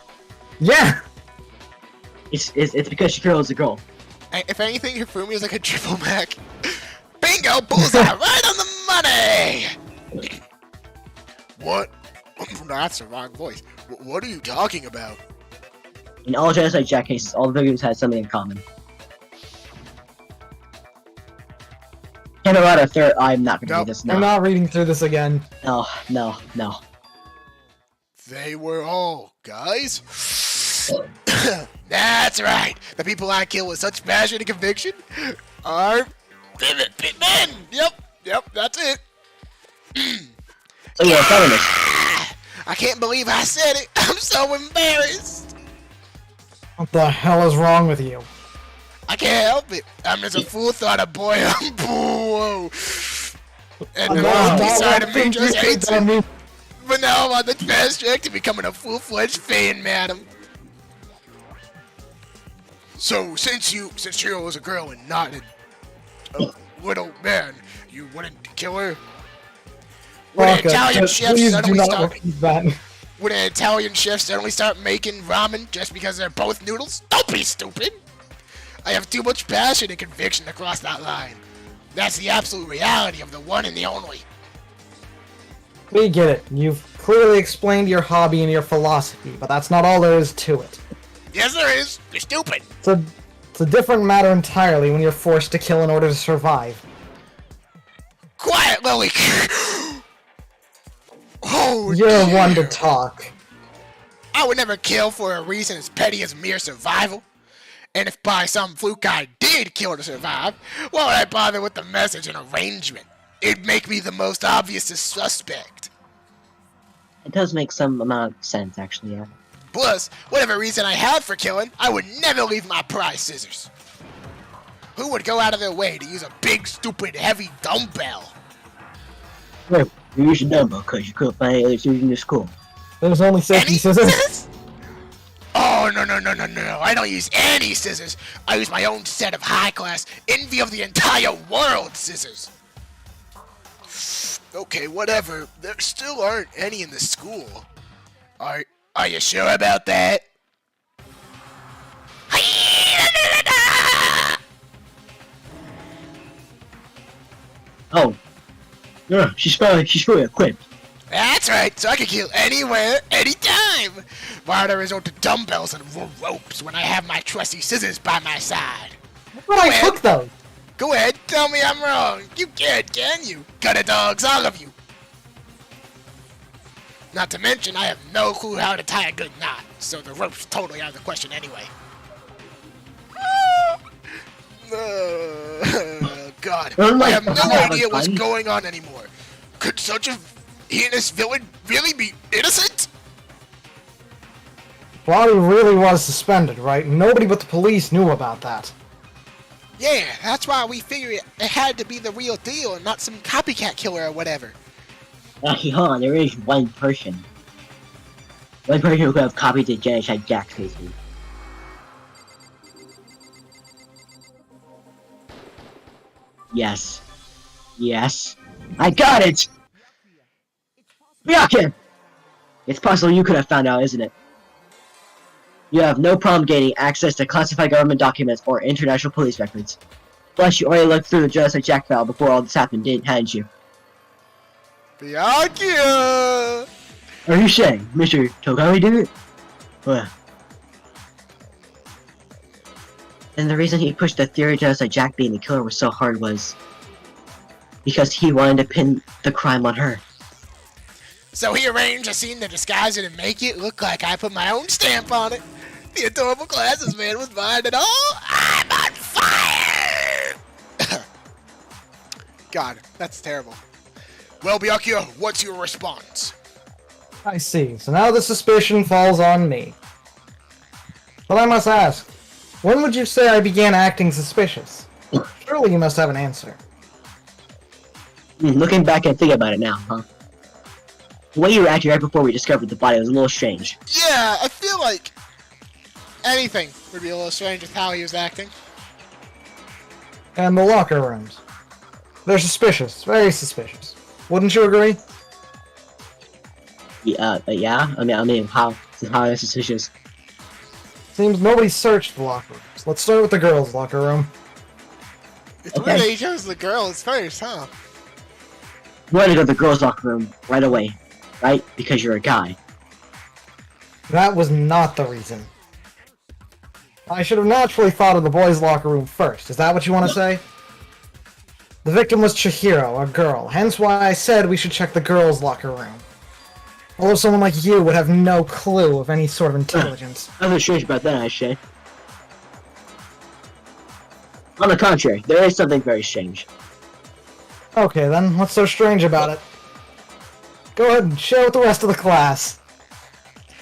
Speaker 2: Yeah!
Speaker 3: It's because Shapiro is a girl.
Speaker 1: If anything, Hifumi is like a triple Mac. Bingo! Bullseye! Right on the money! What? That's the wrong voice. What are you talking about?
Speaker 3: In all Genocide Jack cases, all the victims had something in common. And about a third, I'm not gonna read this now.
Speaker 2: I'm not reading through this again.
Speaker 3: No.
Speaker 1: They were all guys? That's right. The people I kill with such passion and conviction are men. Yep, that's it.
Speaker 3: So you're a feminist.
Speaker 1: I can't believe I said it. I'm so embarrassed.
Speaker 2: What the hell is wrong with you?
Speaker 1: I can't help it. I'm just a fool thought a boy. Whoa. And the nasty side of me just hates it. But now I'm on the fast track to becoming a full-fledged fan, madam. So since Chiro was a girl and not a little man, you wouldn't kill her? Would an
Speaker 2: Baka,
Speaker 1: Italian chef
Speaker 2: please do
Speaker 1: suddenly
Speaker 2: not
Speaker 1: start?
Speaker 2: repeat that.
Speaker 1: Would an Italian chef suddenly start making ramen just because they're both noodles? Don't be stupid! I have too much passion and conviction to cross that line. That's the absolute reality of the one and the only.
Speaker 2: We get it. You've clearly explained your hobby and your philosophy, but that's not all there is to it.
Speaker 1: Yes, there is. You're stupid.
Speaker 2: It's a different matter entirely when you're forced to kill in order to survive.
Speaker 1: Quiet, Lily. Oh,
Speaker 2: You're
Speaker 1: dear.
Speaker 2: one to talk.
Speaker 1: I would never kill for a reason as petty as mere survival. And if by some fluke I did kill to survive, why would I bother with the message and arrangement? It'd make me the most obvious suspect.
Speaker 3: It does make some amount of sense, actually, yeah.
Speaker 1: Plus, whatever reason I had for killing, I would never leave my prized scissors. Who would go out of their way to use a big, stupid, heavy dumbbell?
Speaker 3: Well, you use a dumbbell because you couldn't find any other scissors in the school.
Speaker 2: There's only safety
Speaker 1: Any
Speaker 2: scissors.
Speaker 1: Oh, no. I don't use any scissors. I use my own set of high-class, envy of the entire world scissors. Okay, whatever. There still aren't any in the school. Are you sure about that?
Speaker 3: Oh. Yeah, she's fully equipped.
Speaker 1: That's right, so I can kill anywhere, anytime. Why are there no dumbbells and ropes when I have my trusty scissors by my side?
Speaker 2: But I took those.
Speaker 1: Go ahead, tell me I'm wrong. You can't, can you? Gutter dogs, all of you. Not to mention, I have no clue how to tie a good knot, so the rope's totally out of the question anyway. God, I have no idea what's going on anymore. Could such a heinous villain really be innocent?
Speaker 2: Bobby really was suspended, right? Nobody but the police knew about that.
Speaker 1: Yeah, that's why we figured it had to be the real deal and not some copycat killer or whatever.
Speaker 3: Actually, hold on, there is one person. One person who could have copied the genocide Jack's basically. Yes. Yes. I got it! Miyake! It's possible you could have found out, isn't it? You have no problem gaining access to classified government documents or international police records. Plus, you already looked through the genocide Jack file before all this happened, hadn't you?
Speaker 1: Byakuya!
Speaker 3: Are you saying Mr. Togami did it? Well. And the reason he pushed the theory genocide Jack being the killer was so hard was because he wanted to pin the crime on her.
Speaker 1: So he arranged a scene to disguise it and make it look like I put my own stamp on it. The adorable glasses man was mine and all. I'm on fire! God, that's terrible. Well, Byakuya, what's your response?
Speaker 2: I see. So now the suspicion falls on me. But I must ask, when would you say I began acting suspicious? Surely you must have an answer.
Speaker 3: Looking back and thinking about it now, huh? The way you were acting right before we discovered the body was a little strange.
Speaker 1: Yeah, I feel like anything would be a little strange with how he was acting.
Speaker 2: And the locker rooms. They're suspicious. Very suspicious. Wouldn't you agree?
Speaker 3: Yeah. I mean, how is suspicious?
Speaker 2: Seems nobody searched the locker rooms. Let's start with the girls' locker room.
Speaker 1: It's
Speaker 3: Okay.
Speaker 1: weird that he chose the girls first, huh?
Speaker 3: You wanted to go to the girls' locker room right away, right? Because you're a guy.
Speaker 2: That was not the reason. I should have naturally thought of the boys' locker room first. Is that what you want to say? The victim was Chihiro, a girl, hence why I said we should check the girls' locker room. Although someone like you would have no clue of any sort of intelligence.
Speaker 3: Nothing strange about that, I say. On the contrary, there is something very strange.
Speaker 2: Okay then, what's so strange about it? Go ahead and share with the rest of the class.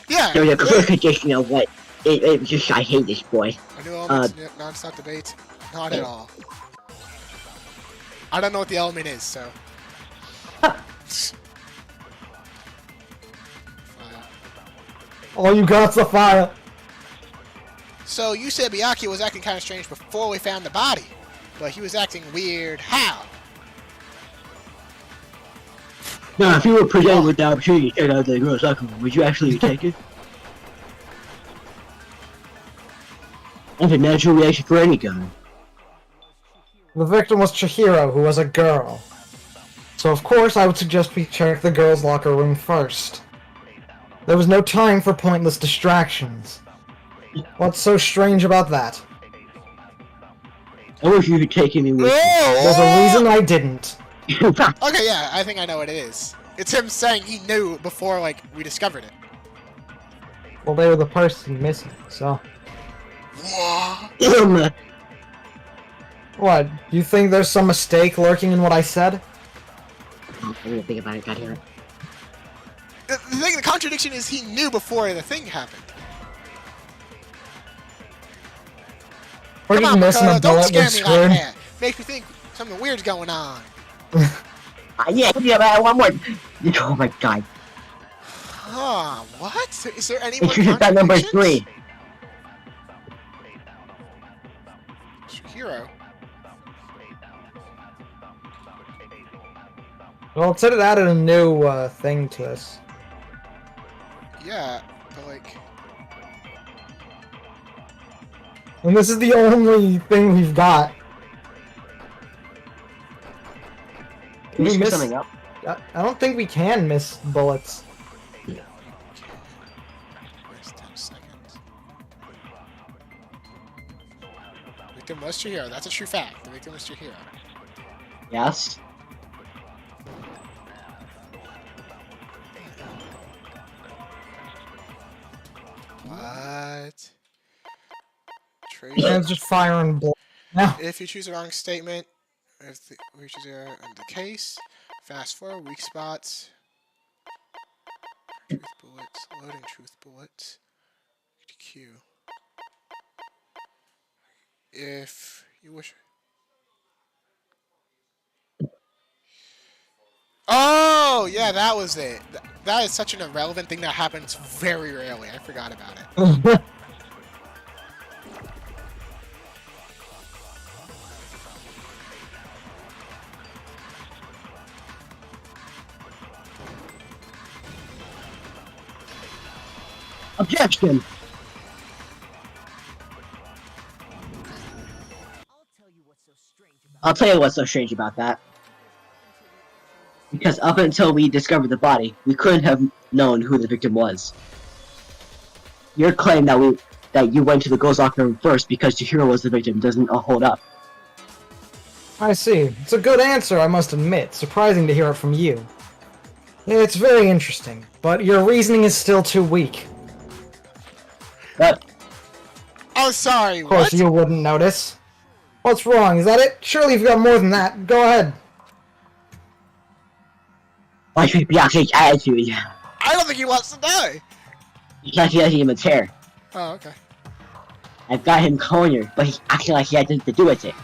Speaker 1: Yeah.
Speaker 3: There was a clear condition of what it just I hate this boy.
Speaker 1: A new element non-stop debate? Not at all. I don't know what the element is, so.
Speaker 2: All you got's a file.
Speaker 1: So you said Miyake was acting kind of strange before we found the body, but he was acting weird. How?
Speaker 3: Now, if you were presented with the opportunity to check out the girl's locker room, would you actually take it? That's a natural reaction for any guy.
Speaker 2: The victim was Chihiro, who was a girl. So of course I would suggest we check the girls' locker room first. There was no time for pointless distractions. What's so strange about that?
Speaker 3: I wish you could take me with you.
Speaker 2: There's a reason I didn't.
Speaker 1: Okay, yeah, I think I know what it is. It's him saying he knew before, like, we discovered it.
Speaker 2: Well, they were the person missing, so... What? You think there's some mistake lurking in what I said?
Speaker 3: I'm gonna think about it, got here.
Speaker 1: The contradiction is he knew before the thing happened.
Speaker 2: We're
Speaker 1: Come
Speaker 2: just
Speaker 1: on,
Speaker 2: missing
Speaker 1: Makoto,
Speaker 2: a
Speaker 1: don't
Speaker 2: bullet
Speaker 1: scare
Speaker 2: with
Speaker 1: me
Speaker 2: screwed.
Speaker 1: like that. Makes me think something weird's going on.
Speaker 3: Yeah, man, one more. Oh my god.
Speaker 1: Huh, what? Is there any
Speaker 3: It
Speaker 1: more
Speaker 3: should have been number
Speaker 1: contradictions?
Speaker 3: 3.
Speaker 1: Hero.
Speaker 2: Well, it said it added a new thing to this.
Speaker 1: Yeah, but like...
Speaker 2: And this is the only thing we've got.
Speaker 3: Can you
Speaker 2: We
Speaker 3: screw
Speaker 2: miss-
Speaker 3: something up?
Speaker 2: I don't think we can miss bullets.
Speaker 1: Where's 10 seconds? Victim was Chihiro. That's a true fact. The victim was Chihiro.
Speaker 3: Yes.
Speaker 1: What?
Speaker 2: And
Speaker 1: Trace.
Speaker 2: it's just firing bullets. Now,
Speaker 1: If you choose the wrong statement, if the reaches error in the case, fast forward, weak spots, truth bullets, loading truth bullets, Q. If you wish. Oh, yeah, that was it. That is such an irrelevant thing that happens very rarely. I forgot about it.
Speaker 3: Objection! I'll tell you what's so strange about that. Because up until we discovered the body, we couldn't have known who the victim was. Your claim that you went to the girls' locker room first because Chihiro was the victim doesn't hold up.
Speaker 2: I see. It's a good answer, I must admit. Surprising to hear it from you. It's very interesting, but your reasoning is still too weak.
Speaker 3: But
Speaker 1: Oh, sorry,
Speaker 2: Of course
Speaker 1: what?
Speaker 2: you wouldn't notice. What's wrong? Is that it? Surely you've got more than that. Go ahead.
Speaker 3: watch me Byaku's attitude.
Speaker 1: I don't think he wants to die.
Speaker 3: He's like he doesn't even care.
Speaker 1: Oh, okay.
Speaker 3: I've got him cornered, but he's acting like he had nothing to do with it.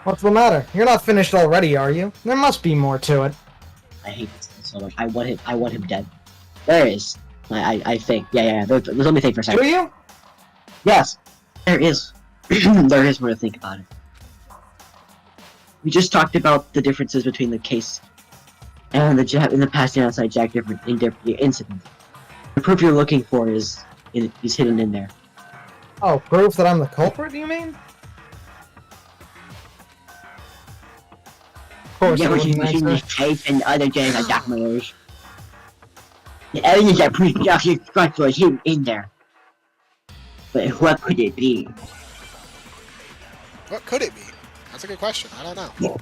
Speaker 2: What's the matter? You're not finished already, are you? There must be more to it.
Speaker 3: I hate this thing so much. I want him dead. There is. I think. Yeah. Let me think for a second.
Speaker 2: Do you?
Speaker 3: Yes, there is. There is more to think about it. We just talked about the differences between the case and the past and outside Jack different incidents. The proof you're looking for is hidden in there.
Speaker 2: Oh, proof that I'm the culprit, you mean? Of course,
Speaker 3: Yeah,
Speaker 2: I
Speaker 3: we're using
Speaker 2: wouldn't
Speaker 3: this
Speaker 2: answer.
Speaker 3: tape and other games like documentaries. The evidence that proves Jack's structure is hidden in there. But what could it be?
Speaker 1: What could it be? That's a good question. I don't know.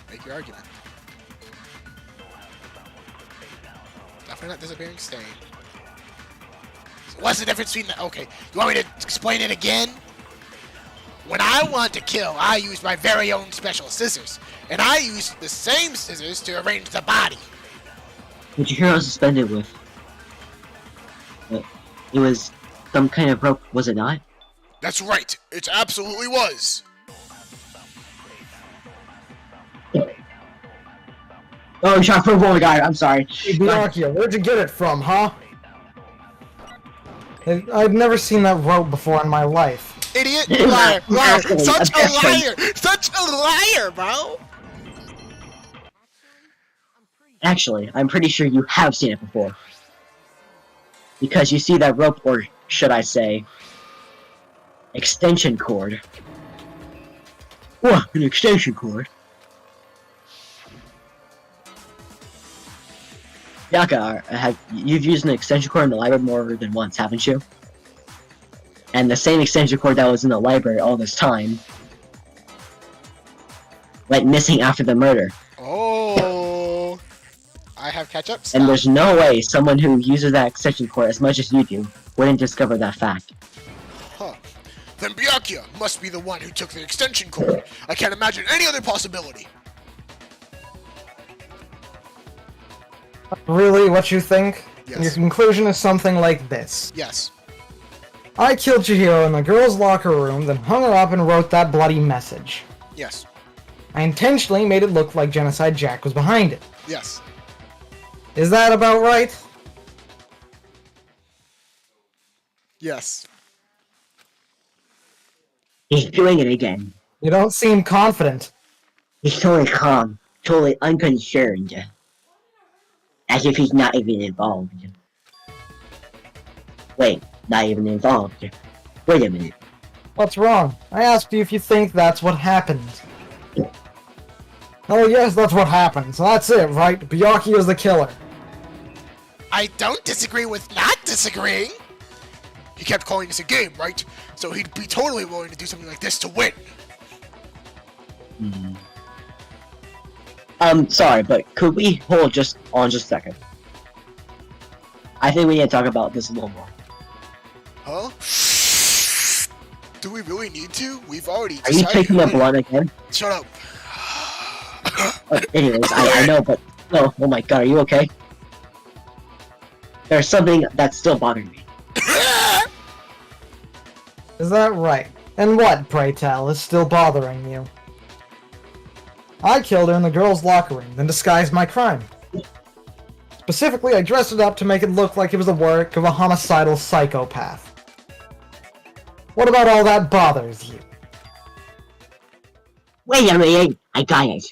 Speaker 1: Make your argument. Definitely not disappearing stain. So what's the difference between the... Okay, you want me to explain it again? When I want to kill, I use my very own special scissors. And I use the same scissors to arrange the body.
Speaker 3: What your hero suspended with? It was some kind of rope, was it not?
Speaker 1: That's right. It absolutely was.
Speaker 3: Oh, shot for one guy. I'm sorry.
Speaker 2: Hey, Byakuya, where'd you get it from, huh? I've never seen that rope before in my life.
Speaker 1: Idiot! Liar! Liar!
Speaker 3: Absolutely,
Speaker 1: Such a
Speaker 3: objection.
Speaker 1: liar! Such a liar, bro!
Speaker 3: Actually, I'm pretty sure you have seen it before. Because you see that rope, or should I say, extension cord. What? An extension cord? Yaka, you've used an extension cord in the library more than once, haven't you? And the same extension cord that was in the library all this time went missing after the murder.
Speaker 1: Oh, I have catch-up.
Speaker 3: And there's no way someone who uses that extension cord as much as you do wouldn't discover that fact.
Speaker 1: Huh. Then Byakuya must be the one who took the extension cord. I can't imagine any other possibility.
Speaker 2: Really, what you think?
Speaker 1: Yes.
Speaker 2: Your conclusion is something like this.
Speaker 1: Yes.
Speaker 2: I killed Chihiro in the girls' locker room, then hung her up and wrote that bloody message.
Speaker 1: Yes.
Speaker 2: I intentionally made it look like Genocide Jack was behind it.
Speaker 1: Yes.
Speaker 2: Is that about right?
Speaker 1: Yes.
Speaker 3: He's doing it again.
Speaker 2: You don't seem confident.
Speaker 3: He's totally calm, totally unconcerned. As if he's not even involved. Wait, not even involved. Wait a minute.
Speaker 2: What's wrong? I asked you if you think that's what happened. Oh yes, that's what happened. So that's it, right? Byakuya is the killer.
Speaker 1: I don't disagree with not disagreeing. He kept calling this a game, right? So he'd be totally willing to do something like this to win.
Speaker 3: Sorry, but could we hold just a second? I think we need to talk about this a little more.
Speaker 1: Huh? Do we really need to? We've already
Speaker 3: Are you
Speaker 1: decided
Speaker 3: taking
Speaker 1: who
Speaker 3: the
Speaker 1: did it.
Speaker 3: blunt again?
Speaker 1: Shut up.
Speaker 3: Anyways, I know, but no. Oh my god, are you okay? There's something that's still bothering me.
Speaker 2: Is that right? And what, pray tell, is still bothering you? I killed her in the girls' locker room, then disguised my crime. Specifically, I dressed it up to make it look like it was the work of a homicidal psychopath. What about all that bothers you?
Speaker 3: Wait a minute, I got it.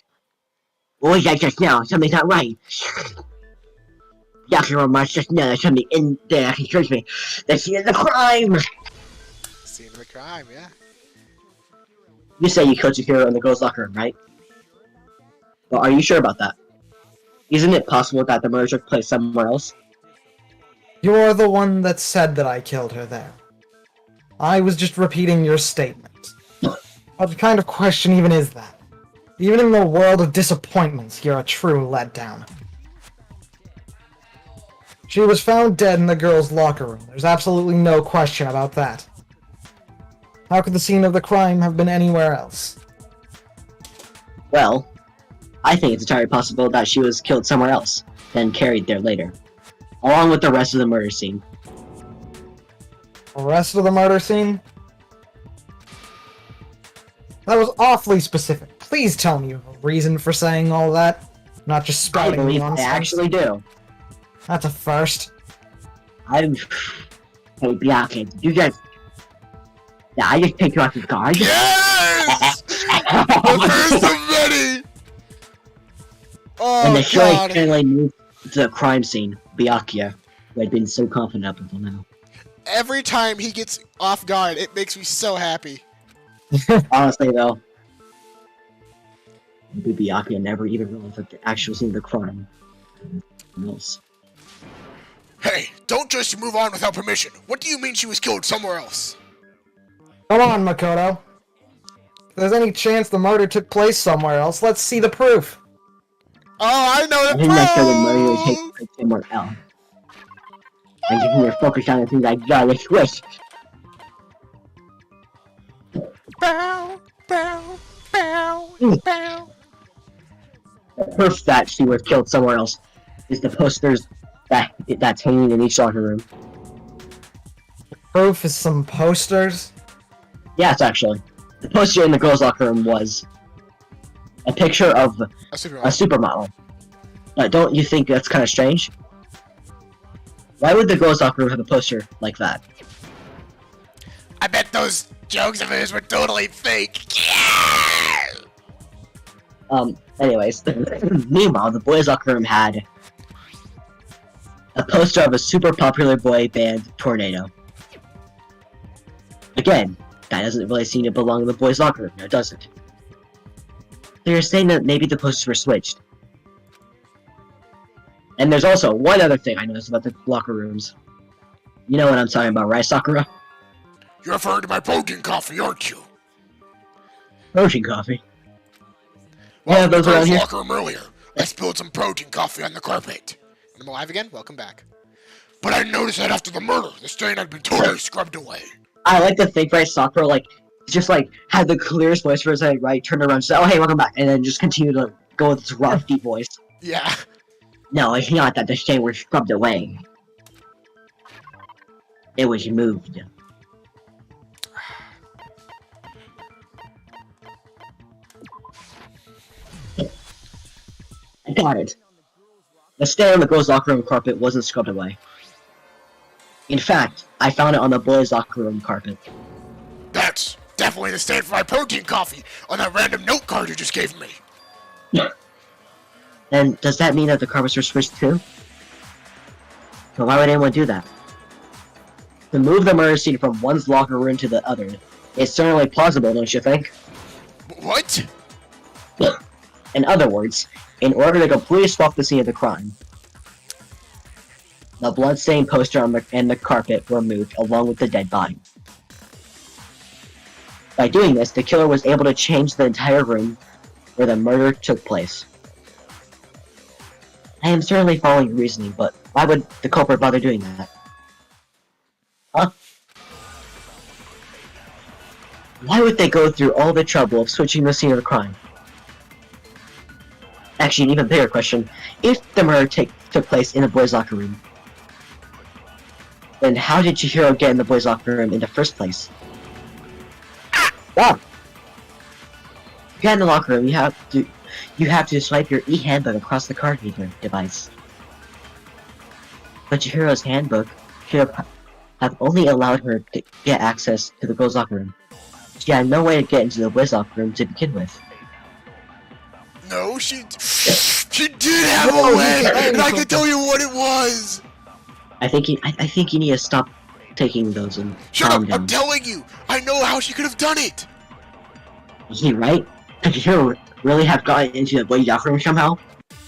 Speaker 3: What was that just now? Something's not right. Yakura must just know there's something in there that concerns me. The scene of the crime!
Speaker 1: Scene of the crime, yeah.
Speaker 3: You say you killed Chihiro in the girls' locker room, right? Well, are you sure about that? Isn't it possible that the murder took place somewhere else?
Speaker 2: You're the one that said that I killed her there. I was just repeating your statement. What kind of question even is that? Even in the world of disappointments, you're a true letdown. She was found dead in the girls' locker room. There's absolutely no question about that. How could the scene of the crime have been anywhere else?
Speaker 3: Well, I think it's entirely possible that she was killed somewhere else, then carried there later, along with the rest of the murder scene.
Speaker 2: The rest of the murder scene? That was awfully specific. Please tell me you have a reason for saying all that, not just
Speaker 3: I
Speaker 2: spouting
Speaker 3: believe I
Speaker 2: nonsense.
Speaker 3: actually do.
Speaker 2: That's a first.
Speaker 3: Hey, Bianca, you guys... Yeah, I just picked you off your guard.
Speaker 1: Yes! The first of many! Oh,
Speaker 3: When the show
Speaker 1: God.
Speaker 3: finally moved to the crime scene, Byakuya, who had been so confident up until now.
Speaker 1: Every time he gets off guard, it makes me so happy.
Speaker 3: Honestly, though, maybe Byakuya never even realized that the actual scene of the crime was.
Speaker 1: Hey, don't just move on without permission. What do you mean she was killed somewhere else?
Speaker 2: Come on, Makoto. If there's any chance the murder took place somewhere else, let's see the proof.
Speaker 1: Oh, I know
Speaker 3: I
Speaker 1: the
Speaker 3: think that's where the murder would take
Speaker 1: proof!
Speaker 3: place somewhere else. And you can focus on the things I got to switch.
Speaker 1: Bow, bow, bow, bow.
Speaker 3: The proof that she was killed somewhere else is the posters that's hanging in each locker room.
Speaker 2: Proof is some posters.
Speaker 3: Yes, actually. The poster in the girls' locker room was a picture of
Speaker 1: A
Speaker 3: a
Speaker 1: supermodel.
Speaker 3: supermodel. Don't you think that's kind of strange? Why would the girls' locker room have a poster like that?
Speaker 1: I bet those jokes of his were totally fake. Yeah!
Speaker 3: Anyways. Meanwhile, the boys' locker room had a poster of a super popular boy band, Tornado. Again, that doesn't really seem to belong in the boys' locker room, now does it? They're saying that maybe the posters were switched. And there's also one other thing I noticed about the locker rooms. You know what I'm talking about, right, Sakura?
Speaker 1: You're referring to my protein coffee, aren't you?
Speaker 3: Protein coffee.
Speaker 1: Well,
Speaker 3: Yeah, those
Speaker 1: I
Speaker 3: around
Speaker 1: was in
Speaker 3: here.
Speaker 1: the locker room earlier. I spilled some protein coffee on the carpet. I'm alive again? Welcome back. But I noticed that after the murder, the stain had been totally scrubbed away.
Speaker 3: I like to think, right, Sakura, like, just, like, had the clearest voice for his head, right, turned around and said, oh, hey, welcome back, and then just continue to go with this rough, deep voice.
Speaker 1: Yeah.
Speaker 3: No, it's not that the stain was scrubbed away. It was moved. I got it. The stain on the girls' locker room carpet wasn't scrubbed away. In fact, I found it on the boys' locker room carpet.
Speaker 1: That's definitely the stain for my protein coffee on that random note card you just gave me.
Speaker 3: And does that mean that the carpets were switched too? So why would anyone do that? To move the murder scene from one's locker room to the other is certainly plausible, don't you think?
Speaker 1: What?
Speaker 3: In other words, in order to completely swap the scene of the crime, the bloodstained poster and the carpet were moved along with the dead body. By doing this, the killer was able to change the entire room where the murder took place. I am certainly following your reasoning, but why would the culprit bother doing that? Huh? Why would they go through all the trouble of switching the scene of the crime? Actually, an even bigger question. If the murder took place in the boys' locker room, then how did Chihiro get in the boys' locker room in the first place? Ah! To get in the locker room, you have to swipe your e-handbook across the card reader device. But Chihiro's handbook should have only allowed her to get access to the girls' locker room. She had no way to get into the boys' locker room to begin with.
Speaker 1: No, she did have a way, and I can tell you what it was.
Speaker 3: I think you need to stop taking those and
Speaker 1: Shut
Speaker 3: calm
Speaker 1: up!
Speaker 3: down.
Speaker 1: I'm telling you, I know how she could have done it.
Speaker 3: Is he right? Could Chihiro really have gotten into the boys' locker room somehow?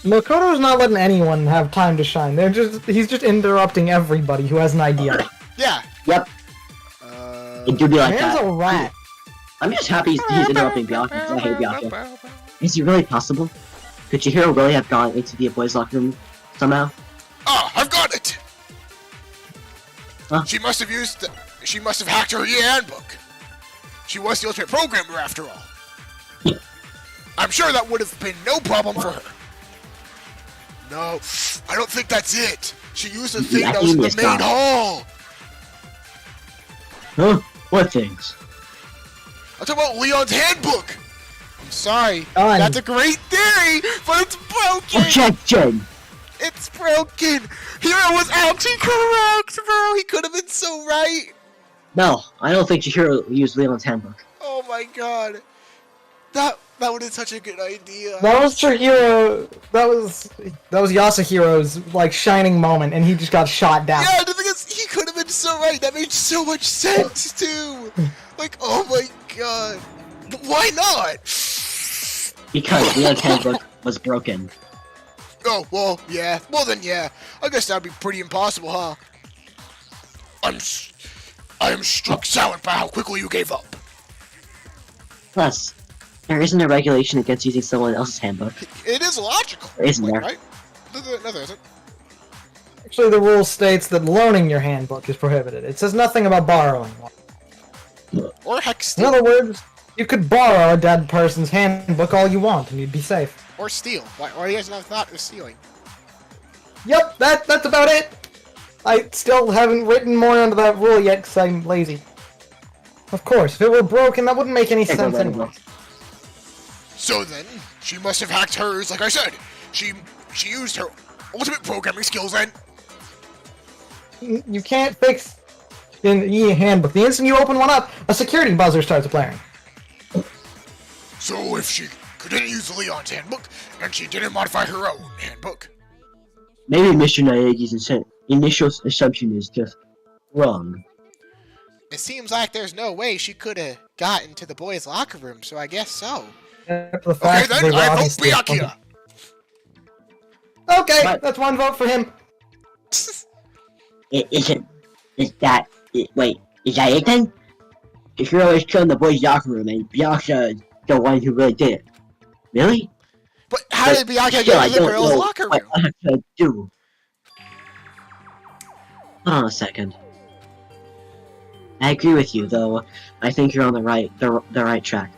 Speaker 2: Makoto's not letting anyone have time to shine. He's just interrupting everybody who has an idea.
Speaker 1: Yeah.
Speaker 3: Yep. It do be like
Speaker 2: Man's
Speaker 3: that.
Speaker 2: a rat.
Speaker 3: I'm just happy he's interrupting Byakuya because I hate Byakuya. Is it really possible? Could Chihiro really have gone into the boys' locker room somehow?
Speaker 1: Ah, I've got it.
Speaker 3: Huh?
Speaker 1: She must have hacked her handbook. She was the ultimate programmer after all. I'm sure that would have been no problem for her. No, I don't think that's it. She used the thing that was in the main hall.
Speaker 3: Huh? What things?
Speaker 1: I'm talking about Leon's handbook. I'm sorry.
Speaker 2: Done.
Speaker 1: That's a great theory, but it's broken.
Speaker 3: Objection!
Speaker 1: It's broken. Hero was actually correct, bro. He could have been so right.
Speaker 3: No, I don't think Chihiro used Leon's handbook.
Speaker 1: Oh my god. That would have been such a good idea.
Speaker 2: That was Chihiro. That was Yasuhiro's like shining moment, and he just got shot down.
Speaker 1: Yeah, the thing is, he could have been so right. That made so much sense too. Like, oh my god. But why not?
Speaker 3: Because Leon's handbook was broken.
Speaker 1: Oh, well, yeah. Well then, yeah. I guess that'd be pretty impossible, huh? I am struck silent by how quickly you gave up.
Speaker 3: Plus, there isn't a regulation against using someone else's handbook.
Speaker 1: It is logical.
Speaker 3: Isn't there?
Speaker 1: Right? No, there isn't.
Speaker 2: Actually, the rule states that loaning your handbook is prohibited. It says nothing about borrowing one.
Speaker 1: Or heck
Speaker 2: In
Speaker 1: steal.
Speaker 2: other words, you could borrow a dead person's handbook all you want, and you'd be safe.
Speaker 1: Or steal. Why do you guys not thought of stealing?
Speaker 2: Yep, that's about it. I still haven't written more into that rule yet because I'm lazy. Of course, if it were broken, that wouldn't make any sense anyway.
Speaker 1: So then, she must have hacked hers, like I said. She used her ultimate programming skills and...
Speaker 2: You can't fix in the handbook. The instant you open one up, a security buzzer starts blaring.
Speaker 1: So if she couldn't use Leon's handbook, and she didn't modify her own handbook.
Speaker 3: Maybe Mr. Naegi's initial assumption is just wrong.
Speaker 1: It seems like there's no way she could have gotten to the boys' locker room, so I guess so. Okay then, I vote Byakuya!
Speaker 2: Okay,
Speaker 3: But-
Speaker 2: that's one vote for him.
Speaker 3: Wait, is that it then? The hero is killed in the boys' locker room, and Byakuya is the one who really did it. Really?
Speaker 1: But how did Byakuya
Speaker 3: Still, I
Speaker 1: get to the
Speaker 3: don't
Speaker 1: girls'
Speaker 3: know
Speaker 1: locker
Speaker 3: what
Speaker 1: room?
Speaker 3: I have to do. Hold on a second. I agree with you, though. I think you're on the right track.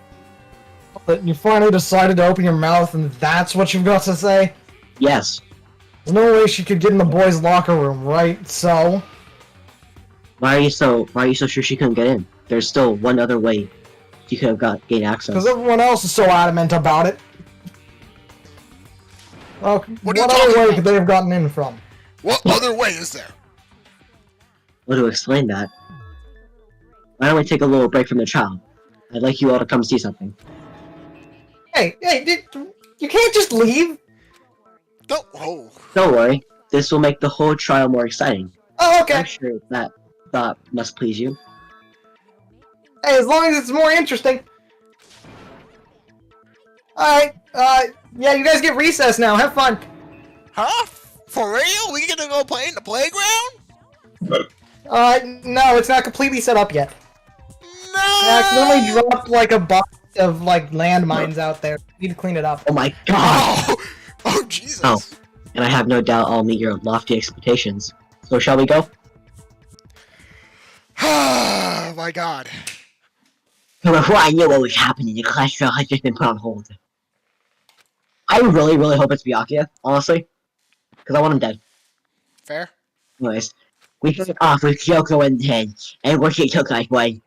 Speaker 2: But you finally decided to open your mouth and that's what you've got to say?
Speaker 3: Yes.
Speaker 2: There's no way she could get in the boys' locker room, right? So?
Speaker 3: Why are you so sure she couldn't get in? There's still one other way she could have gained access.
Speaker 2: Because everyone else is so adamant about it. Well,
Speaker 1: What are you
Speaker 2: what
Speaker 1: talking
Speaker 2: other way
Speaker 1: about?
Speaker 2: could they have gotten in from?
Speaker 1: What other way is there?
Speaker 3: Well, to explain that, why don't we take a little break from the trial? I'd like you all to come see something.
Speaker 2: Hey, you can't just leave!
Speaker 1: Oh.
Speaker 3: Don't worry, this will make the whole trial more exciting.
Speaker 2: Oh, okay.
Speaker 3: I'm sure that thought must please you.
Speaker 2: Hey, as long as it's more interesting. Alright, yeah, you guys get recess now, have fun.
Speaker 1: Huh? For real? We gonna go play in the playground?
Speaker 2: No, it's not completely set up yet.
Speaker 1: No!
Speaker 2: I accidentally dropped, like, a box of, like, landmines out there. Need to clean it up.
Speaker 3: Oh my god!
Speaker 1: Oh, oh Jesus!
Speaker 3: Oh, and I have no doubt I'll meet your lofty expectations. So shall we go?
Speaker 1: Oh my God!
Speaker 3: So before I knew what was happening, the class trial has just been put on hold. I really, really hope it's Byakuya, honestly. Because I want him dead.
Speaker 1: Fair.
Speaker 3: Anyways, we start off with Kyoko and Ted, and what she took like way.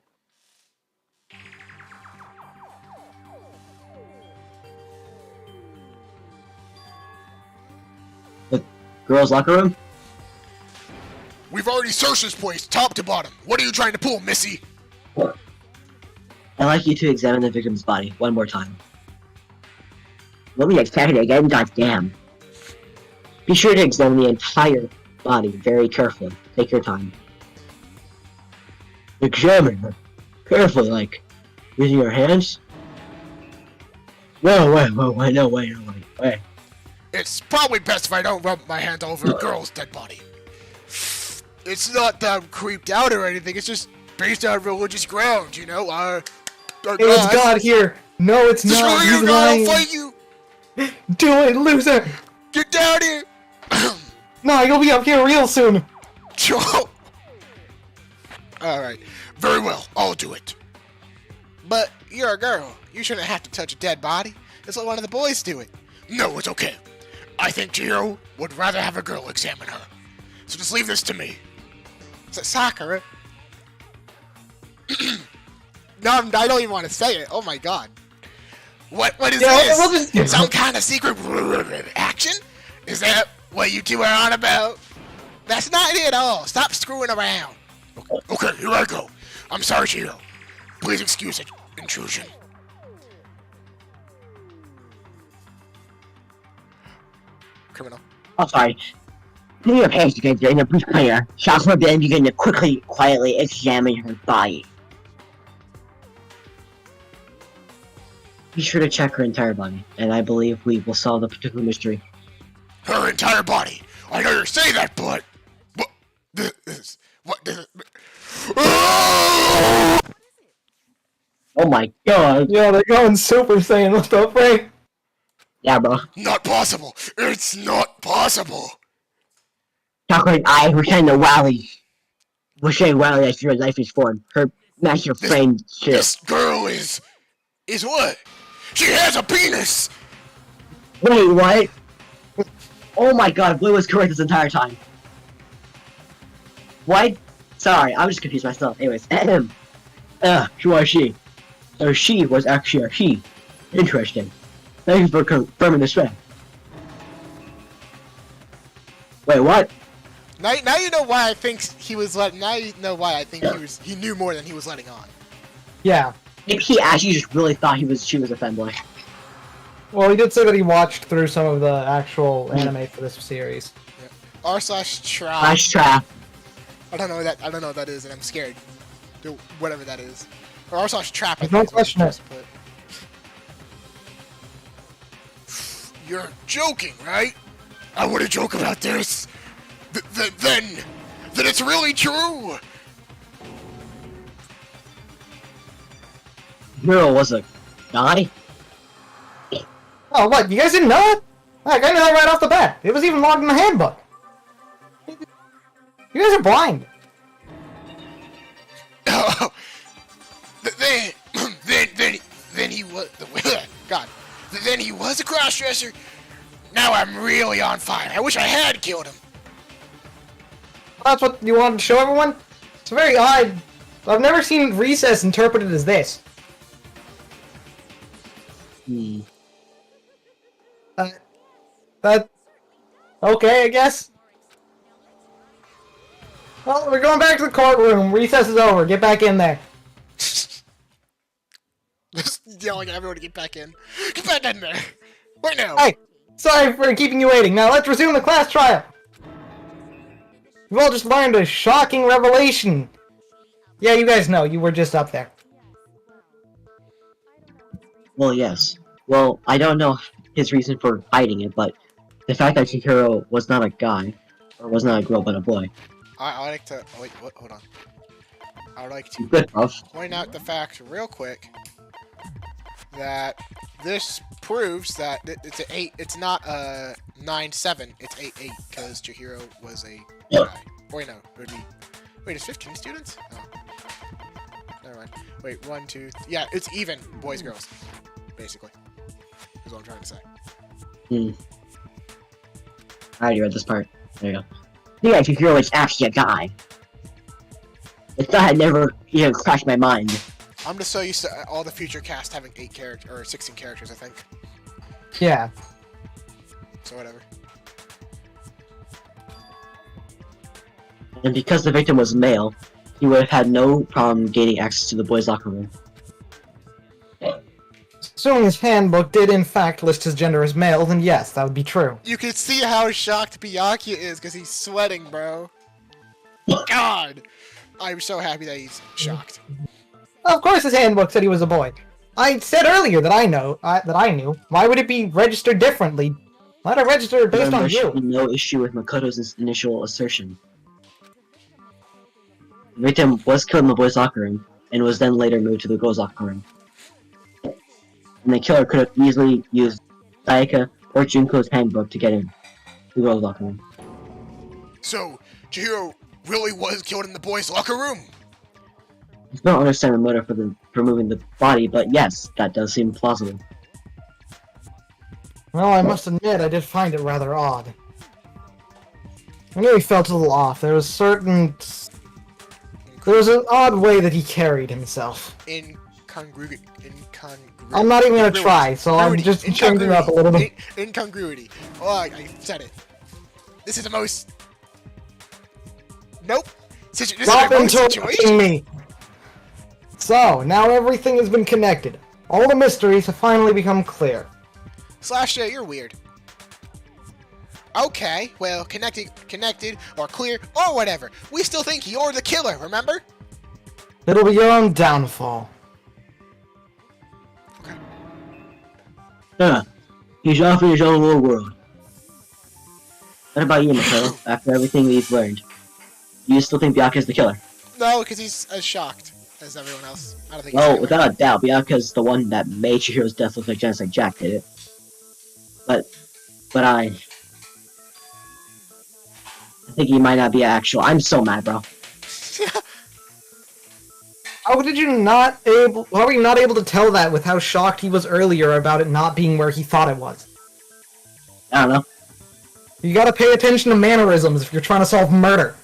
Speaker 3: The girls' locker room?
Speaker 1: We've already searched this place, top to bottom. What are you trying to pull, Missy?
Speaker 3: I'd like you to examine the victim's body one more time. Let me check it again, goddamn. Be sure to examine the entire body very carefully. Take your time. Examine her carefully, like using your hands. No, wait.
Speaker 1: It's probably best if I don't rub my hand over a girl's dead body. It's not that I'm creeped out or anything, it's just based on religious grounds, you know?
Speaker 2: It's God here. No, it's
Speaker 1: Screw
Speaker 2: not.
Speaker 1: you,
Speaker 2: He's
Speaker 1: God, I'll
Speaker 2: lying.
Speaker 1: fight you!
Speaker 2: Do it, loser!
Speaker 1: Get down here!
Speaker 2: No, you'll be up here real soon.
Speaker 1: Alright, very well, I'll do it. But you're a girl. You shouldn't have to touch a dead body. Just let one of the boys do it. No, it's okay. I think Chihiro would rather have a girl examine her. So just leave this to me. Is it Sakura? No, I don't even want to say it. Oh my god. What is this?
Speaker 2: We'll just...
Speaker 1: Some kind of secret action? Is that what you two are on about? That's not it at all. Stop screwing around. Okay, here I go. I'm sorry, Chihiro. Please excuse it. Intrusion. Criminal.
Speaker 3: Oh, sorry. Putting your hands together in a brief prayer, Sakura then began to quietly examine her body. Be sure to check her entire body, and I believe we will solve the particular mystery.
Speaker 1: Her entire body. I know you say that, but what this?
Speaker 3: Oh my god.
Speaker 2: Yo, they're going Super Saiyan, what the frick?
Speaker 3: Yeah, bro.
Speaker 1: Not possible. It's not possible.
Speaker 3: Sakura and I were trying to rally. We're showing Rally as your life is formed. Her master friend shit.
Speaker 1: This girl is what? She has a penis.
Speaker 3: Wait, what? Oh my god, Blue was correct this entire time. What? Sorry, I'm just confused myself. Anyways, who was she? So she was actually a he. Interesting. Thank you for confirming this fact. Wait, what?
Speaker 1: Now you know why I think he was let. Now you know why I think he knew more than he was letting on.
Speaker 2: Yeah.
Speaker 3: Maybe he actually just really thought she was a femboy.
Speaker 2: Well, he did say that he watched through some of the actual anime for this series.
Speaker 1: Yeah. R/trap.
Speaker 3: Nice trap.
Speaker 1: I don't know what that is, and I'm scared. Do whatever that is. Or R/trap. I
Speaker 2: Don't
Speaker 1: think is what
Speaker 2: question
Speaker 1: you're
Speaker 2: it.
Speaker 1: supposed to put. You're joking, right? I wouldn't joke about this. Then it's really true.
Speaker 3: Hero was a guy.
Speaker 2: Oh, what? You guys didn't know it? Heck, I knew that right off the bat. It was even logged in the handbook. You guys are blind.
Speaker 1: Oh, then he was God. Then he was a crossdresser. Now I'm really on fire. I wish I had killed him.
Speaker 2: That's what you wanted to show everyone? It's very odd. I've never seen recess interpreted as this. That... Okay, I guess. Well, we're going back to the courtroom. Recess is over. Get back in there.
Speaker 1: Just yelling at everyone to get back in. Get back in there. Right now.
Speaker 2: Hey! Sorry for keeping you waiting. Now let's resume the class trial. We've all just learned a shocking revelation. Yeah, you guys know. You were just up there.
Speaker 3: Well, yes. Well, I don't know his reason for hiding it, but the fact that Chihiro was not a guy, or was not a girl but a boy.
Speaker 1: I like to... Oh, wait, what? Hold on. I would like to
Speaker 3: Good, bro.
Speaker 1: point out the fact real quick that this proves that it's an 8. It's not a 9-7. It's 8-8 because Chihiro was a guy. Wait, no. It would be... Wait, it's 15 students? Oh. Never mind. Wait, 1, 2... Yeah, it's even. Boys, girls. Basically. Is what I'm trying to say.
Speaker 3: I already read this part. There you go. Yeah, Chihiro is actually a guy. It's that had never even crossed my mind.
Speaker 1: I'm just so used to all the future cast having 8 characters, or 16 characters, I think.
Speaker 2: Yeah.
Speaker 1: So whatever.
Speaker 3: And because the victim was male, he would have had no problem gaining access to the boys' locker room.
Speaker 2: Assuming his handbook did in fact list his gender as male, then yes, that would be true.
Speaker 1: You can see how shocked Byakuya is because he's sweating, bro. God! I'm so happy that he's shocked.
Speaker 2: Of course his handbook said he was a boy. I said earlier that I knew. Why would it be registered differently? Let it register based on
Speaker 3: There should be
Speaker 2: you.
Speaker 3: no issue with Makoto's initial assertion. The victim was killed in the boys' locker room, and was then later moved to the girls' locker room. And the killer could have easily used Sayaka or Junko's handbook to get in the girls' locker room.
Speaker 1: So, Chihiro really was killed in the boys' locker room?
Speaker 3: I don't understand the motive for moving the body, but yes, that does seem plausible.
Speaker 2: Well, I must admit, I did find it rather odd. I knew he felt a little off. There was an odd way that he carried himself. I'm not even gonna try, so I'm just changing up a little bit.
Speaker 1: Incongruity. Oh, I said it. This is the most... Nope. This is
Speaker 2: Stop
Speaker 1: the most
Speaker 2: interrupting
Speaker 1: situation.
Speaker 2: me! So, now everything has been connected. All the mysteries have finally become clear.
Speaker 1: Slash J, you're weird. Okay, well, connected, or clear, or whatever. We still think you're the killer, remember?
Speaker 2: It'll be your own downfall.
Speaker 1: Okay.
Speaker 3: He's off in his own little world. What about you, Makoto? After everything we've learned, do you still think Byakuya's the killer?
Speaker 1: No, because he's as shocked as everyone else. I don't think he's
Speaker 3: Oh,
Speaker 1: the killer.
Speaker 3: without a doubt, Byakuya's the one that made Chihiro's death look like Genocide Jack did it. But I think he might not be actual. I'm so mad, bro.
Speaker 2: How were you not able to tell that with how shocked he was earlier about it not being where he thought it was?
Speaker 3: I don't know.
Speaker 2: You gotta pay attention to mannerisms if you're trying to solve murder.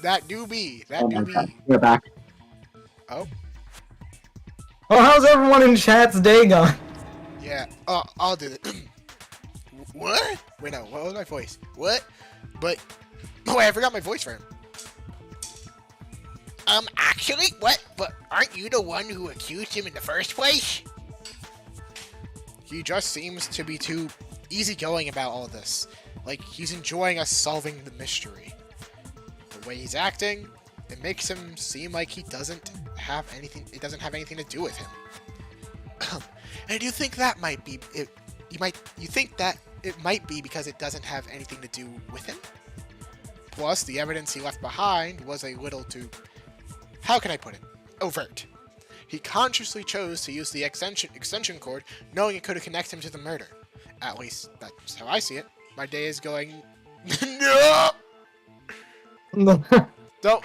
Speaker 1: That do be.
Speaker 3: Oh my god, we're back.
Speaker 1: Oh,
Speaker 2: Oh, how's everyone in chat's day going?
Speaker 1: yeah. I'll do it. What? Wait, no. What was my voice? What? But Oh, wait, I forgot my voice for him. Actually, what? But aren't you the one who accused him in the first place? He just seems to be too easygoing about all this. Like, he's enjoying us solving the mystery. The way he's acting, it makes him seem like he doesn't have anything, it doesn't have anything to do with him. And you think that might be, you think that it might be because it doesn't have anything to do with him? Plus, the evidence he left behind was a little too, how can I put it, overt. He consciously chose to use the extension cord, knowing it could connect him to the murder. At least, that's how I see it. My day is going... No! Don't...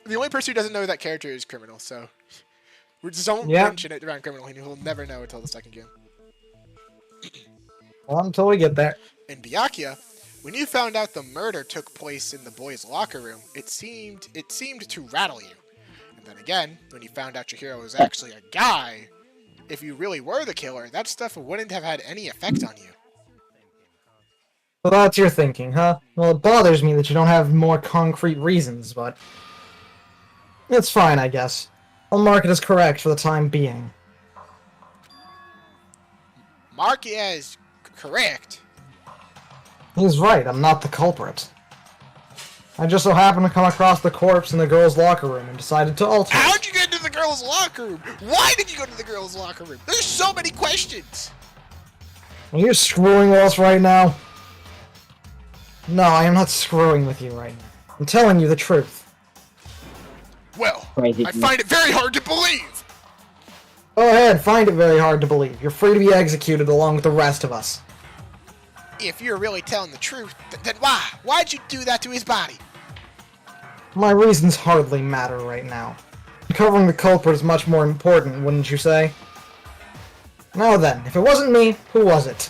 Speaker 1: The only person who doesn't know that character is Criminal, so... We just don't mention it around Criminal, and he'll never know until the second game.
Speaker 2: Well, until we get there.
Speaker 1: In Byakuya, when you found out the murder took place in the boys' locker room, it seemed to rattle you. And then again, when you found out your hero was actually a guy, if you really were the killer, that stuff wouldn't have had any effect on you.
Speaker 2: So that's your thinking, huh? Well, it bothers me that you don't have more concrete reasons, but... It's fine, I guess. I'll mark it as correct for the time being.
Speaker 1: Mark it as correct?
Speaker 2: He's right, I'm not the culprit. I just so happened to come across the corpse in the girls' locker room and decided to alter it.
Speaker 1: How'd you get into the girls' locker room? Why did you go to the girls' locker room? There's so many questions!
Speaker 2: Are you screwing with us right now? No, I am not screwing with you right now. I'm telling you the truth.
Speaker 1: Well, I find it very hard to believe!
Speaker 2: Go ahead, find it very hard to believe. You're free to be executed along with the rest of us.
Speaker 1: If you're really telling the truth, then why? Why'd you do that to his body?
Speaker 2: My reasons hardly matter right now. Uncovering the culprit is much more important, wouldn't you say? Now then, if it wasn't me, who was it?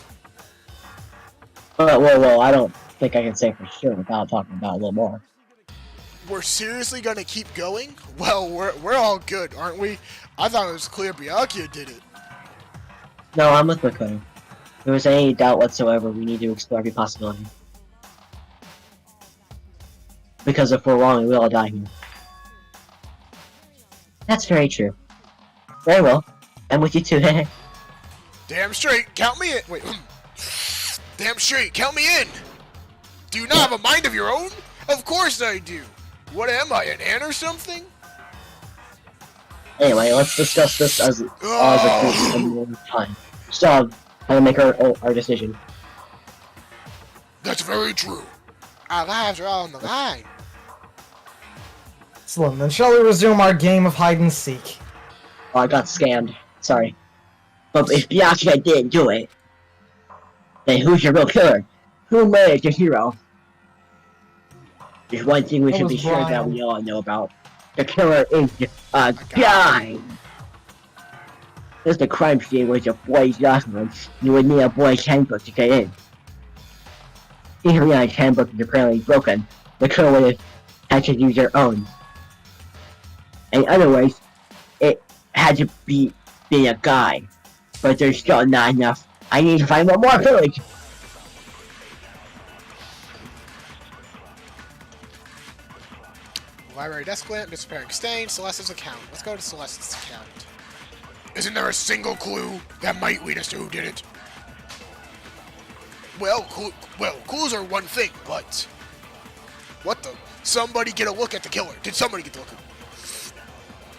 Speaker 3: Whoa, I don't think I can say for sure without talking about it a little more.
Speaker 1: We're seriously gonna keep going? Well, we're all good, aren't we? I thought it was clear Byakuya did it.
Speaker 3: No, I'm with Makoto. If there was any doubt whatsoever, we need to explore every possibility. Because if we're wrong, we'll all die here. That's very true. Very well. I'm with you too.
Speaker 1: Damn straight, count me in. Wait. Damn straight, count me in. Do you not have a mind of your own? Of course I do. What am I, an ant or something?
Speaker 3: Anyway, let's discuss this as a group one time. So, how to make our decision.
Speaker 1: That's very true. Our lives are all on the line.
Speaker 2: Excellent, then shall we resume our game of hide-and-seek?
Speaker 3: Oh, I got scammed. Sorry. But if Byakuya didn't do it, then who's your real killer? Who murdered your hero? There's one thing we should be sure that we all know about. The killer is a guy! This is the crime scene with your boy's locker room. You would need a boy's handbook to get in. If your handbook is apparently broken, the killer would have had to use their own. In other words, it had to be being a guy. But there's still not enough. I need to find one more village!
Speaker 1: Library desk lamp, disappearing stain, Celeste's account. Let's go to Celeste's account. Isn't there a single clue that might lead us to who did it? Well, clues are one thing, but... What the? Somebody get a look at the killer. Did somebody get the look at...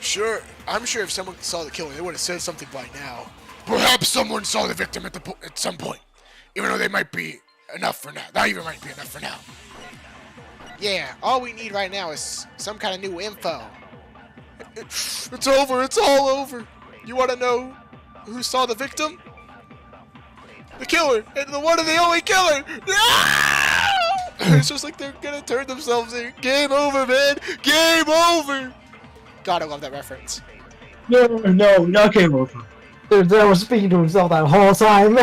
Speaker 1: Sure, I'm sure if someone saw the killer, they would have said something by now. Perhaps someone saw the victim at some point. Even though they might be enough for now. Not even might be enough for now. Yeah, all we need right now is some kind of new info. It's over, it's all over. You want to know who saw the victim? The killer, and the one and the only killer. No! It's just like they're gonna turn themselves in. Game over, man. Game over. God, I love that reference.
Speaker 3: No, not game over.
Speaker 2: Dude, that was speaking to himself that whole time.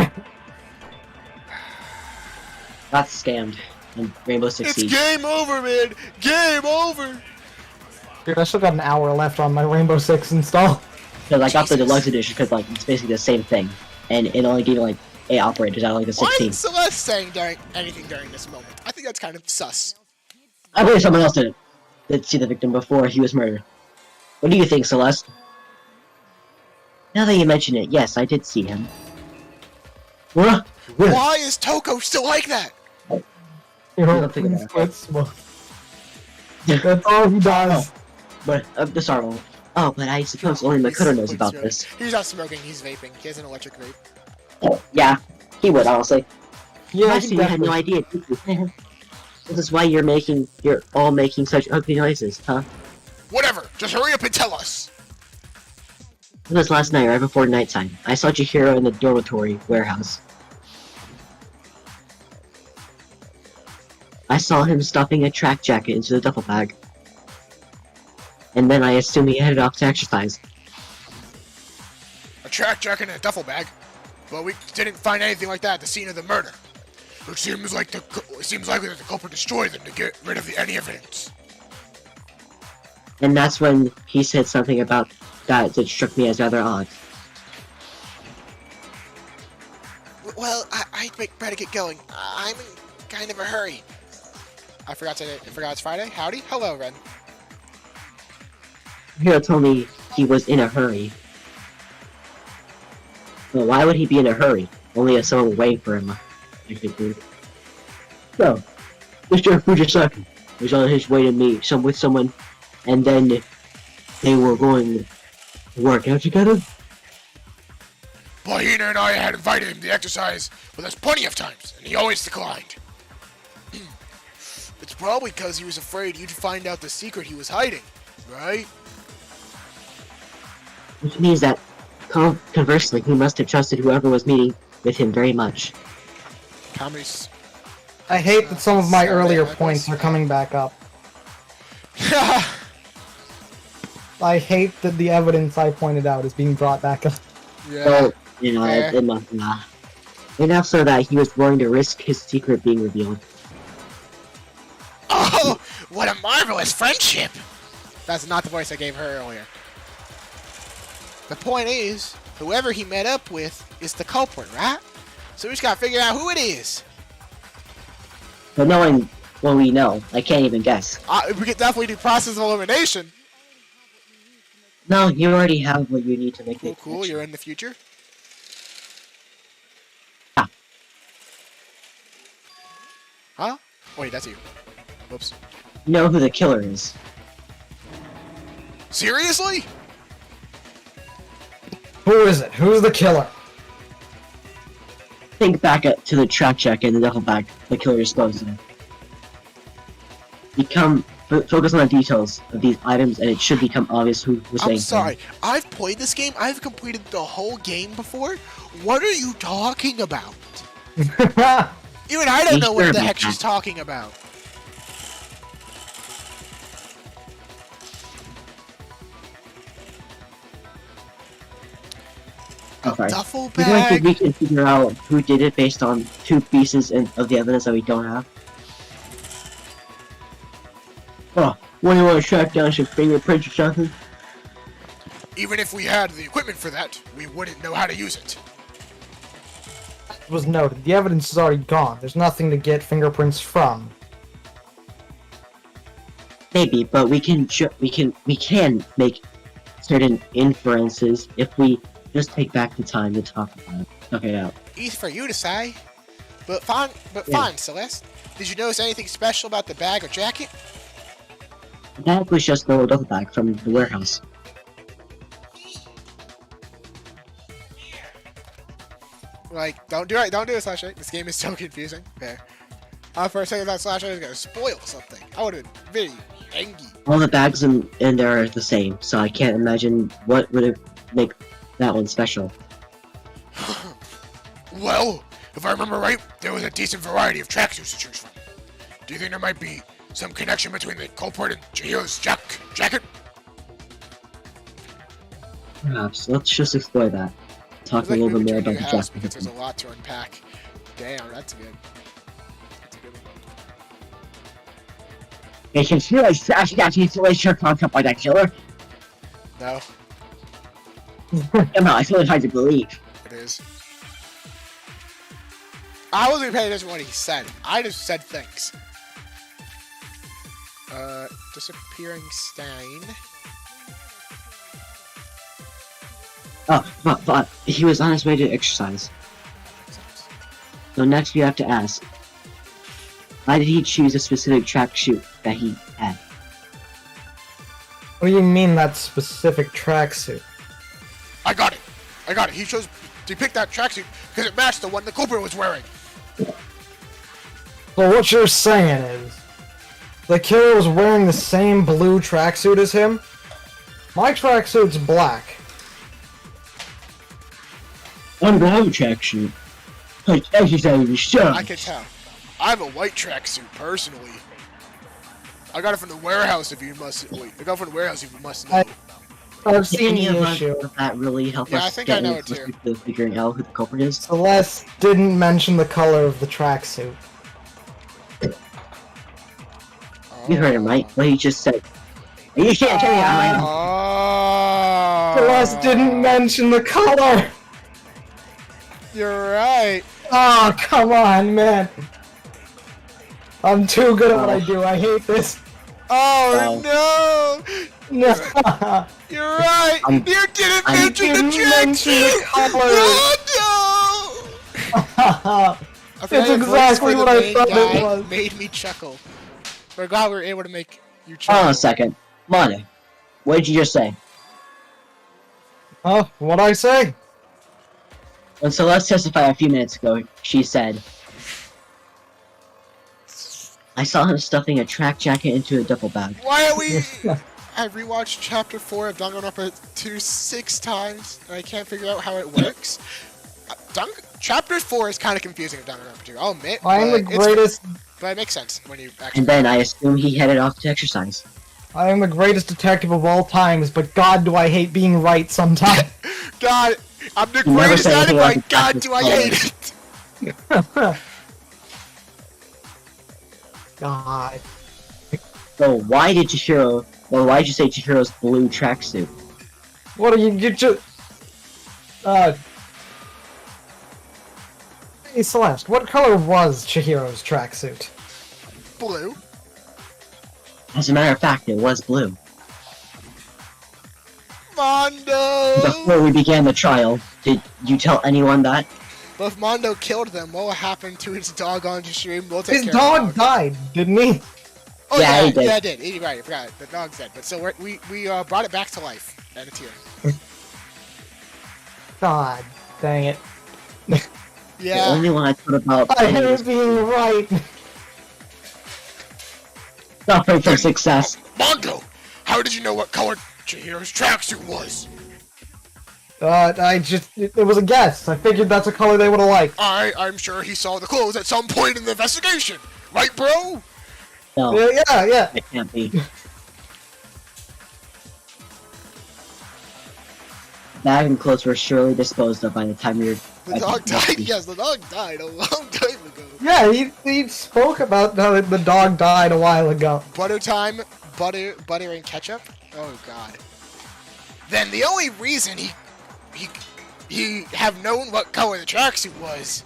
Speaker 3: Got scammed. And Rainbow Six Siege.
Speaker 1: It's game over, man. Game over.
Speaker 2: Dude, I still got an hour left on my Rainbow Six install.
Speaker 3: Because I got the deluxe edition because like it's basically the same thing, and it only gave like 8 operators out of like the 16.
Speaker 1: Why isn't Celeste saying anything during this moment? I think that's kind of sus.
Speaker 3: I believe someone else did see the victim before he was murdered. What do you think, Celeste? Now that you mention it, yes, I did see him. What?
Speaker 1: Why is Toko still like that?
Speaker 2: You know,
Speaker 3: don't think
Speaker 2: please
Speaker 3: about
Speaker 2: quit smoking. That's all he does.
Speaker 3: But, the sorrow. Oh, but I suppose only Makoto knows about this.
Speaker 1: He's not smoking, he's vaping. He has an electric vape.
Speaker 3: Yeah, he would, honestly.
Speaker 2: Yeah,
Speaker 3: Last year you had no idea, did you? This is why you're all making such ugly noises, huh?
Speaker 1: Whatever, just hurry up and tell us.
Speaker 3: It was last night, right before nighttime. I saw Chihiro in the dormitory warehouse. I saw him stuffing a track jacket into the duffel bag. And then I assumed he headed off to exercise.
Speaker 1: A track jacket and a duffel bag? But we didn't find anything like that at the scene of the murder. It seems likely that the culprit destroyed them to get rid of any evidence.
Speaker 3: And that's when he said something about that struck me as rather odd.
Speaker 1: Well, I better get going. I'm in kind of a hurry. I forgot it's Friday. Howdy. Hello, Ren.
Speaker 3: Chihiro told me he was in a hurry. Well, why would he be in a hurry? Only if someone waiting for him, I think. No, Mr. Fujisaki was on his way to meet with someone, and then they were going to work out together.
Speaker 1: Bahina and I had invited him to exercise with us plenty of times, and he always declined. It's probably because he was afraid you'd find out the secret he was hiding, right?
Speaker 3: Which means that, conversely, he must have trusted whoever was meeting with him very much.
Speaker 1: Comedy's...
Speaker 2: I hate that some of my earlier points are coming back up. I hate that the evidence I pointed out is being brought back up.
Speaker 1: Yeah.
Speaker 3: Well, you know, it must not. Enough so that he was willing to risk his secret being revealed.
Speaker 1: Oh, what a marvelous friendship! That's not the voice I gave her earlier. The point is, whoever he met up with is the culprit, right? So we just gotta figure out who it is.
Speaker 3: But knowing what we know, I can't even guess.
Speaker 1: We could definitely do process of elimination.
Speaker 3: No, you already have what you need to make it.
Speaker 1: Cool, you're in the future?
Speaker 3: Ah.
Speaker 1: Huh? Wait, that's you. Whoops.
Speaker 3: You know who the killer is.
Speaker 1: Seriously?
Speaker 2: Who is it? Who's the killer?
Speaker 3: Think back to the track check in the duffel bag the killer disposed of. Focus on the details of these items, and it should become obvious who was saying.
Speaker 1: I'm sorry. I've played this game. I've completed the whole game before. What are you talking about? Even I don't know what the heck she's talking about. A duffel
Speaker 3: Do you think
Speaker 1: bag?
Speaker 3: we can figure out who did it based on 2 pieces of the evidence that we don't have? Oh, what do you want to track down some fingerprints or something?
Speaker 1: Even if we had the equipment for that, we wouldn't know how to use it.
Speaker 2: It was noted. The evidence is already gone. There's nothing to get fingerprints from.
Speaker 3: Maybe, but we can make certain inferences if we just take back the time to talk about it. Okay, now.
Speaker 1: Easy for you to say. But fine, Celeste. Did you notice anything special about the bag or jacket?
Speaker 3: The bag was just an old duffel bag from the warehouse.
Speaker 1: Like, don't do it, Slash 8. This game is so confusing. Fair. For a second, that Slash 8 was gonna spoil something. I would have been very angry.
Speaker 3: All the bags in there are the same, so I can't imagine what would make that one special.
Speaker 1: Well, if I remember right, there was a decent variety of tracksuits to choose from. Do you think there might be some connection between the culprit and Chihiro's jacket?
Speaker 3: Perhaps. Let's just explore that. Talk a little bit more about the jacket.
Speaker 1: Because there's a lot to unpack. Damn, that's good. That's a good one.
Speaker 3: It can feel like Sash got insulation caught up by that killer.
Speaker 1: No,
Speaker 3: Somehow, I feel it's hard to believe.
Speaker 1: it is. I wasn't paying attention to what he said. I just said things. Disappearing Stein.
Speaker 3: Oh, but he was on his way to exercise. So next we have to ask, why did he choose a specific tracksuit that he had?
Speaker 2: What do you mean that specific tracksuit?
Speaker 1: I got it. He picked that tracksuit because it matched the one the Cooper was wearing.
Speaker 2: So what you're saying is, the killer was wearing the same blue tracksuit as him? My tracksuit's black.
Speaker 3: I'm the home tracksuit. Like exercise, sure.
Speaker 1: I can tell. I have a white tracksuit personally. I got it from the warehouse. If you must wait, I got it from the warehouse. If you must know.
Speaker 2: I've seen
Speaker 3: Any
Speaker 2: the
Speaker 3: of us
Speaker 2: issue.
Speaker 3: that really help
Speaker 1: Yeah, I
Speaker 3: us
Speaker 1: think
Speaker 3: get
Speaker 1: I know
Speaker 3: in
Speaker 1: it too.
Speaker 3: to figuring out who the culprit is?
Speaker 2: Celeste didn't mention the color of the tracksuit.
Speaker 3: You heard him, right? What he just said. You can't tell me how I am.
Speaker 2: Celeste didn't mention the color!
Speaker 1: You're right.
Speaker 2: Oh, come on, man. I'm too good at what I do. I hate this.
Speaker 1: Oh no!
Speaker 2: No.
Speaker 1: You're right. You didn't mention the
Speaker 2: didn't mention the
Speaker 1: tracksuit.
Speaker 2: color.
Speaker 1: No! I forgot
Speaker 2: It's
Speaker 1: your voice
Speaker 2: exactly
Speaker 1: for the
Speaker 2: what I
Speaker 1: main
Speaker 2: thought it
Speaker 1: guy
Speaker 2: was.
Speaker 1: made me chuckle. We're glad we were able to make you
Speaker 3: Hold
Speaker 1: chuckle.
Speaker 3: on a second. Money. What did you just say?
Speaker 2: Oh, what'd I say?
Speaker 3: When Celeste testified a few minutes ago, she said, I saw him stuffing a track jacket into a duffel bag.
Speaker 1: Why are we? I rewatched Chapter 4 of Danganronpa 2 6 times, and I can't figure out how it works. Chapter 4 is kind of confusing of Danganronpa 2, I'll admit.
Speaker 2: I am the greatest.
Speaker 1: But it makes sense when you actually.
Speaker 3: And then I assume he headed off to exercise.
Speaker 2: I am the greatest detective of all times, but God, do I hate being right sometimes.
Speaker 1: God, I'm the
Speaker 3: You never
Speaker 1: greatest
Speaker 3: say
Speaker 1: at it,
Speaker 3: anything
Speaker 1: but
Speaker 3: like
Speaker 1: God,
Speaker 3: that
Speaker 1: do I
Speaker 3: before.
Speaker 1: hate it.
Speaker 2: God.
Speaker 3: So why did Chihiro, or why did you say Chihiro's blue tracksuit?
Speaker 2: What are you just... Hey, Celeste, what color was Chihiro's tracksuit?
Speaker 1: Blue.
Speaker 3: As a matter of fact, it was blue.
Speaker 1: Mondo!
Speaker 3: Before we began the trial, did you tell anyone that?
Speaker 1: But if Mondo killed them, what will happen to his dog on the stream? We'll take
Speaker 2: His
Speaker 1: care of
Speaker 2: dog
Speaker 1: the
Speaker 2: died, didn't he?
Speaker 1: Oh
Speaker 3: Yeah, he did.
Speaker 1: Yeah, I did. You're right, I forgot. The dog's dead. But so we brought it back to life. And it's here.
Speaker 2: God dang it.
Speaker 3: The
Speaker 1: Yeah.
Speaker 3: only one I thought about
Speaker 2: I hate being right.
Speaker 3: suffering from success.
Speaker 1: Mondo! How did you know what color Chihiro's tracksuit was?
Speaker 2: It was a guess. I figured that's a color they would've liked.
Speaker 1: I'm sure he saw the clothes at some point in the investigation. Right, bro?
Speaker 3: No,
Speaker 2: Yeah.
Speaker 3: it can't be. Bag and clothes were surely disposed of by the time we were...
Speaker 1: The dog died? Yes, the dog died a long time ago.
Speaker 2: Yeah, he spoke about how the dog died a while ago.
Speaker 1: Butter time, butter and ketchup? Oh god. Then the only reason he have known what color the tracksuit was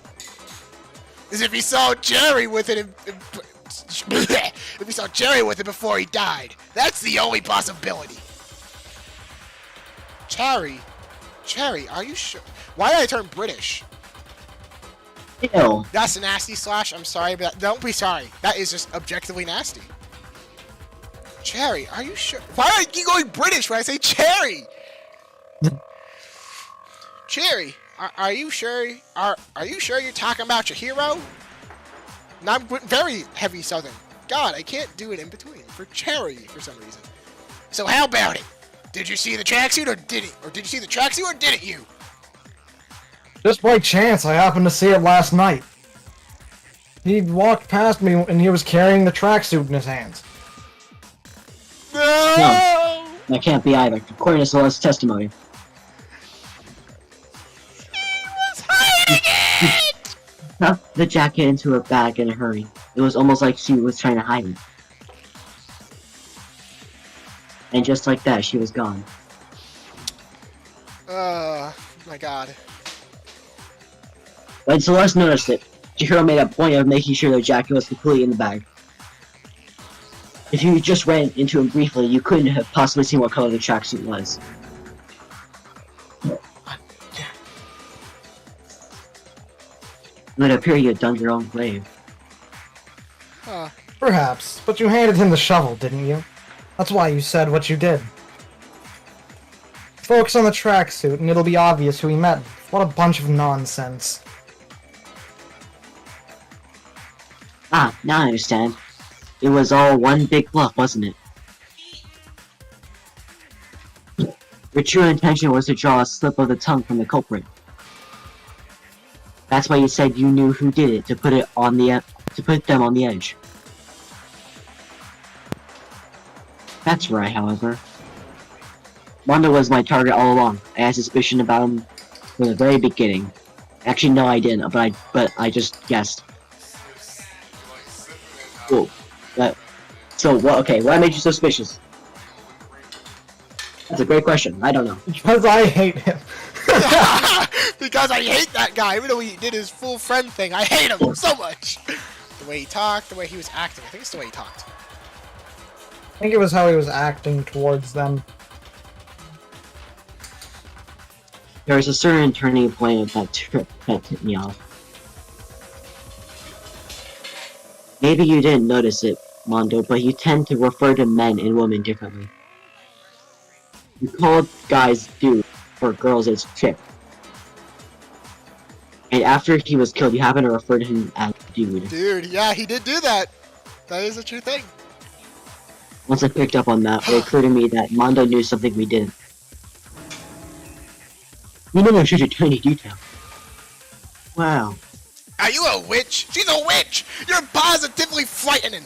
Speaker 1: is if he saw Jerry with it if he saw Jerry with it before he died. That's the only possibility. Cherry, are you sure? Why did I turn British?
Speaker 3: Ew.
Speaker 1: That's a nasty slash. I'm sorry, but don't be sorry. That is just objectively nasty. Cherry, are you sure? Why are you going British when I say cherry? Cherry, are you sure? Are you sure you're talking about your hero? And I'm very heavy Southern. God, I can't do it in between for cherry for some reason. So how about it? Did you see the tracksuit or didn't? Or did you see the tracksuit or didn't you?
Speaker 2: Just by chance, I happened to see it last night. He walked past me and he was carrying the tracksuit in his hands.
Speaker 1: No!
Speaker 3: That can't be either, according to Celeste's testimony.
Speaker 1: Hiding it!
Speaker 3: Stuffed the jacket into her bag in a hurry. It was almost like she was trying to hide it. And just like that, she was gone.
Speaker 1: My god.
Speaker 3: When Celeste noticed it, Chihiro made a point of making sure the jacket was completely in the bag. If you just ran into him briefly, you couldn't have possibly seen what color the tracksuit was. It would appear you had dug your own grave.
Speaker 1: Huh.
Speaker 2: Perhaps, but you handed him the shovel, didn't you? That's why you said what you did. Focus on the tracksuit and it'll be obvious who he met. What a bunch of nonsense.
Speaker 3: Ah, now I understand. It was all one big bluff, wasn't it? Your true intention was to draw a slip of the tongue from the culprit. That's why you said you knew who did it, to put them on the edge. That's right, however. Mondo was my target all along. I had suspicion about him from the very beginning. Actually, no, I didn't, but I just guessed. Cool. So, what? Okay, what made you suspicious? That's a great question. I don't know.
Speaker 2: Because I hate him.
Speaker 1: Because I hate that guy. Even though he did his full friend thing, I hate him so much. The way he talked, the way he was acting. I think it's the way he talked.
Speaker 2: I think it was how he was acting towards them.
Speaker 3: There was a certain turning point of that trip that tipped me off. Maybe you didn't notice it, Mondo, but you tend to refer to men and women differently. You called guys dude for girls as chick. And after he was killed, you happen to refer to him as dude.
Speaker 1: Dude, yeah, he did do that. That is a true thing.
Speaker 3: Once I picked up on that, it occurred to me that Mondo knew something we didn't. You know such a tiny detail. Wow.
Speaker 1: Are you a witch? She's a witch! You're positively frightening!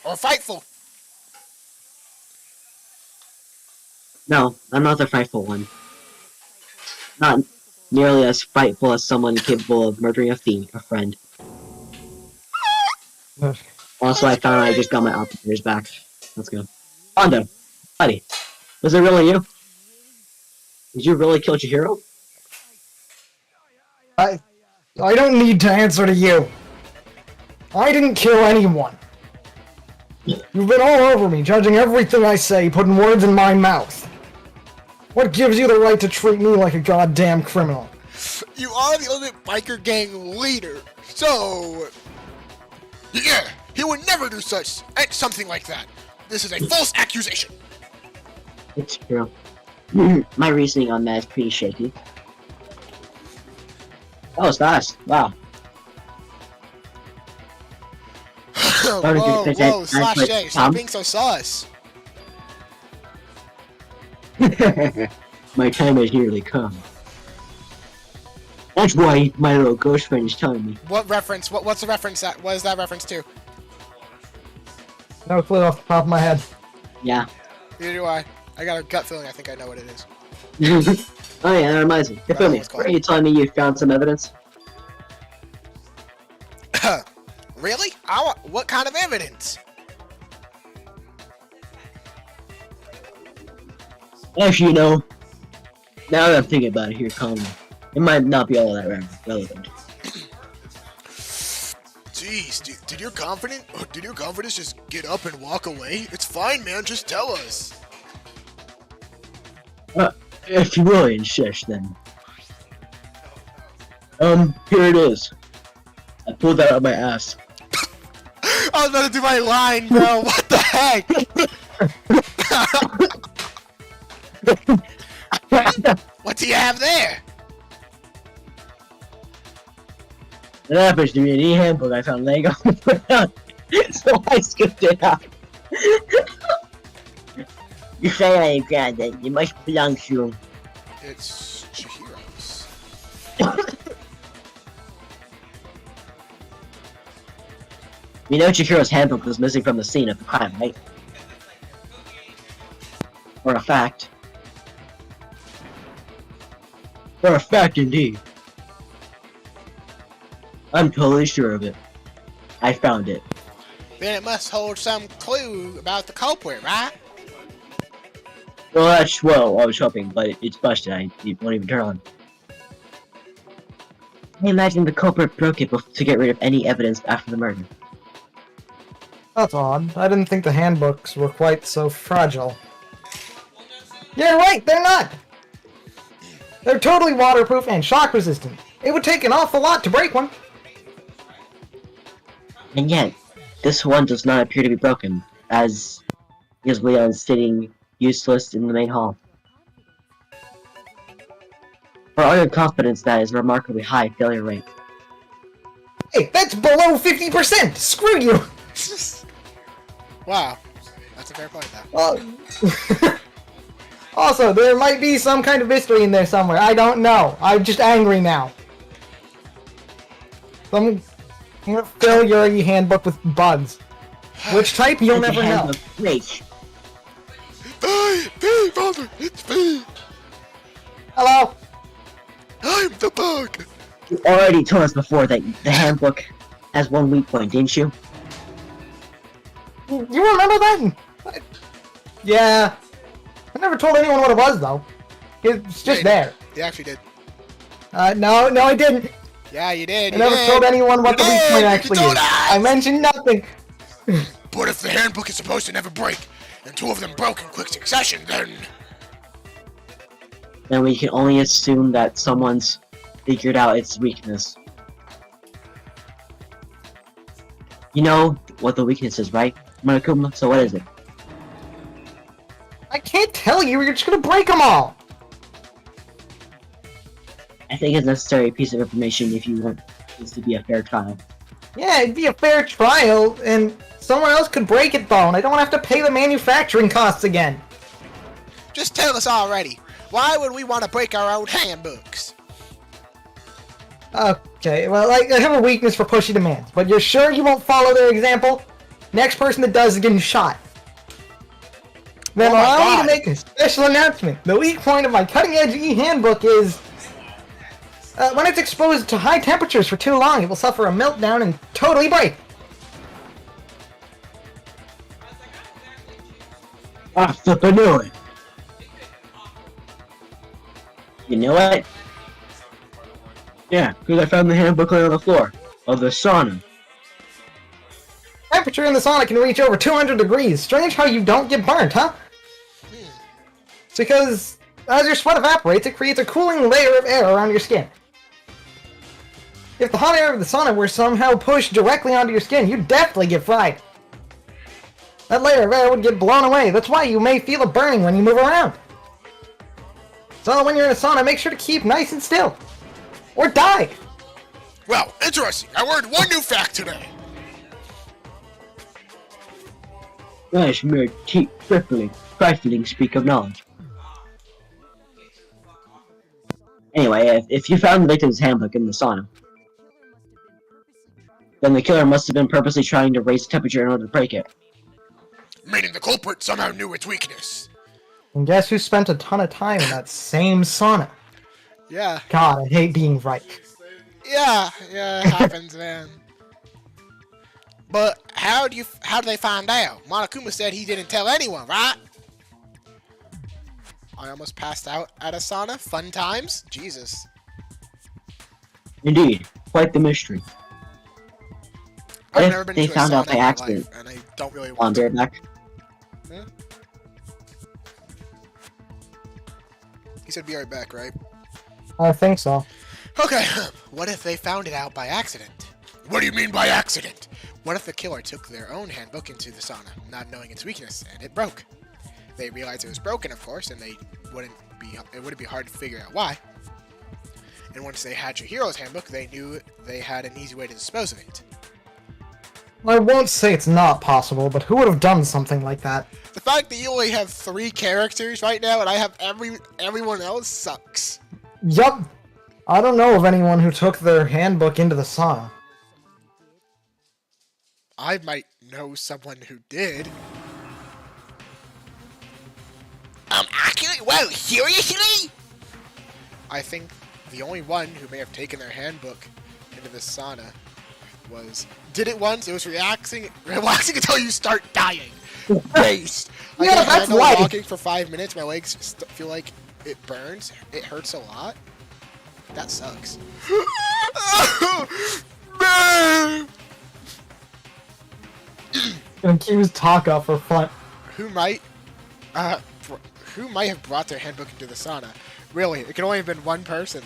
Speaker 1: Or frightful.
Speaker 3: No, I'm not the frightful one. Not nearly as frightful as someone capable of murdering a friend. Also, I found I just got my operators back. Let's go. Mondo, buddy, was it really you? Did you really kill Chihiro?
Speaker 2: I don't need to answer to you. I didn't kill anyone. You've been all over me, judging everything I say, putting words in my mouth. What gives you the right to treat me like a goddamn criminal?
Speaker 1: You are the ultimate biker gang leader, so... Yeah, he would never do something like that. This is a false accusation.
Speaker 3: It's true. My reasoning on that is pretty shaky. Oh, it's fast. Wow.
Speaker 1: Whoa, Slash J, stop being so sus.
Speaker 3: My time has nearly come. That's why my little ghost friend is telling me.
Speaker 1: What reference? What's the reference? What is that reference to?
Speaker 2: No clue off the top of my head.
Speaker 3: Yeah.
Speaker 1: Neither do I. I got a gut feeling I think I know what it is.
Speaker 3: Oh yeah, that reminds me. Hey, me. Are you telling me you found some evidence?
Speaker 1: Really? What kind of evidence?
Speaker 3: Actually, you know, now that I'm thinking about it here calmly, it might not be all that relevant.
Speaker 1: Jeez, did your confidence just get up and walk away? It's fine, man. Just tell us.
Speaker 3: If you really insist, then. Here it is. I pulled that out of my ass.
Speaker 1: I was about to do my line, bro. What the heck? What do you have there?
Speaker 3: It happens to be an e-handbook I found laying on the ground, so I scooped it out. You say I grabbed it. It must belong to you.
Speaker 1: It's Chihiro's.
Speaker 3: You know Chihiro's handbook was missing from the scene of the crime, right? For a fact. For a fact, indeed. I'm totally sure of it. I found it.
Speaker 1: Then it must hold some clue about the culprit, right?
Speaker 3: Well, that's well, I was hoping, but it's busted. It won't even turn on. I imagine the culprit broke it to get rid of any evidence after the murder.
Speaker 2: That's odd. I didn't think the handbooks were quite so fragile. You're right, they're not! They're totally waterproof and shock resistant. It would take an awful lot to break one.
Speaker 3: And yet, this one does not appear to be broken, as Leon is sitting useless in the main hall. For all your confidence, that is a remarkably high failure rate.
Speaker 2: Hey, that's below 50%! Screw you!
Speaker 1: Wow. That's a fair point, though.
Speaker 2: Well, also, there might be some kind of mystery in there somewhere. I don't know. I'm just angry now. I'm gonna fill your handbook with bugs. Which type, you'll never know.
Speaker 3: Great.
Speaker 1: Hey, Father, it's me!
Speaker 2: Hello?
Speaker 1: I'm the bug!
Speaker 3: You already told us before that the handbook has one weak point, didn't you?
Speaker 2: You remember that? Yeah. I never told anyone what it was, though. It's just there.
Speaker 1: You actually did.
Speaker 2: No, I didn't.
Speaker 1: Yeah, you did.
Speaker 2: I never told anyone what the weak point actually is.
Speaker 1: Us.
Speaker 2: I mentioned nothing.
Speaker 1: But if the handbook is supposed to never break, and two of them broke in quick succession, then
Speaker 3: we can only assume that someone's figured out its weakness. You know what the weakness is, right, Monokuma? So what is it?
Speaker 2: I can't tell you. You're just gonna break them all.
Speaker 3: I think it's a necessary piece of information if you want this to be a fair trial.
Speaker 2: Yeah, it'd be a fair trial, and someone else could break it, though, and I don't have to pay the manufacturing costs again.
Speaker 1: just tell us already. Why would we want to break our own handbooks?
Speaker 2: Okay, well, I have a weakness for pushy demands, but you're sure you won't follow their example? Next person that does is getting shot. Then allow me to make a special announcement. The weak point of my cutting-edge e-handbook is... when it's exposed to high temperatures for too long, it will suffer a meltdown and totally break.
Speaker 3: Ah, flip, I knew it. You know what? Yeah, because I found the handbook laying on the floor of the sauna.
Speaker 2: Temperature in the sauna can reach over 200 degrees. Strange how you don't get burnt, huh? It's because as your sweat evaporates, it creates a cooling layer of air around your skin. If the hot air of the sauna were somehow pushed directly onto your skin, you'd definitely get fried. That layer of air would get blown away. That's why you may feel a burning when you move around. So when you're in a sauna, make sure to keep nice and still. Or die.
Speaker 1: Well, interesting. I learned one new fact today.
Speaker 3: Nice, mere trifling speak of knowledge. Anyway, if you found the victim's handbook in the sauna, then the killer must have been purposely trying to raise the temperature in order to break it.
Speaker 1: Meaning the culprit somehow knew its weakness.
Speaker 2: And guess who spent a ton of time in that same sauna?
Speaker 1: Yeah.
Speaker 2: God, I hate being right.
Speaker 1: Yeah, it happens, man. But how do they find out? Monokuma said he didn't tell anyone, right? I almost passed out at a sauna. Fun times? Jesus.
Speaker 3: Indeed, quite the mystery.
Speaker 1: I've never been
Speaker 3: they
Speaker 1: to a
Speaker 3: found
Speaker 1: sauna
Speaker 3: out by
Speaker 1: in my
Speaker 3: accident.
Speaker 1: life, and I don't really
Speaker 3: On
Speaker 1: want to.
Speaker 3: back.
Speaker 1: Huh? He said be right back, right?
Speaker 2: I think so.
Speaker 1: Okay, what if they found it out by accident? What do you mean by accident? What if the killer took their own handbook into the sauna, not knowing its weakness, and it broke? They realized it was broken, of course, and it wouldn't be hard to figure out why. And once they had Chihiro's handbook, they knew they had an easy way to dispose of it.
Speaker 2: I won't say it's not possible, but who would have done something like that?
Speaker 1: The fact that you only have 3 characters right now, and I have everyone else sucks.
Speaker 2: Yup. I don't know of anyone who took their handbook into the sauna.
Speaker 1: I might know someone who did. Accurate? Whoa, seriously? I think the only one who may have taken their handbook into the sauna did it once. It was relaxing until you start dying. Based. I
Speaker 2: Yeah,
Speaker 1: can
Speaker 2: that's
Speaker 1: handle
Speaker 2: life.
Speaker 1: walking for 5 minutes. My legs feel like it burns. It hurts a lot. That sucks.
Speaker 2: and accuse Taka for fun.
Speaker 1: Who might, who might have brought their handbook into the sauna? Really, it could only have been one person.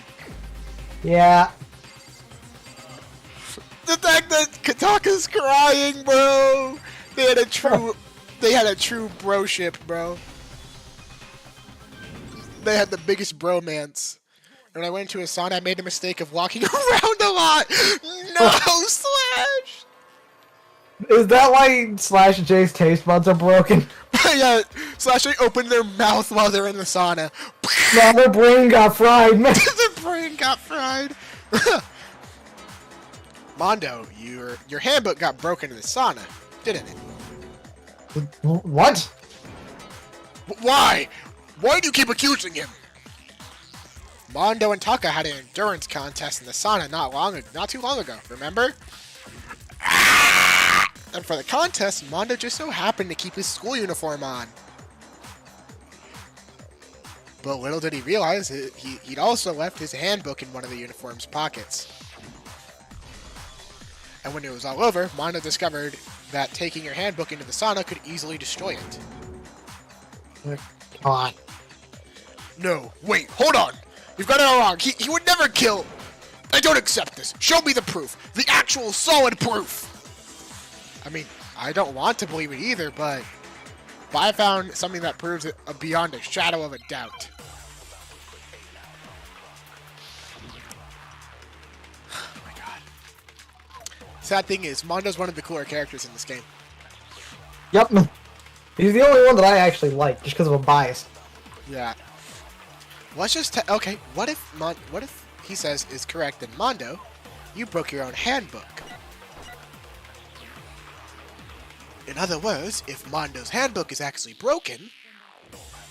Speaker 2: Yeah.
Speaker 1: The fact that Kataka's crying, bro. They had a true broship, bro. They had the biggest bromance. When I went to a sauna, I made the mistake of walking around a lot. No, Slash.
Speaker 2: Is that why Slash and Jay's taste buds are broken?
Speaker 1: Yeah, Slash, they opened their mouth while they're in the sauna.
Speaker 2: No, their brain got fried, man.
Speaker 1: Their brain got fried. Mondo, your handbook got broken in the sauna, didn't it?
Speaker 2: What?
Speaker 1: Why? Why do you keep accusing him? Mondo and Taka had an endurance contest in the sauna not too long ago, remember? And for the contest, Mondo just so happened to keep his school uniform on. But little did he realize he'd also left his handbook in one of the uniform's pockets. And when it was all over, Mondo discovered that taking your handbook into the sauna could easily destroy it.
Speaker 2: God.
Speaker 1: No, wait, hold on. You've got it all wrong. He would never kill. I don't accept this. Show me the proof. The actual solid proof. I mean, I don't want to believe it either, but I found something that proves it beyond a shadow of a doubt. Oh my god. Sad thing is, Mondo's one of the cooler characters in this game.
Speaker 2: Yep. He's the only one that I actually like, just because of a bias.
Speaker 1: Yeah. Let's just okay. What if he says is correct and Mondo, you broke your own handbook? In other words, if Mondo's handbook is actually broken,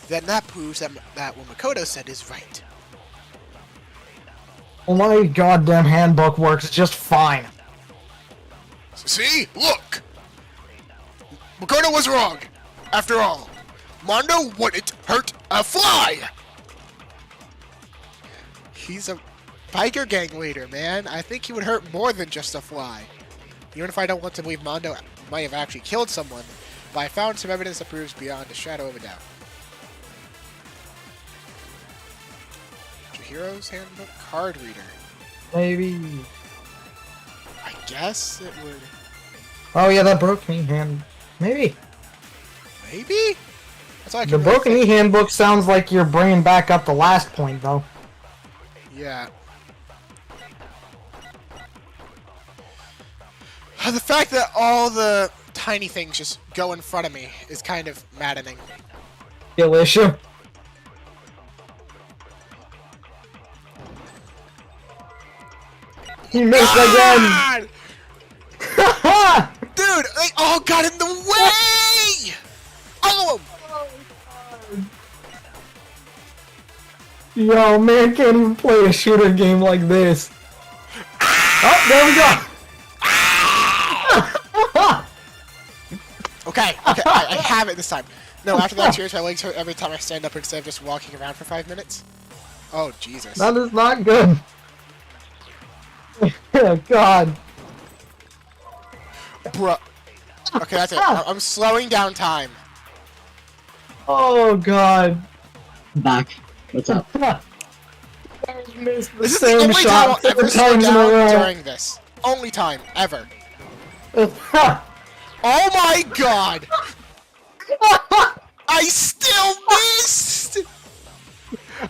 Speaker 1: then that proves that what Makoto said is right.
Speaker 2: Well, my goddamn handbook works just fine.
Speaker 1: See? Look! Makoto was wrong. After all, Mondo wouldn't hurt a fly! He's a biker gang leader, man. I think he would hurt more than just a fly. Even if I don't want to believe Mondo might have actually killed someone, but I found some evidence that proves beyond a shadow of a doubt. Chihiro's handbook card reader.
Speaker 2: Maybe.
Speaker 1: I guess it would.
Speaker 2: Oh yeah, that broke me hand. Maybe.
Speaker 1: Maybe? That's all I can
Speaker 2: The
Speaker 1: really
Speaker 2: broken
Speaker 1: think.
Speaker 2: me handbook sounds like you're bringing back up the last point, though.
Speaker 1: Yeah. The fact that all the tiny things just go in front of me is kind of maddening.
Speaker 2: Skill issue. He missed again!
Speaker 1: God! Dude, they all got in the way! All of them!
Speaker 2: Yo, man can't even play a shooter game like this. Oh, there we go!
Speaker 1: Okay, I have it this time. No, after that experience, my legs hurt every time I stand up instead of just walking around for 5 minutes. Oh, Jesus.
Speaker 2: That is not good. God.
Speaker 1: Bruh. Okay, that's it. I'm slowing down time.
Speaker 2: Oh, God.
Speaker 3: Back. What's up?
Speaker 1: This is the only time I'll ever slow down during this. Only time, ever. Oh my god! I still missed!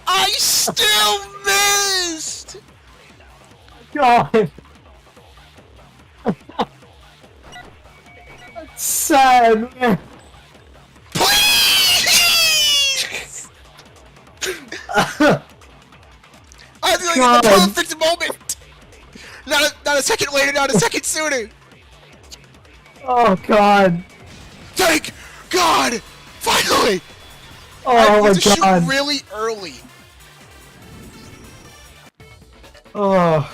Speaker 1: I still missed!
Speaker 2: God. That's sad, man.
Speaker 1: Please! I feel like
Speaker 2: God.
Speaker 1: the perfect moment! Not a second later, not a second sooner!
Speaker 2: Oh, God.
Speaker 1: Thank God! Finally!
Speaker 2: Oh,
Speaker 1: I
Speaker 2: my
Speaker 1: had to shoot
Speaker 2: God.
Speaker 1: really early.
Speaker 2: Oh.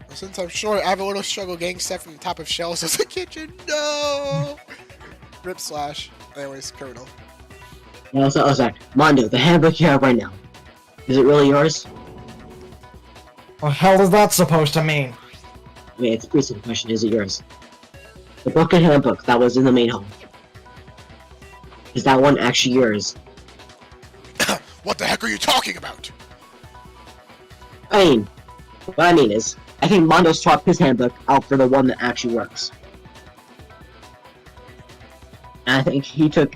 Speaker 1: Since I'm short, I have a little struggle getting stuff from the top of shelves of the kitchen. No! Rip Slash. Anyways, criminal.
Speaker 3: Oh, sorry. Mondo, the handbook you have right now. Is it really yours?
Speaker 2: What the hell is that supposed to mean?
Speaker 3: I mean, it's a pretty simple question. Is it yours? The broken handbook that was in the main hall. Is that one actually yours?
Speaker 1: What the heck are you talking about?
Speaker 3: I mean, what I mean is, I think Mondo swapped his handbook out for the one that actually works. And I think he took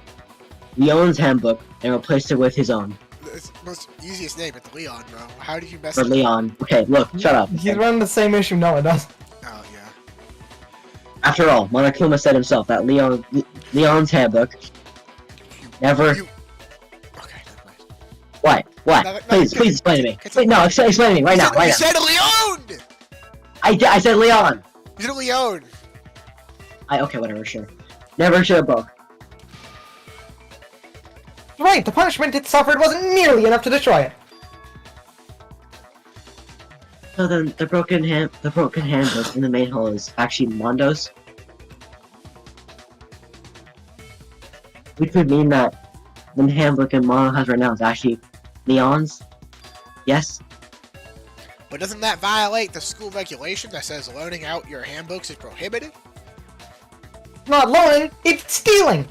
Speaker 3: Leon's handbook and replaced it with his own.
Speaker 1: It's the most easiest name. It's Leon, bro. How did you mess
Speaker 3: For
Speaker 1: it up?
Speaker 3: Leon. Okay, look, shut up.
Speaker 2: He's running the same issue Noah does.
Speaker 1: Oh, yeah.
Speaker 3: After all, Monokuma said himself that Leon's handbook never...
Speaker 1: Okay, never mind.
Speaker 3: What? What?
Speaker 1: No,
Speaker 3: Please explain to me.
Speaker 1: Continue.
Speaker 3: Wait, no, explain to me right now,
Speaker 1: You
Speaker 3: right now.
Speaker 1: said Leon!
Speaker 3: I said Leon!
Speaker 1: You said Leon!
Speaker 3: Okay, whatever, sure. Never should have broke.
Speaker 2: Right, the punishment it suffered wasn't nearly enough to destroy it.
Speaker 3: So then, the broken handbook in the main hall is actually Mondo's? Which would mean that the handbook in Mondo has right now is actually Leon's? Yes?
Speaker 1: But doesn't that violate the school regulation that says loaning out your handbooks is prohibited?
Speaker 2: Not loaning, it's stealing.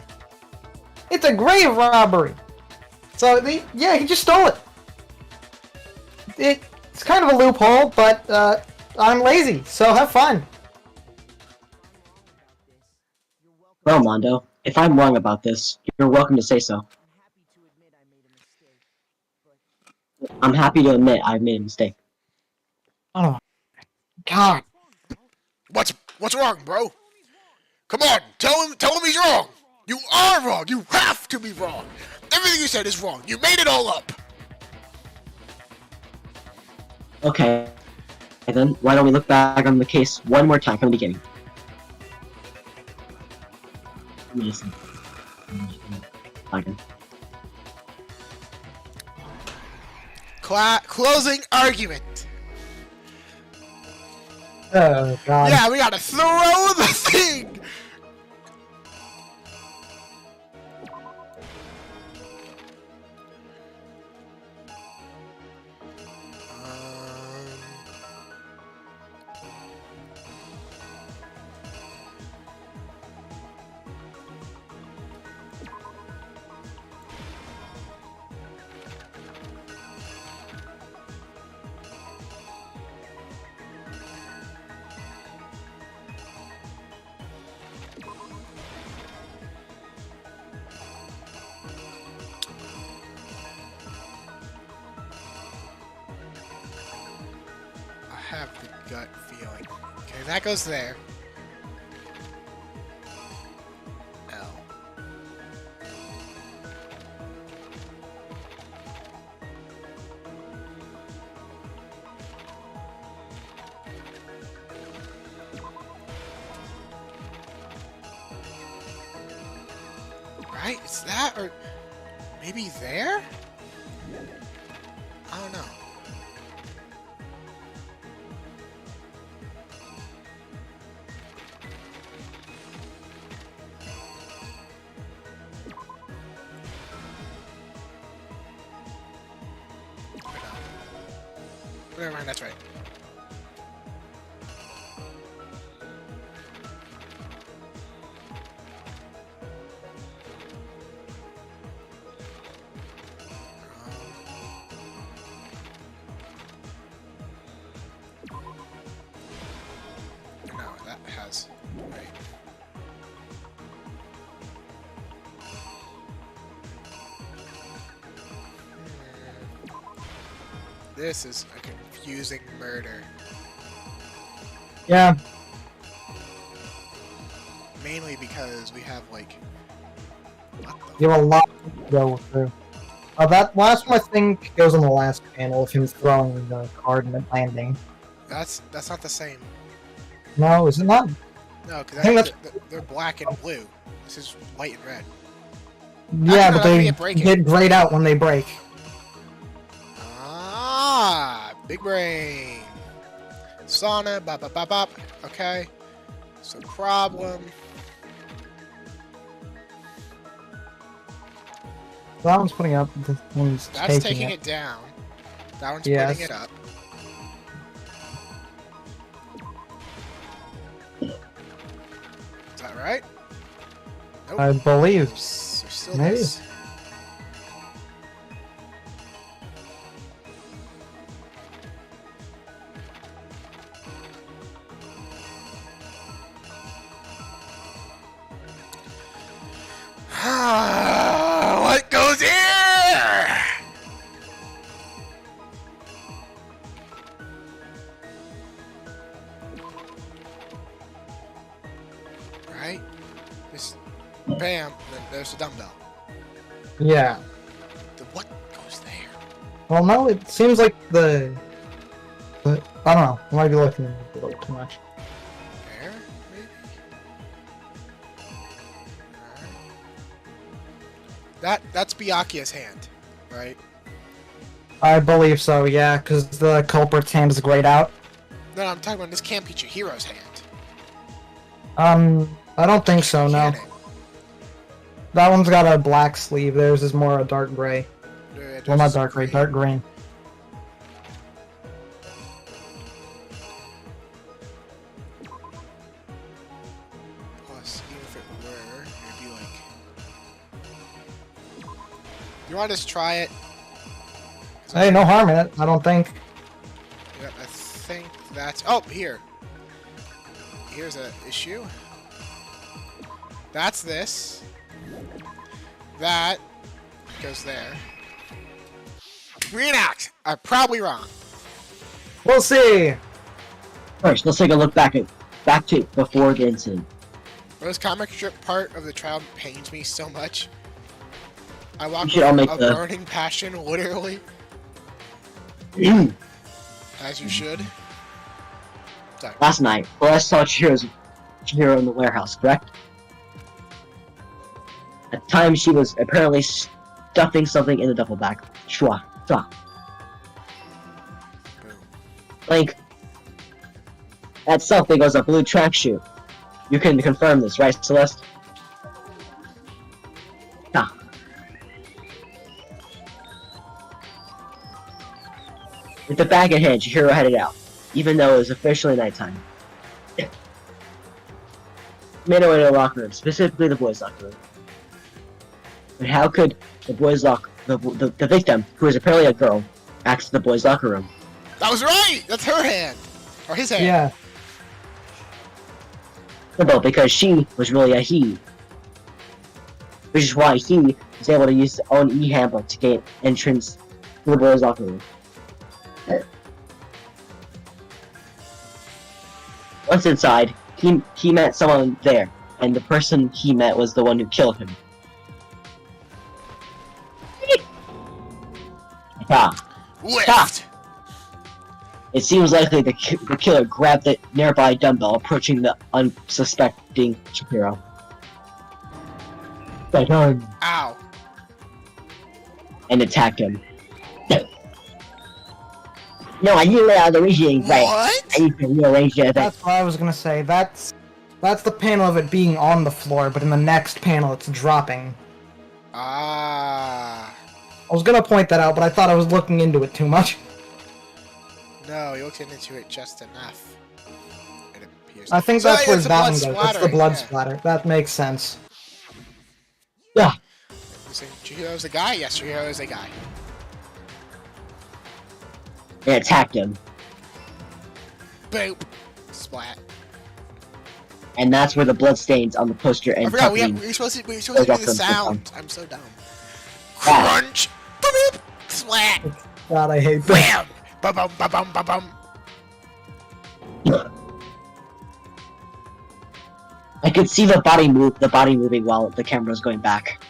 Speaker 2: It's a grave robbery. So, yeah, he just stole it. It's kind of a loophole, but I'm lazy, so have fun.
Speaker 3: Well, Mondo, if I'm wrong about this, you're welcome to say so. I'm happy to admit I've made a mistake.
Speaker 2: Oh, God.
Speaker 1: What's wrong, bro? Come on, tell him he's wrong. You are wrong. You have to be wrong. Everything you said is wrong. You made it all up.
Speaker 3: Okay, then why don't we look back on the case one more time from the beginning? Listen.
Speaker 1: Closing argument.
Speaker 2: Oh, God.
Speaker 1: Yeah, we gotta throw the thing. I have the gut feeling. Okay, that goes there. L. Right? Is that or maybe there? I don't know. Never mind, that's right. No, that has right. This is a confusing murder.
Speaker 2: Yeah.
Speaker 1: Mainly because we have, like... What the...
Speaker 2: You have a lot to go through. That last one, I think, goes on the last panel of him throwing the card and it landing.
Speaker 1: That's not the same.
Speaker 2: No, is it not?
Speaker 1: No, because
Speaker 2: I think
Speaker 1: they're black and blue. This is white and red.
Speaker 2: Yeah,
Speaker 1: no,
Speaker 2: but
Speaker 1: that'd be
Speaker 2: they
Speaker 1: a break-in.
Speaker 2: get grayed out when they break.
Speaker 1: Ah, big brain. Sauna, bop, bop, bop, bop. Okay. So problem.
Speaker 2: That one's putting up, this one's
Speaker 1: That's
Speaker 2: taking
Speaker 1: taking
Speaker 2: it.
Speaker 1: it down. That one's
Speaker 2: Yes.
Speaker 1: putting it up. Alright. Nope.
Speaker 2: I believe.
Speaker 1: There's still
Speaker 2: Maybe.
Speaker 1: this. What goes here? Right? Just bam, then there's the dumbbell.
Speaker 2: Yeah.
Speaker 1: What goes there?
Speaker 2: Well, no, it seems like the I don't know. I might be looking at it a little too much.
Speaker 1: There, maybe? Alright. That's Byakuya's hand, right?
Speaker 2: I believe so, yeah, because the culprit's hand is grayed out.
Speaker 1: No, I'm talking about this can't be Chihiro's hand.
Speaker 2: I don't think so, no.
Speaker 1: Can it?
Speaker 2: That one's got a black sleeve, theirs is more a dark gray. Well, not dark gray, dark green.
Speaker 1: Plus, even if it were, it'd be like... You want to just try it?
Speaker 2: Hey, no harm in it, I don't think.
Speaker 1: Yeah, I think that's... Oh, here. Here's an issue. That's this. That goes there. Reenact! I'm probably wrong.
Speaker 2: We'll see!
Speaker 3: First, let's take a look back to before the incident.
Speaker 1: This comic strip part of the trial pains me so much. I walk
Speaker 3: You should all
Speaker 1: with
Speaker 3: make
Speaker 1: a
Speaker 3: the-
Speaker 1: burning passion, literally. As you should. Sorry.
Speaker 3: Last night, Celeste saw Chihiro in the warehouse, correct? At the time, she was apparently stuffing something in the duffel bag. Shwa.
Speaker 1: Boom.
Speaker 3: Like, that something was a blue tracksuit. You can confirm this, right, Celeste? Yeah. With the bag in hand, Chihiro headed out, even though it was officially nighttime. Made her way to the locker room, specifically the boys' locker room. But how could the boys' the victim, who is apparently a girl, access the boys' locker room?
Speaker 1: That was right! That's her hand! Or his hand.
Speaker 2: Yeah.
Speaker 3: Simple, because she was really a he. Which is why he was able to use his own e-handbook to gain entrance to the boys' locker room. Once inside, he met someone there, and the person he met was the one who killed him.
Speaker 1: Lift!
Speaker 3: It seems likely the killer grabbed the nearby dumbbell, approaching the unsuspecting Chihiro.
Speaker 1: Ow.
Speaker 3: And attacked him. No, I need to lay out the reasoning right.
Speaker 1: What?
Speaker 3: I need to rearrange the event.
Speaker 2: That's what I was gonna say. That's the panel of it being on the floor, but in the next panel it's dropping.
Speaker 1: Ah.
Speaker 2: I was gonna point that out, but I thought I was looking into it too much.
Speaker 1: No, you looked into it just enough. It appears.
Speaker 2: I think
Speaker 1: So,
Speaker 2: that's
Speaker 1: yeah,
Speaker 2: where
Speaker 1: it's the
Speaker 2: that
Speaker 1: blood
Speaker 2: one goes. That's the
Speaker 1: splattering,
Speaker 2: blood
Speaker 1: yeah.
Speaker 2: splatter. That makes sense.
Speaker 3: Yeah.
Speaker 1: You saying Chihiro's a guy? Yes, Chihiro is a guy.
Speaker 3: And attacked him.
Speaker 1: Boop. Splat.
Speaker 3: And that's where the bloodstains on the poster
Speaker 1: I
Speaker 3: and
Speaker 1: forgot, we
Speaker 3: tucking-
Speaker 1: were supposed to do the sound. I'm so dumb. Crunch! Boop! Splat!
Speaker 2: God, I hate this.
Speaker 1: Wham! Ba-bum, ba-bum, ba-bum.
Speaker 3: I could see the body moving while the camera was going back.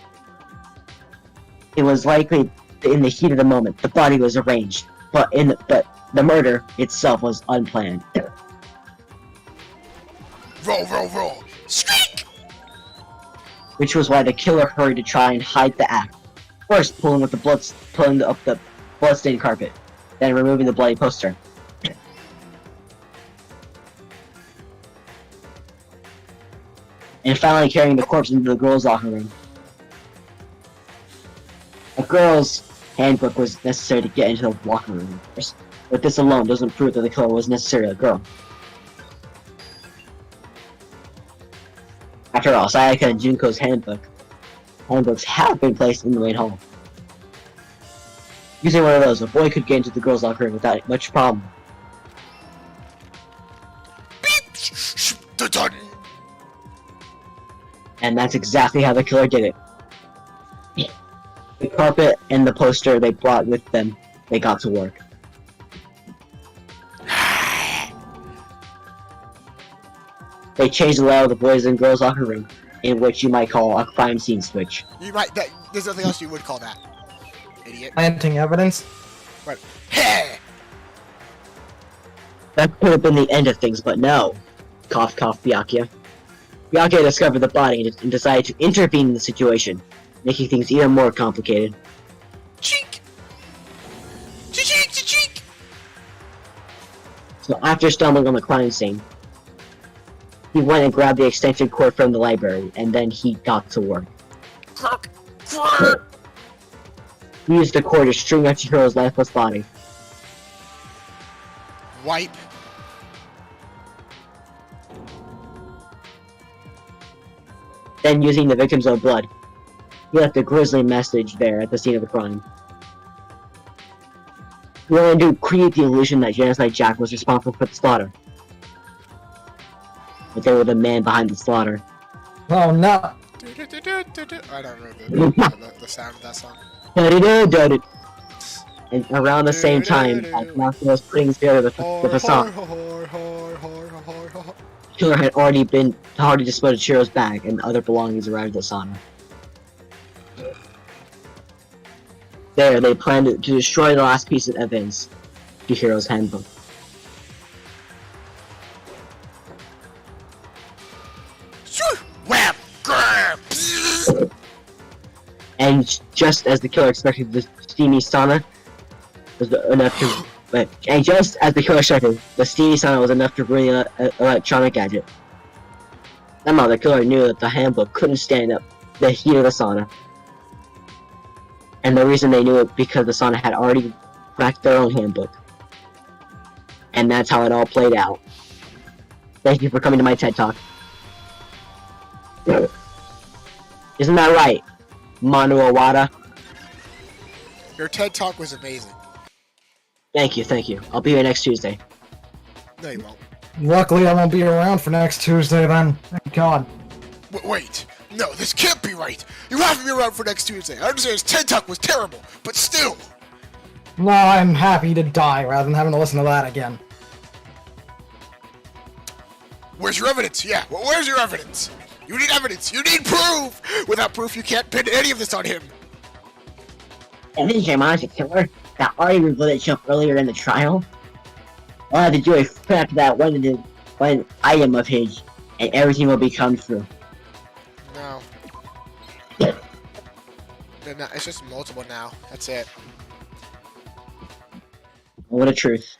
Speaker 3: It was likely in the heat of the moment. The body was arranged, but the murder itself was unplanned.
Speaker 1: Roll, roll, roll. Streak!
Speaker 3: Which was why the killer hurried to try and hide the act. First, pulling up the bloodstained carpet, then removing the bloody poster. And finally carrying the corpse into the girls' locker room. A girl's handbook was necessary to get into the locker room, but this alone doesn't prove that the killer was necessarily a girl. After all, Sayaka and Junko's handbooks have been placed in the main hall. Using one of those, a boy could get into the girls' locker room without much problem.
Speaker 1: Beep! Shh, dun.
Speaker 3: And that's exactly how the killer did it. The carpet and the poster they brought with them, they got to work. They changed the layout of the boys' and girls' locker room, in which you might call a crime scene switch.
Speaker 1: You might. There's nothing else you would call that. Idiot.
Speaker 2: Planting evidence.
Speaker 1: Right. Hey!
Speaker 3: That could have been the end of things, but no. Cough, cough, Byakuya. Byakuya discovered the body and decided to intervene in the situation, making things even more complicated.
Speaker 1: Cheek! Cheek! Cheek!
Speaker 3: So after stumbling on the crime scene, he went and grabbed the extension cord from the library, and then he got to work. He used the cord to string out Chihiro's lifeless body.
Speaker 1: Wipe.
Speaker 3: Then, using the victim's own blood, he left a grisly message there at the scene of the crime. He wanted to create the illusion that Genocide Jack was responsible for the slaughter. But they were the man behind the slaughter.
Speaker 2: Oh no!
Speaker 1: I don't know the sound of that song.
Speaker 3: And around the same time, as Byakuya was putting together the facade, the killer had already disposed of Chihiro's bag and other belongings arrived at Sana. There, they planned to destroy the last piece of evidence, Chihiro's handbook.
Speaker 1: Wham! Grab!
Speaker 3: And just as the killer expected, the steamy sauna was enough to. And just as the killer expected, the steamy sauna was enough to ruin the electronic gadget. Somehow, the killer knew that the handbook couldn't stand up the heat of the sauna. And the reason they knew it because the sauna had already cracked their own handbook. And that's how it all played out. Thank you for coming to my TED Talk. Isn't that right, Manu Awada?
Speaker 1: Your TED Talk was amazing.
Speaker 3: Thank you. I'll be here next Tuesday.
Speaker 1: No, you won't.
Speaker 2: Luckily, I won't be around for next Tuesday then. Thank God.
Speaker 1: Wait. No, this can't be right. You have to be around for next Tuesday. I understand his TED Talk was terrible, but still.
Speaker 2: No, I'm happy to die rather than having to listen to that again.
Speaker 1: Where's your evidence? Yeah, well, where's your evidence? You need evidence. You need proof. Without proof, you can't pin any of this on him.
Speaker 3: And this Yamana's killer that already revealed itself earlier in the trial. All I have to do is put after that one item of his, and everything will become true.
Speaker 1: No. No, it's just multiple now. That's it.
Speaker 3: What a truth.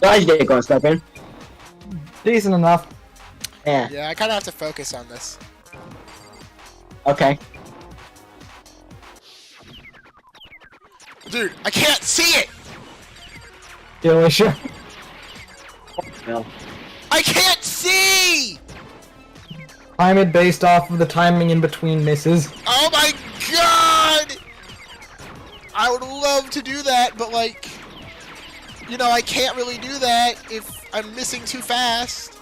Speaker 3: How's your day going, Stephen?
Speaker 2: Decent enough.
Speaker 3: Yeah.
Speaker 1: Yeah, I kind of have to focus on this.
Speaker 3: Okay.
Speaker 1: Dude, I can't see it!
Speaker 2: Delicious.
Speaker 3: No.
Speaker 1: I can't see!
Speaker 2: Time it based off of the timing in between misses.
Speaker 1: Oh my god! I would love to do that, but like... You know, I can't really do that if I'm missing too fast.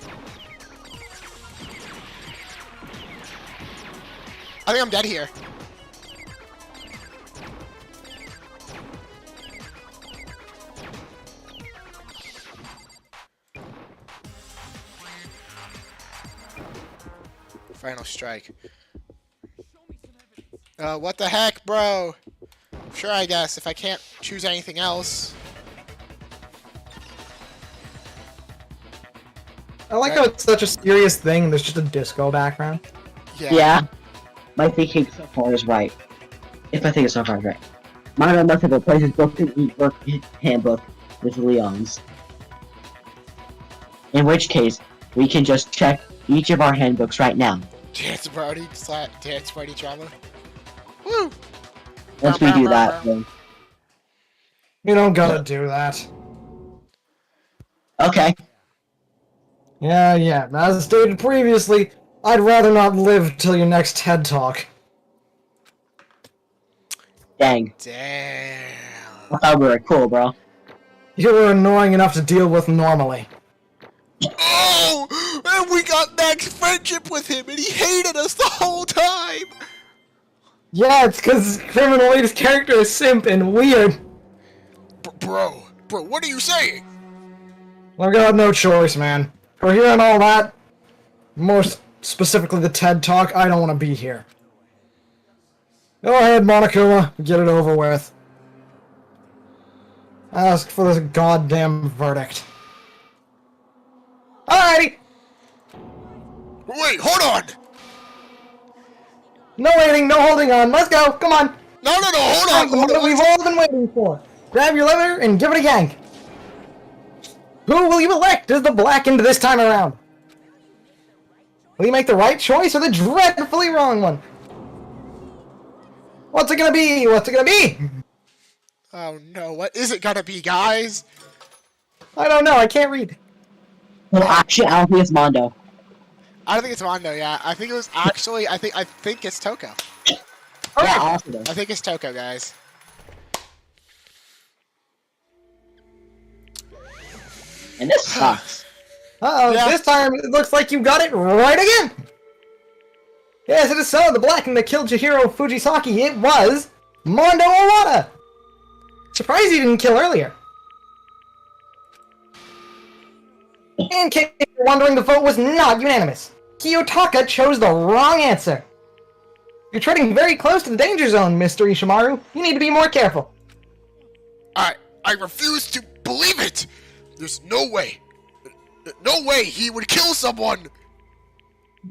Speaker 1: I think I'm dead here. Final strike. What the heck, bro? Sure, I guess, if I can't choose anything else.
Speaker 2: I like how it's such a serious thing, there's just a disco background.
Speaker 3: Yeah. My thinking so far is right. If I think so far is right. Mine must have replaced his book handbook with Leon's. In which case, we can just check each of our handbooks right now
Speaker 1: Dance party dance party drama. Woo!
Speaker 3: Once we do that, then...
Speaker 2: You don't gotta do that.
Speaker 3: Okay.
Speaker 2: Yeah. As stated previously, I'd rather not live till your next TED Talk.
Speaker 3: Dang.
Speaker 1: Damn.
Speaker 3: I thought we were cool, bro.
Speaker 2: You were annoying enough to deal with normally.
Speaker 1: Oh! And we got Max friendship with him, and he hated us the whole time!
Speaker 2: Yeah, it's because Criminal Lead's character is simp and weird.
Speaker 1: Bro, what are you saying?
Speaker 2: I've got no choice, man. For hearing all that, more specifically the TED Talk, I don't want to be here. Go ahead, Monokuma, get it over with. Ask for this goddamn verdict. Alrighty!
Speaker 1: Wait, hold on!
Speaker 2: No waiting, no holding on, let's go, come on!
Speaker 1: No, hold
Speaker 2: The moment we've all been waiting for. Grab your lever and give it a yank. Who will you elect as the blackened this time around? Will you make the right choice or the dreadfully wrong one? What's it gonna be? What's it gonna be?
Speaker 1: Oh no, what is it gonna be, guys?
Speaker 2: I don't know, I can't read.
Speaker 3: Well, actually, I don't think it's Mondo.
Speaker 1: I don't think it's Mondo, yeah. I think it was actually, I think it's Toko.
Speaker 3: Yeah, I also do.
Speaker 1: I think it's Toko, guys.
Speaker 3: And this sucks.
Speaker 2: Uh-oh,
Speaker 1: Yeah.
Speaker 2: This time it looks like you got it right again! Yes, it is so, the blackened that killed Chihiro Fujisaki, it was Mondo Owada! Surprised he didn't kill earlier. In case you're wondering, the vote was not unanimous. Kiyotaka chose the wrong answer. You're treading very close to the danger zone, Mr. Ishimaru. You need to be more careful.
Speaker 1: I refuse to believe it! There's no way. No way he would kill someone!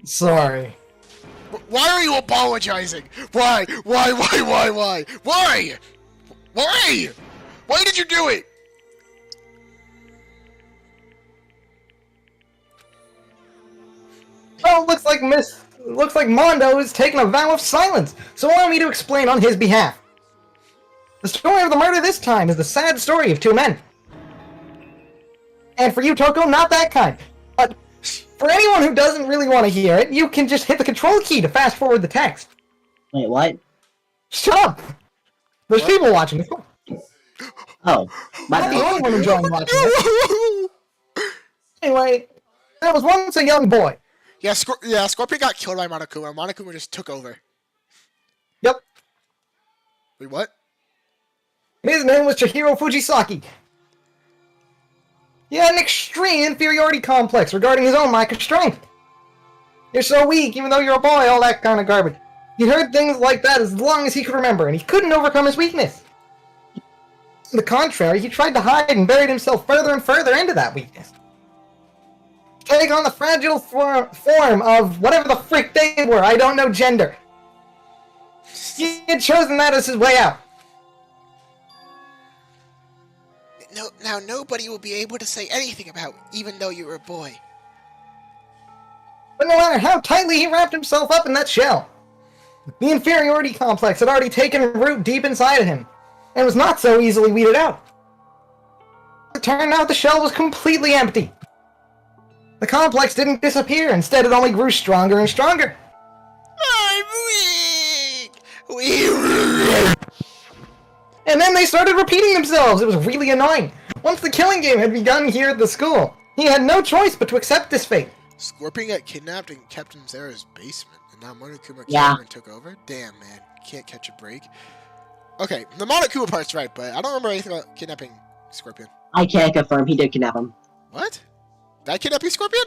Speaker 2: Sorry.
Speaker 1: Why are you apologizing? Why? Why? Why did you do it?
Speaker 2: Well, looks like Mondo is taking a vow of silence, so allow me to explain on his behalf. The story of the murder this time is the sad story of two men. And for you, Toko, not that kind. But for anyone who doesn't really want to hear it, you can just hit the control key to fast forward the text.
Speaker 3: Wait, what?
Speaker 2: Shut up! There's people watching.
Speaker 3: Oh, my
Speaker 2: I'm the
Speaker 3: bad.
Speaker 2: only one enjoying watching it. Anyway, there was once a young boy.
Speaker 1: Yeah, Scorpion got killed by Monokuma. Monokuma just took over.
Speaker 2: Yep.
Speaker 1: Wait, what?
Speaker 2: His name was Chihiro Fujisaki. He had an extreme inferiority complex regarding his own lack of strength. You're so weak, even though you're a boy, all that kind of garbage. He heard things like that as long as he could remember, and he couldn't overcome his weakness. On the contrary, he tried to hide and buried himself further and further into that weakness. Take on the fragile form of whatever the frick they were, I don't know gender. He had chosen that as his way out.
Speaker 1: No, now nobody will be able to say anything about, even though you were a boy.
Speaker 2: But no matter how tightly he wrapped himself up in that shell, the inferiority complex had already taken root deep inside of him, and was not so easily weeded out. It turned out the shell was completely empty. The complex didn't disappear, instead it only grew stronger and stronger.
Speaker 1: I'm weak!
Speaker 2: And then they started repeating themselves. It was really annoying. Once the killing game had begun here at the school, he had no choice but to accept this fate.
Speaker 1: Scorpion got kidnapped in Captain Zera's basement, and now Monokuma
Speaker 3: Yeah.
Speaker 1: came and took over? Damn, man. Can't catch a break. Okay, the Monokuma part's right, but I don't remember anything about kidnapping Scorpion.
Speaker 3: I can't confirm. He did kidnap him.
Speaker 1: What? Did I kidnap you, Scorpion?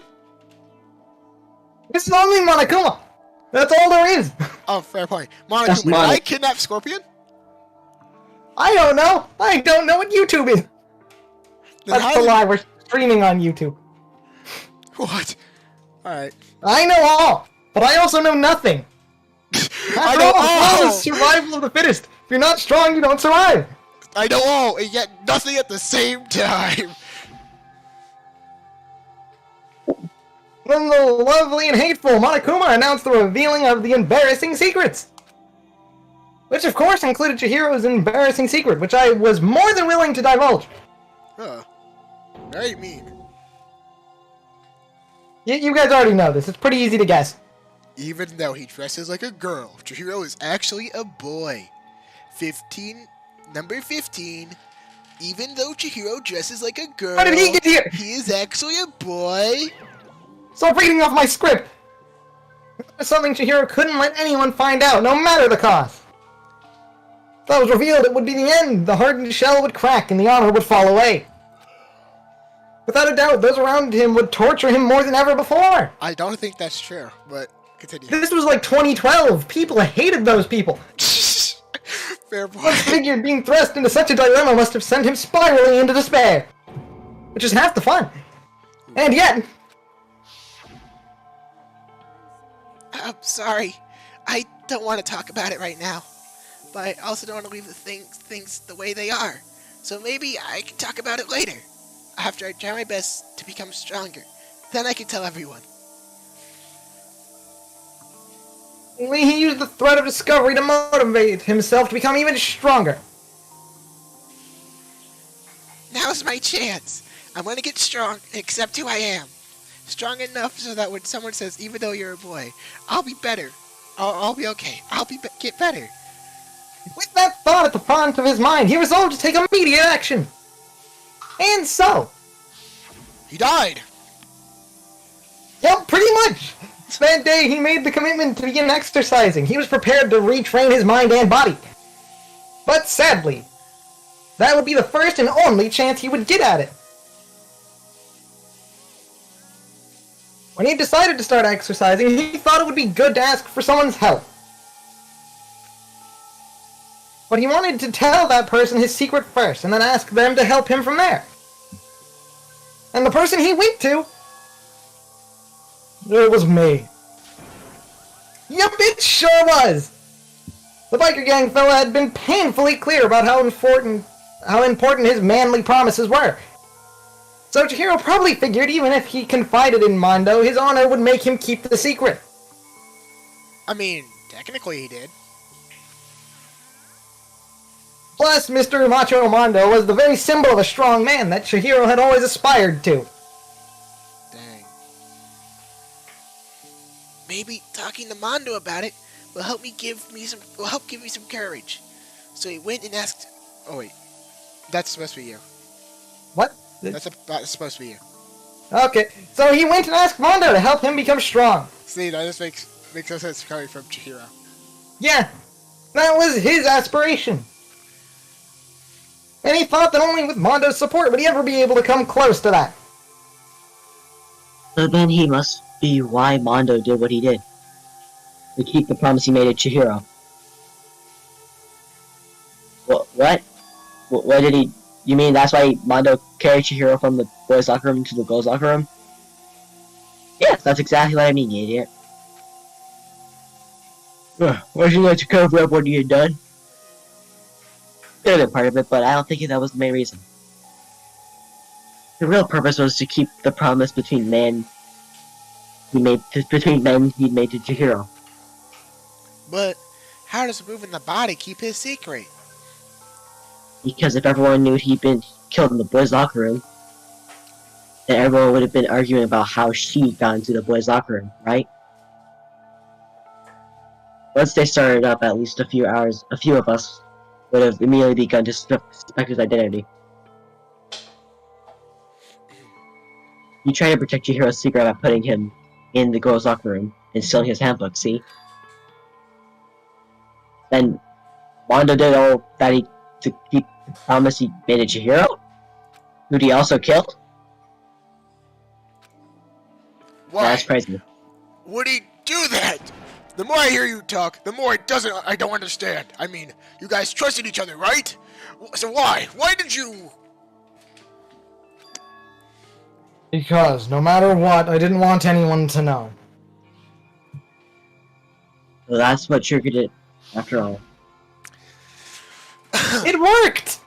Speaker 2: This is only Monokuma. That's all there is.
Speaker 1: Oh, fair point.
Speaker 3: That's
Speaker 1: Monokuma, did I
Speaker 3: Mono.
Speaker 1: kidnap Scorpion?
Speaker 2: I don't know. I don't know what YouTube is.
Speaker 1: Then
Speaker 2: That's
Speaker 1: how
Speaker 2: the
Speaker 1: did-
Speaker 2: lie. We're streaming on YouTube.
Speaker 1: What? Alright.
Speaker 2: I know all, but I also know nothing.
Speaker 1: I
Speaker 2: After
Speaker 1: know
Speaker 2: all, the
Speaker 1: all!
Speaker 2: is survival of the fittest. If you're not strong, you don't survive.
Speaker 1: I know all, and yet nothing at the same time.
Speaker 2: Then the lovely and hateful Monokuma announced the revealing of the embarrassing secrets. Which of course included Chihiro's embarrassing secret, which I was more than willing to divulge.
Speaker 1: Huh. Very mean.
Speaker 2: You guys already know this, it's pretty easy to guess.
Speaker 1: Even though he dresses like a girl, Chihiro is actually a boy. 15, number 15. Even though Chihiro dresses like a girl,
Speaker 2: How did he get here?
Speaker 1: he is actually a boy.
Speaker 2: Stop reading off my script! There's something Chihiro couldn't let anyone find out, no matter the cost. If that was revealed, it would be the end. The hardened shell would crack and the honor would fall away. Without a doubt, those around him would torture him more than ever before.
Speaker 1: I don't think that's true, but continue.
Speaker 2: This was like 2012. People hated those people.
Speaker 1: Fair
Speaker 2: One
Speaker 1: point.
Speaker 2: figured being thrust into such a dilemma must have sent him spiraling into despair. Which is half the fun. And yet...
Speaker 1: I'm sorry. I don't want to talk about it right now. But I also don't want to leave the things the way they are. So maybe I can talk about it later. After I try my best to become stronger. Then I can tell everyone.
Speaker 2: He used the threat of discovery to motivate himself to become even stronger.
Speaker 1: Now's my chance. I'm going to get strong, accept who I am. Strong enough so that when someone says, even though you're a boy, I'll be better. I'll be okay. Get better.
Speaker 2: With that thought at the front of his mind, he resolved to take immediate action. And so...
Speaker 1: He died.
Speaker 2: Yep, pretty much. That day, he made the commitment to begin exercising. He was prepared to retrain his mind and body. But sadly, that would be the first and only chance he would get at it. When he decided to start exercising, he thought it would be good to ask for someone's help. But he wanted to tell that person his secret first, and then ask them to help him from there. And the person he went to... it was me. Yep, it sure was! The biker gang fella had been painfully clear about how important his manly promises were. So Chihiro probably figured even if he confided in Mondo, his honor would make him keep the secret.
Speaker 1: I mean, technically he did.
Speaker 2: Plus, Mr. Macho Mondo was the very symbol of a strong man that Chihiro had always aspired to.
Speaker 1: Dang. Maybe talking to Mondo about it will help give me some courage. So he went and asked. Oh wait, that's supposed to be you.
Speaker 2: What?
Speaker 1: That's supposed to be you.
Speaker 2: Okay, so he went and asked Mondo to help him become strong.
Speaker 1: See, that just makes no sense coming from Chihiro.
Speaker 2: Yeah, that was his aspiration. And he thought that only with Mondo's support would he ever be able to come close to that.
Speaker 3: So then he must be why Mondo did what he did. To keep the promise he made to Chihiro. What? What did he... You mean that's why Mondo carried Chihiro from the boys' locker room to the girls' locker room? Yes, that's exactly what I mean, you idiot. Why'd you let you cover up what you had done? Could have been part of it, but I don't think that was the main reason. The real purpose was to keep the promise between men he'd made to Chihiro.
Speaker 1: But how does moving the body keep his secret?
Speaker 3: Because if everyone knew he'd been killed in the boys' locker room, then everyone would have been arguing about how she got into the boys' locker room, right? Once they started up, at least a few of us would have immediately begun to suspect his identity. You tried to protect Chihiro's secret by putting him in the girls' locker room and stealing his handbook, see? Then Mondo did all that to keep the promise he made to Chihiro, who he also killed.
Speaker 1: Why?
Speaker 3: That's crazy.
Speaker 1: Would he do that? The more I hear you talk, the more I don't understand. I mean, you guys trusted each other, right? So why? Why did you...
Speaker 2: Because, no matter what, I didn't want anyone to know.
Speaker 3: So that's what triggered it, after all.
Speaker 2: It worked!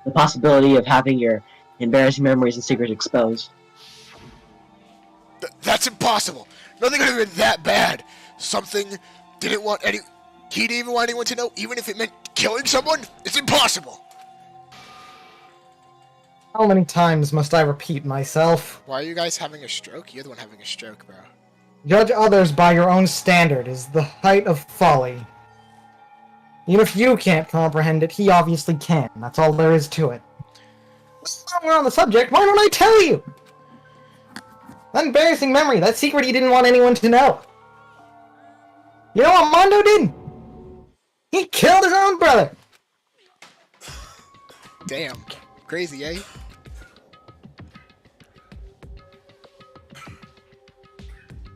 Speaker 3: The possibility of having your Embarrassing memories and secrets exposed.
Speaker 1: That's impossible. Nothing could have been that bad. Something didn't want any. He didn't even want anyone to know, even if it meant killing someone. It's impossible.
Speaker 2: How many times must I repeat myself?
Speaker 1: Why are you guys having a stroke? You're the one having a stroke, bro.
Speaker 2: Judge others by your own standard is the height of folly. Even if you can't comprehend it, he obviously can. That's all there is to it. While we're on the subject, why don't I tell you? That embarrassing memory, that secret he didn't want anyone to know. You know what Mondo did? He killed his own brother!
Speaker 1: Damn. Crazy, eh?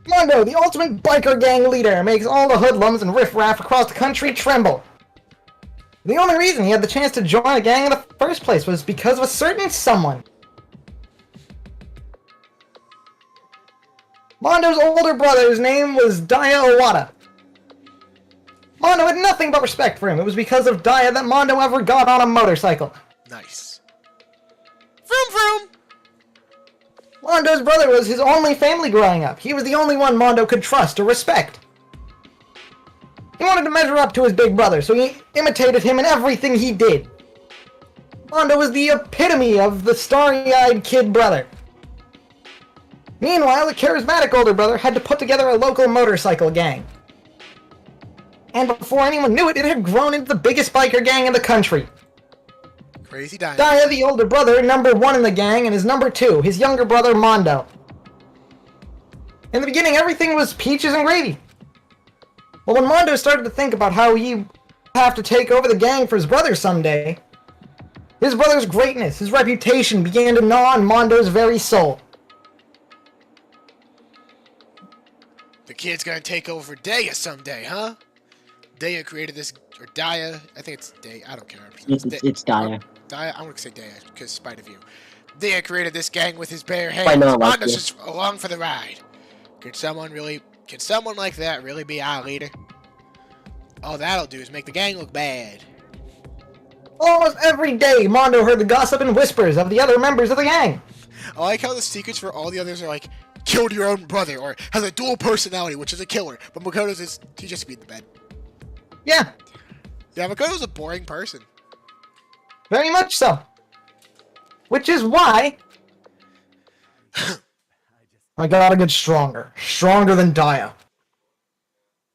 Speaker 2: Mondo, the ultimate biker gang leader, makes all the hoodlums and riffraff across the country tremble. The only reason he had the chance to join a gang in the first place was because of a certain someone. Mondo's older brother's name was Daya Owada. Mondo had nothing but respect for him. It was because of Daya that Mondo ever got on a motorcycle.
Speaker 1: Nice. Vroom vroom!
Speaker 2: Mondo's brother was his only family growing up. He was the only one Mondo could trust or respect. He wanted to measure up to his big brother, so he imitated him in everything he did. Mondo was the epitome of the starry-eyed kid brother. Meanwhile, the charismatic older brother had to put together a local motorcycle gang. And before anyone knew it, it had grown into the biggest biker gang in the country.
Speaker 1: Crazy dynamite.
Speaker 2: Daya, the older brother, number 1 in the gang, and his number 2, his younger brother, Mondo. In the beginning, everything was peaches and gravy. But when Mondo started to think about how he'd have to take over the gang for his brother someday, his brother's greatness, his reputation began to gnaw on Mondo's very soul.
Speaker 1: The kid's gonna take over Daya someday, huh? Daya created this, or Daya, I think it's Daya, I don't care.
Speaker 3: It's Daya.
Speaker 1: Daya, I'm gonna say Daya, because spite of you. Daya created this gang with his bare
Speaker 3: I
Speaker 1: hands.
Speaker 3: know, like
Speaker 1: Mondo's
Speaker 3: you.
Speaker 1: just along for the ride. Can someone like that really be our leader? All that'll do is make the gang look bad.
Speaker 2: Almost every day, Mondo heard the gossip and whispers of the other members of the gang.
Speaker 1: I like how the secrets for all the others are like, killed your own brother, or has a dual personality, which is a killer. But Makoto's is, he just beat the bed.
Speaker 2: Yeah,
Speaker 1: Yeah, Makoto's a boring person.
Speaker 2: very much so. Which is why I gotta get stronger. Stronger than Daya.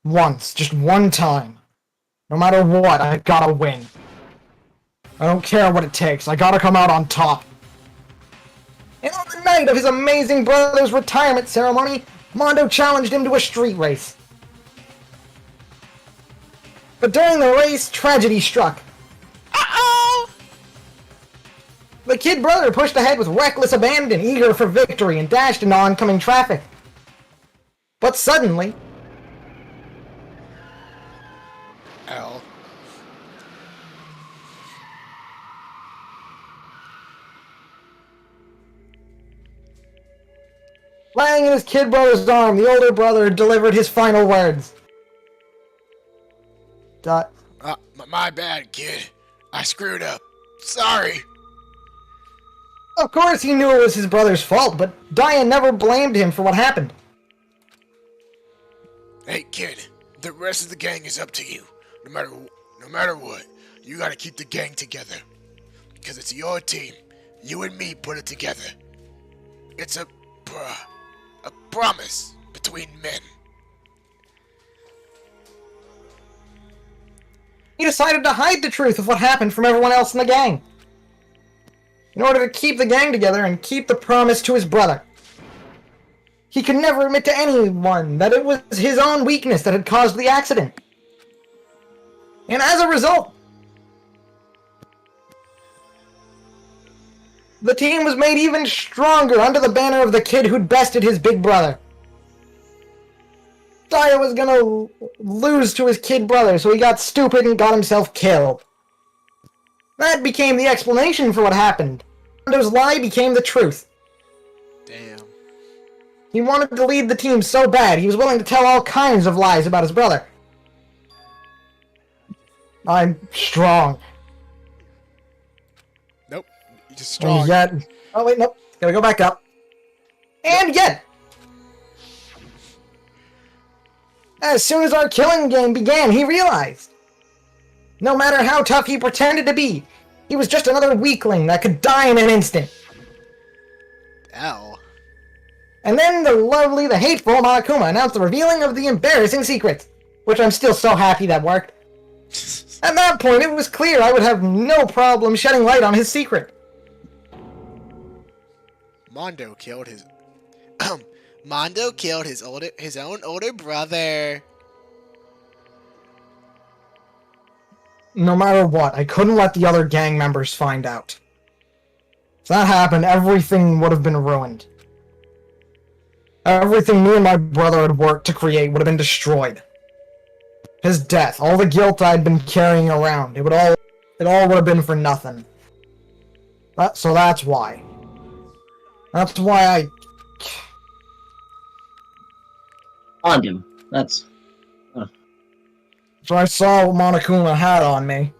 Speaker 2: Once, just one time. No matter what, I gotta win. I don't care what it takes, I gotta come out on top. And on the night of his amazing brother's retirement ceremony, Mondo challenged him to a street race. But during the race, tragedy struck.
Speaker 1: Uh-oh!
Speaker 2: The kid brother pushed ahead with reckless abandon, eager for victory, and dashed into oncoming traffic. But suddenly,
Speaker 1: L.
Speaker 2: lying in his kid brother's arm, the older brother delivered his final words.
Speaker 1: My bad, kid. I screwed up. Sorry.
Speaker 2: Of course he knew it was his brother's fault, but Daya never blamed him for what happened.
Speaker 1: Hey, kid. The rest of the gang is up to you. No matter what, you gotta keep the gang together. Because it's your team. You and me put it together. It's a promise between men.
Speaker 2: He decided to hide the truth of what happened from everyone else in the gang, in order to keep the gang together and keep the promise to his brother. He could never admit to anyone that it was his own weakness that had caused the accident. And as a result, the team was made even stronger under the banner of the kid who'd bested his big brother. Daya was gonna lose to his kid brother, so he got stupid and got himself killed. That became the explanation for what happened. Mondo's lie became the truth.
Speaker 1: Damn.
Speaker 2: He wanted to lead the team so bad, he was willing to tell all kinds of lies about his brother. I'm strong.
Speaker 1: Nope. Just strong.
Speaker 2: And yet... Oh, wait, nope. Gotta go back up. And yet! As soon as our killing game began, he realized. No matter how tough he pretended to be, he was just another weakling that could die in an instant.
Speaker 1: Ow.
Speaker 2: And then the hateful Monokuma announced the revealing of the embarrassing secret, which I'm still so happy that worked. At that point, it was clear I would have no problem shedding light on his secret.
Speaker 1: Mondo killed his his own older brother.
Speaker 2: No matter what, I couldn't let the other gang members find out. If that happened, everything would have been ruined. Everything me and my brother had worked to create would have been destroyed. His death, all the guilt I'd been carrying around, it all would have been for nothing. So that's why. That's why I...
Speaker 3: Mondo. That's...
Speaker 2: So I saw what Monokuma had on me.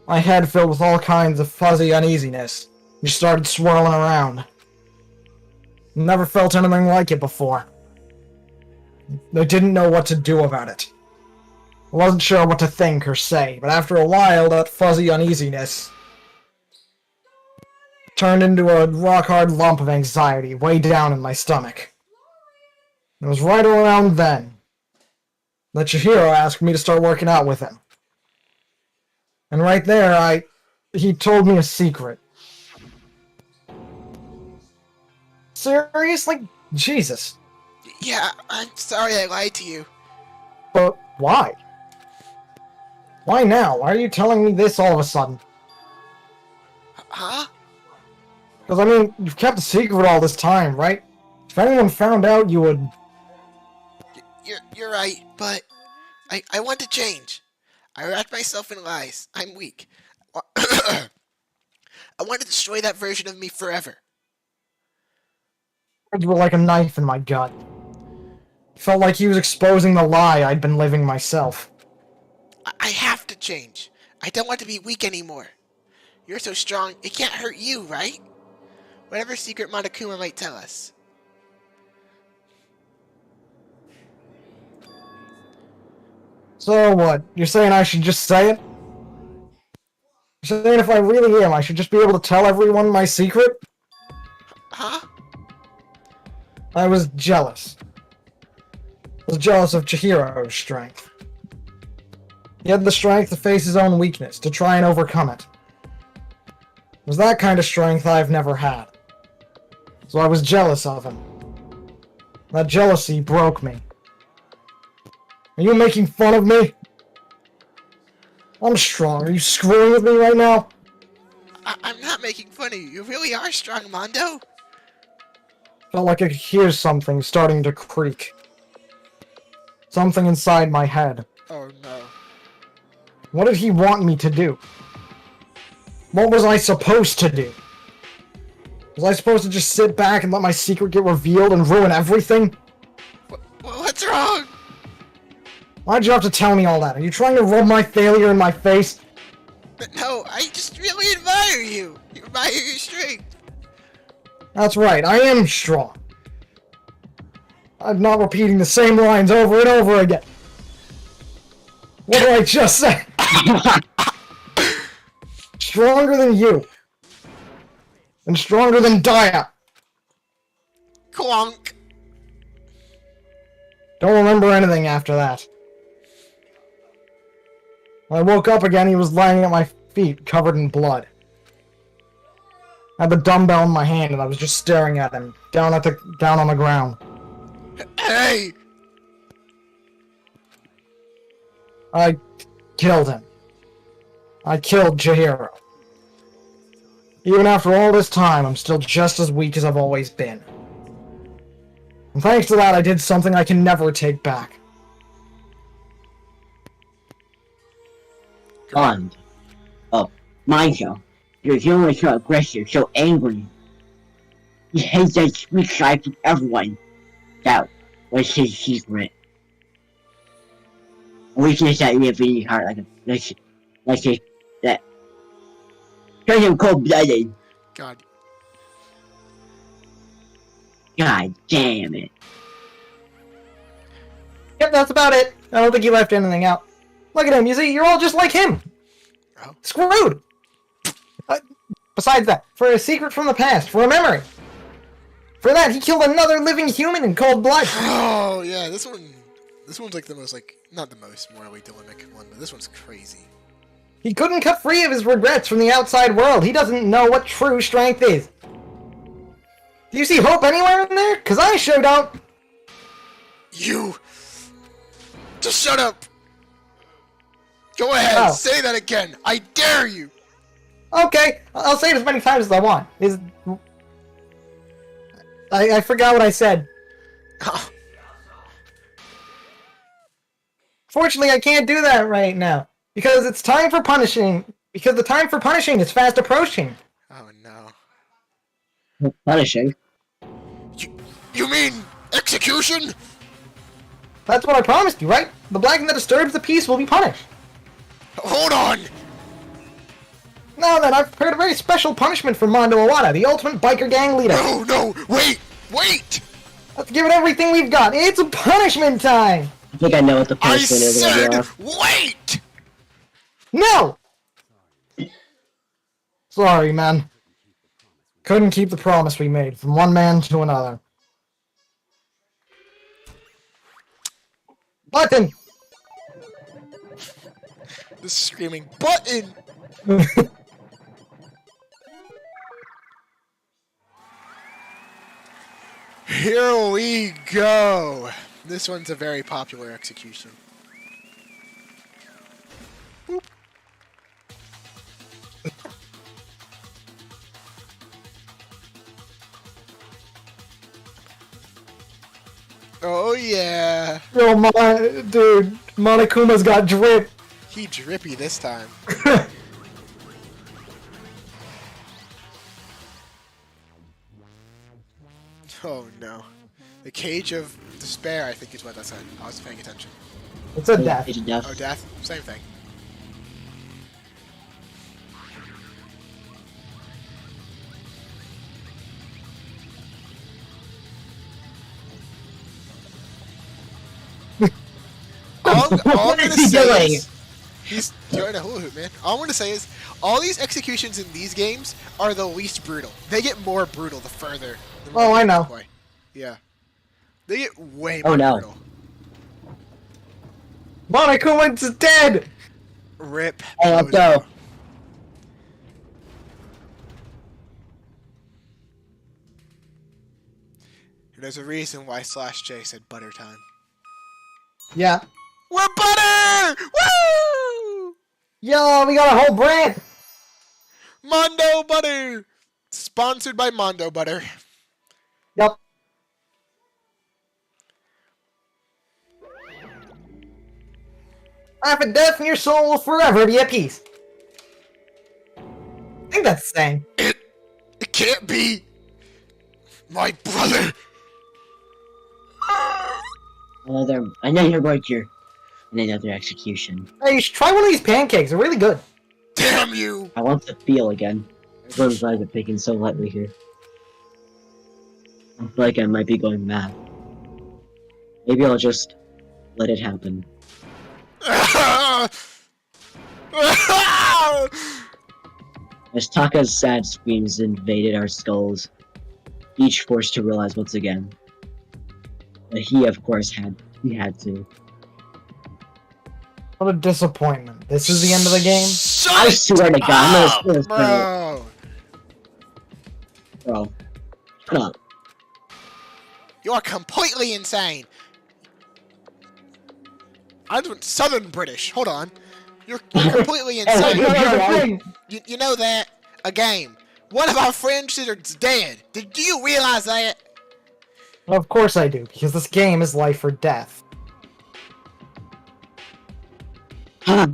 Speaker 2: My head filled with all kinds of fuzzy uneasiness. He started swirling around. Never felt anything like it before. I didn't know what to do about it. I wasn't sure what to think or say, but after a while, that fuzzy uneasiness turned into a rock-hard lump of anxiety way down in my stomach. It was right around then that Chihiro asked me to start working out with him. And right there, he told me a secret. Seriously? Jesus.
Speaker 1: Yeah, I'm sorry I lied to you.
Speaker 2: But why? Why now? Why are you telling me this all of a sudden?
Speaker 1: Huh?
Speaker 2: Because, I mean, you've kept a secret all this time, right? If anyone found out, you would...
Speaker 1: You're right, but I want to change. I wrapped myself in lies. I'm weak. I want to destroy that version of me forever.
Speaker 2: Words were like a knife in my gut. Felt like he was exposing the lie I'd been living myself.
Speaker 1: I have to change. I don't want to be weak anymore. You're so strong, it can't hurt you, right? Whatever secret Monokuma might tell us.
Speaker 2: So what? You're saying I should just say it? You're saying if I really am, I should just be able to tell everyone my secret?
Speaker 1: Huh?
Speaker 2: I was jealous. I was jealous of Chihiro's strength. He had the strength to face his own weakness, to try and overcome it. It was that kind of strength I've never had. So I was jealous of him. That jealousy broke me. Are you making fun of me? I'm strong. Are you screwing with me right now?
Speaker 1: I'm not making fun of you. You really are strong, Mondo.
Speaker 2: Felt like I could hear something starting to creak. Something inside my head.
Speaker 1: Oh no.
Speaker 2: What did he want me to do? What was I supposed to do? Was I supposed to just sit back and let my secret get revealed and ruin everything?
Speaker 1: What's wrong?
Speaker 2: Why'd you have to tell me all that? Are you trying to rub my failure in my face?
Speaker 1: No, I just really admire you. You admire your strength.
Speaker 2: That's right, I am strong. I'm not repeating the same lines over and over again. What did I just say? Stronger than you. And stronger than Daya.
Speaker 1: Clonk.
Speaker 2: Don't remember anything after that. When I woke up again, he was lying at my feet, covered in blood. I had the dumbbell in my hand, and I was just staring at him, down on the ground.
Speaker 1: Hey!
Speaker 2: I killed him. I killed Chihiro. Even after all this time, I'm still just as weak as I've always been. And thanks to that, I did something I can never take back.
Speaker 3: God. Oh, Mondo. You're feeling so aggressive, so angry. He hates that sweet side from everyone. That was his secret. A weakness that you have in your heart, like that. Turn him cold-blooded.
Speaker 1: God.
Speaker 3: God damn it.
Speaker 2: Yep, that's about it. I don't think he left anything out. Look at him, you see? You're all just like him!
Speaker 1: Oh.
Speaker 2: Screwed! Besides that, for a secret from the past, for a memory. For that, he killed another living human in cold blood.
Speaker 1: Oh, yeah, this one's like the most, like, not the most morally dilemmic one, but this one's crazy.
Speaker 2: He couldn't cut free of his regrets from the outside world. He doesn't know what true strength is. Do you see hope anywhere in there? Cause I sure don't.
Speaker 1: You! Just shut up! Go ahead,
Speaker 2: Oh.
Speaker 1: say that again! I dare you!
Speaker 2: Okay, I'll say it as many times as I want. I forgot what I said. Fortunately, I can't do that right now. Because it's time for punishing. Because the time for punishing is fast approaching.
Speaker 1: Oh no.
Speaker 3: Punishing.
Speaker 1: You mean execution?
Speaker 2: That's what I promised you, right? The blacking that disturbs the peace will be punished.
Speaker 1: Hold on!
Speaker 2: Now then, I've prepared a very special punishment for Mondo Iwata, the ultimate biker gang leader.
Speaker 1: No, wait!
Speaker 2: Let's give it everything we've got. It's a punishment time!
Speaker 3: I think I know what the
Speaker 1: I
Speaker 3: punishment is.
Speaker 1: said wait!
Speaker 2: No! Sorry, man. Couldn't keep the promise we made from one man to another. Button!
Speaker 1: The screaming button! Here we go! This one's a very popular execution. Boop. Oh yeah!
Speaker 2: Yo, dude, Monokuma's got drip.
Speaker 1: He drippy this time. Oh no. The Cage of Despair, I think is what that said. I was paying attention.
Speaker 2: It's a death.
Speaker 3: It's a death.
Speaker 1: Oh, death? Same thing. all I'm
Speaker 3: What
Speaker 1: gonna
Speaker 3: is he
Speaker 1: say
Speaker 3: doing?
Speaker 1: is, he's doing a hula hoop, man. All I'm gonna say is, all these executions in these games are the least brutal. They get more brutal the further. The more
Speaker 2: Oh, I
Speaker 1: you
Speaker 2: know.
Speaker 1: play. Yeah. They get way more
Speaker 3: Oh, no.
Speaker 1: brutal.
Speaker 2: Monokuma's dead!
Speaker 1: Rip.
Speaker 3: Hey, let's go.
Speaker 1: There's a reason why Slash J said butter time.
Speaker 2: Yeah.
Speaker 1: We're butter! Woo!
Speaker 2: Yo, we got a whole brand!
Speaker 1: Mondo Butter! Sponsored by Mondo Butter.
Speaker 2: Yup. Life and death and your soul will forever be at peace. I think that's the same.
Speaker 1: It can't be! My brother!
Speaker 3: I know you're right here. Another execution.
Speaker 2: Hey, you should try one of these pancakes. They're really good.
Speaker 1: Damn you!
Speaker 3: I want to feel again. Everyone's lives are picking so lightly here. I feel like I might be going mad. Maybe I'll just let it happen. As Taka's sad screams invaded our skulls, each forced to realize once again that he, of course, had to.
Speaker 2: What a disappointment. This is the end of the game?
Speaker 3: I swear to God, I'm
Speaker 1: up,
Speaker 3: gonna spill
Speaker 1: bro!
Speaker 3: Bro, shut up.
Speaker 1: You're completely insane! I'm Southern British. Hold on. You're completely insane. You know that? A game. One of our friends is dead. Do you realize that?
Speaker 2: Of course I do, because this game is life or death.
Speaker 3: I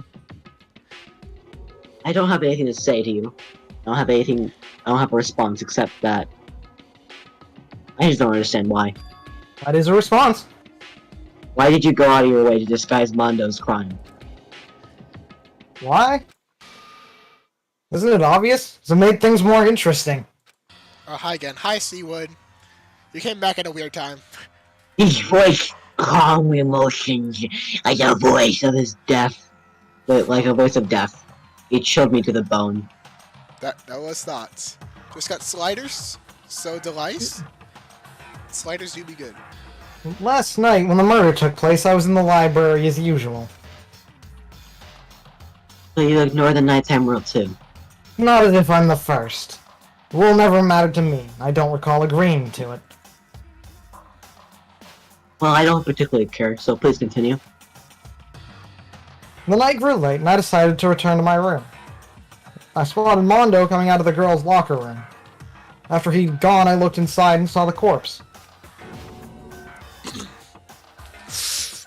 Speaker 3: don't have anything to say to you. I don't have a response except that I just don't understand why.
Speaker 2: That is a response.
Speaker 3: Why did you go out of your way to disguise Mondo's crime?
Speaker 2: Why? Isn't it obvious? It made things more interesting.
Speaker 1: Oh, hi again. Hi, Seawood. You came back at a weird time.
Speaker 3: His voice calm emotions, like a voice of his death. Like a voice of death. It chilled me to the bone.
Speaker 1: That was thoughts. Just got sliders. So delice. Sliders do be good.
Speaker 2: Last night, when the murder took place, I was in the library as usual.
Speaker 3: So you ignore the nighttime rule too.
Speaker 2: Not as if I'm the first. The rule never mattered to me. I don't recall agreeing to it.
Speaker 3: Well, I don't particularly care, so please continue.
Speaker 2: The night grew late, and I decided to return to my room. I spotted Mondo coming out of the girls' locker room. After he'd gone, I looked inside and saw the corpse.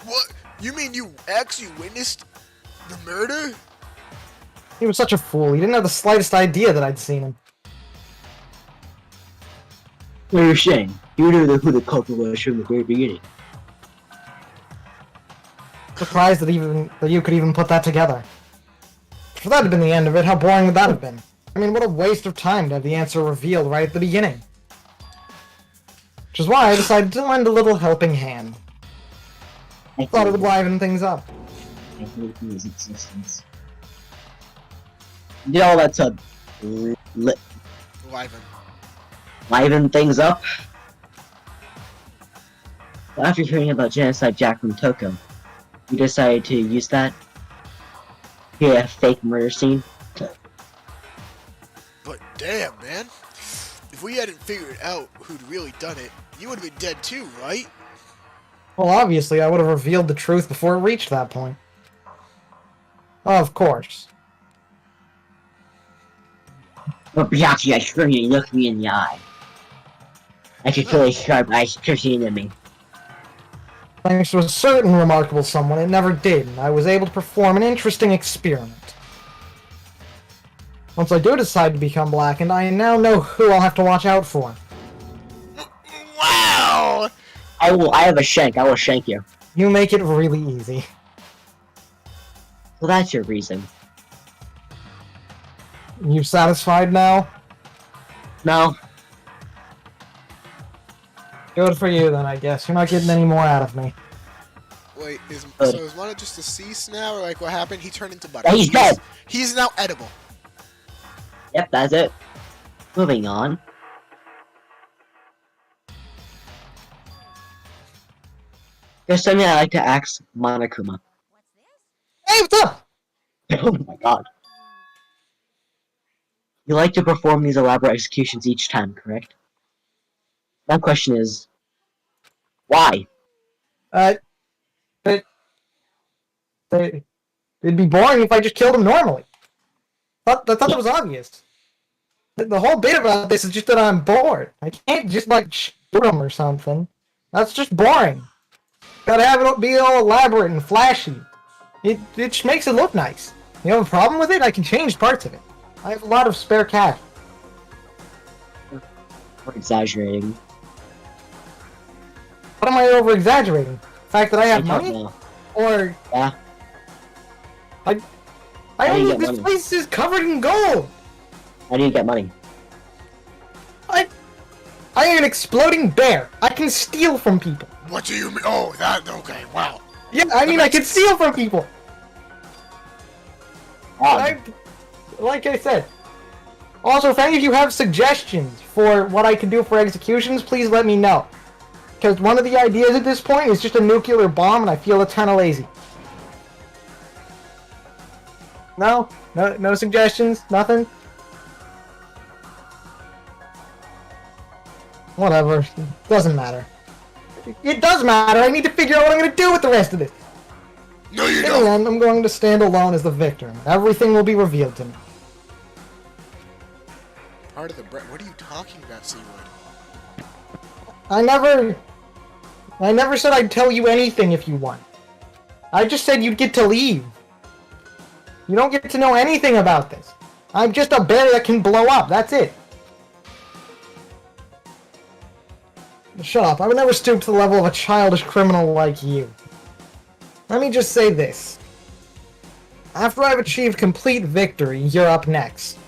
Speaker 1: What? You mean you actually witnessed the murder?
Speaker 2: He was such a fool. He didn't have the slightest idea that I'd seen him.
Speaker 3: What are you saying? You knew who the culprit was from the very beginning.
Speaker 2: Surprised that you could even put that together. If that had been the end of it, how boring would that have been? I mean, what a waste of time to have the answer revealed right at the beginning. Which is why I decided to lend a little helping hand.
Speaker 3: I
Speaker 2: Thought it would liven things up.
Speaker 3: I hate his existence. You did all that to
Speaker 1: Liven.
Speaker 3: liven things up? Well, after hearing about Genocide Jack from Toko, you decided to use that? Create a fake murder scene?
Speaker 1: But damn, man. If we hadn't figured out who'd really done it, you would have been dead too, right?
Speaker 2: Well, obviously, I would have revealed the truth before it reached that point. Of course.
Speaker 3: But Byakuya, I swear you look me in the eye. I could feel his sharp eyes piercing into me.
Speaker 2: Thanks to a certain remarkable someone, it never did, and I was able to perform an interesting experiment. Once I do decide to become blackened, I now know who I'll have to watch out for.
Speaker 1: Wow!
Speaker 3: I have a shank, I will shank you.
Speaker 2: You make it really easy.
Speaker 3: So that's your reason.
Speaker 2: You satisfied now?
Speaker 3: No,
Speaker 2: Good for you then, I guess. You're not getting any more out of me.
Speaker 1: Wait, so is Mono just deceased now, or like what happened? He turned into butter.
Speaker 3: Yeah, he's dead!
Speaker 1: He's now edible.
Speaker 3: Yep, that's it. Moving on. There's something I like to ask Monokuma.
Speaker 2: Hey, what's up?
Speaker 3: Oh my god. You like to perform these elaborate executions each time, correct? My question is, why?
Speaker 2: It'd be boring if I just killed him normally. I thought that was obvious. The whole bit about this is just that I'm bored. I can't just, like, shoot him or something. That's just boring. Gotta have it be all elaborate and flashy. It just makes it look nice. You have a problem with it? I can change parts of it. I have a lot of spare cash.
Speaker 3: We're exaggerating.
Speaker 2: What am I over-exaggerating? The fact that I have
Speaker 3: don't
Speaker 2: money?
Speaker 3: know.
Speaker 2: Or...
Speaker 3: Yeah.
Speaker 2: I
Speaker 3: How do you
Speaker 2: only...
Speaker 3: get
Speaker 2: This
Speaker 3: money?
Speaker 2: place is covered in gold!
Speaker 3: How do you get money?
Speaker 2: I am an exploding bear. I can steal from people.
Speaker 1: What do you mean? Oh, that okay. Wow.
Speaker 2: Yeah, I mean, I can steal from people.
Speaker 3: Odd.
Speaker 2: Like I said. Also, if any of you have suggestions for what I can do for executions, please let me know. Because one of the ideas at this point is just a nuclear bomb, and I feel it's kind of lazy. No? No suggestions? Nothing? Whatever. Doesn't matter. It does matter. I need to figure out what I'm going to do with the rest of this.
Speaker 1: No, you
Speaker 2: In the
Speaker 1: don't.
Speaker 2: end, I'm going to stand alone as the victor. And everything will be revealed to me.
Speaker 1: Part of the bread. What are you talking about, Seawood?
Speaker 2: I never said I'd tell you anything if you won. I just said you'd get to leave. You don't get to know anything about this. I'm just a bear that can blow up. That's it. Shut up. I would never stoop to the level of a childish criminal like you. Let me just say this. After I've achieved complete victory, you're up next.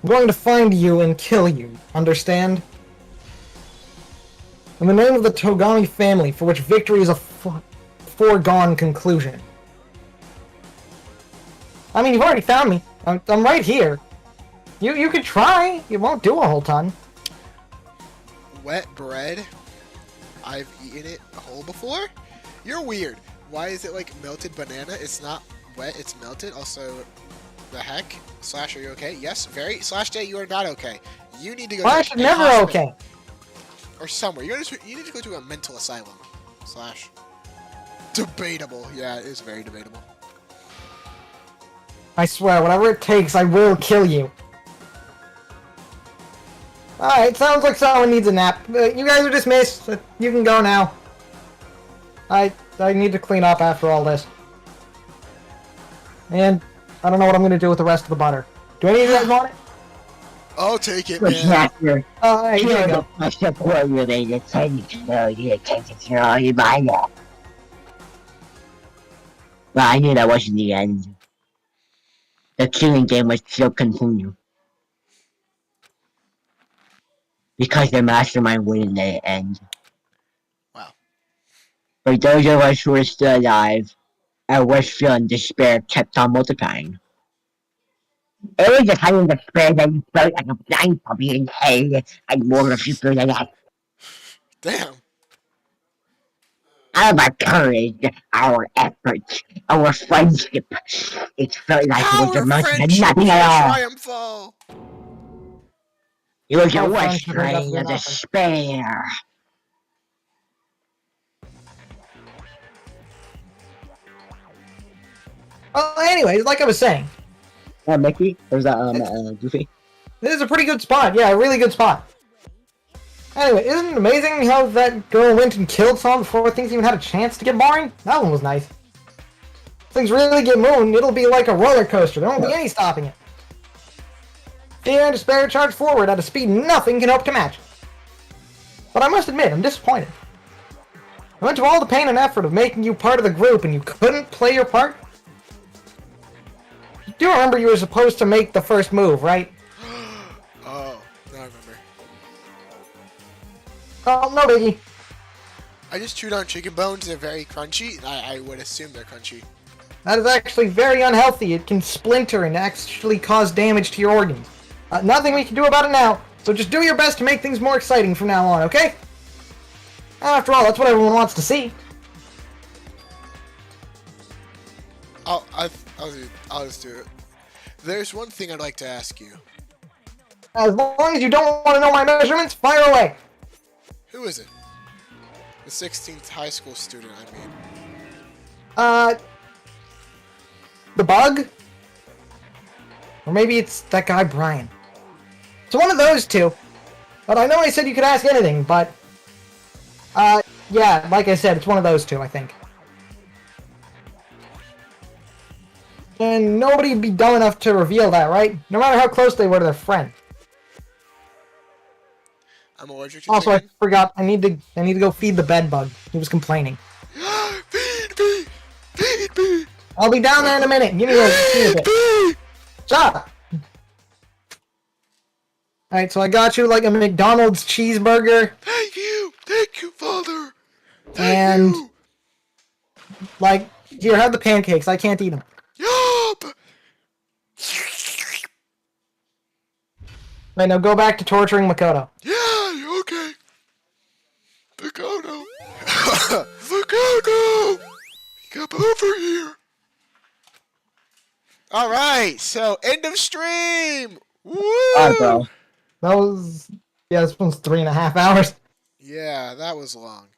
Speaker 2: I'm going to find you and kill you. Understand? In the name of the Togami family, for which victory is a foregone conclusion. I mean, you've already found me. I'm right here. You could try. It won't do a whole ton.
Speaker 1: Wet bread? I've eaten it whole before? You're weird. Why is it like melted banana? It's not wet, it's melted. Also, the heck? Slash, are you okay? Yes, very. Slash J, you are not okay. You need to go
Speaker 2: Slash
Speaker 1: to
Speaker 2: is never
Speaker 1: hospital.
Speaker 2: okay.
Speaker 1: Or somewhere. You need to go to a mental asylum. Slash. Debatable. Yeah, it is very debatable.
Speaker 2: I swear, whatever it takes, I will kill you. Alright, sounds like someone needs a nap. You guys are dismissed. You can go now. I need to clean up after all this. And I don't know what I'm going to do with the rest of the butter. Do any of you guys want it?
Speaker 1: I'll take it,
Speaker 3: Good
Speaker 1: man.
Speaker 3: chapter.
Speaker 2: Here you
Speaker 3: You're
Speaker 2: go.
Speaker 3: the first warrior they decided to know you can't control you by now. But I knew that wasn't the end. The killing game would still continue. Because the mastermind wouldn't let it end.
Speaker 1: Wow.
Speaker 3: For those of us who are still alive, our worst fear and despair kept on multiplying. It was the kind of despair that you felt like a blind puppy in hell, and more of you feel like that.
Speaker 1: Damn.
Speaker 3: Out of our courage, our efforts, our friendship, it felt like it was
Speaker 1: Our
Speaker 3: a monster had
Speaker 1: friendship
Speaker 3: nothing
Speaker 1: shall
Speaker 3: at all.
Speaker 1: triumphal.
Speaker 3: It was a
Speaker 2: Our
Speaker 3: worst
Speaker 2: friendship had
Speaker 3: strain
Speaker 2: nothing
Speaker 3: of
Speaker 2: to offer.
Speaker 3: despair.
Speaker 2: Well, anyways, like I was saying,
Speaker 3: Mickey? Or was that, Goofy?
Speaker 2: this is a pretty good spot. Yeah, a really good spot. Anyway, isn't it amazing how that girl went and killed someone before things even had a chance to get boring? That one was nice. If things really get moving, it'll be like a roller coaster. There won't be any stopping it. Fear and despair charge forward at a speed nothing can hope to match. But I must admit, I'm disappointed. I went to all the pain and effort of making you part of the group and you couldn't play your part? You do remember you were supposed to make the first move, right?
Speaker 1: Oh, now I remember.
Speaker 2: Oh, no biggie.
Speaker 1: I just chewed on chicken bones. They're very crunchy. I would assume they're crunchy.
Speaker 2: That is actually very unhealthy. It can splinter and actually cause damage to your organs. Nothing we can do about it now, so just do your best to make things more exciting from now on, okay? After all, that's what everyone wants to see.
Speaker 1: I'll just do it. There's one thing I'd like to ask you.
Speaker 2: As long as you don't want to know my measurements, fire away.
Speaker 1: Who is it? The 16th high school student, I mean.
Speaker 2: The bug? Or maybe it's that guy Brian. It's one of those two. But I know I said you could ask anything, but... yeah, like I said, it's one of those two, I think. And nobody'd be dumb enough to reveal that, right? No matter how close they were to their friend.
Speaker 1: I'm allergic to
Speaker 2: Also, I
Speaker 1: chicken.
Speaker 2: forgot, I need to go feed the bed bug. He was complaining.
Speaker 1: Feed me! Feed me!
Speaker 2: I'll be down there in a minute. Give me a bit.
Speaker 1: Feed me!
Speaker 2: Shut up! Alright, so I got you like a McDonald's cheeseburger
Speaker 1: Thank you, Father! Thank
Speaker 2: And-
Speaker 1: you!
Speaker 2: like, here, have the pancakes. I can't eat them.
Speaker 1: Yup!
Speaker 2: Right, now go back to torturing Makoto.
Speaker 1: Yeah, okay. Makoto! Makoto! Come over here! Alright, so end of stream! Woo!
Speaker 3: Alright, bro.
Speaker 2: That was... yeah, this one's 3.5 hours.
Speaker 1: Yeah, that was long.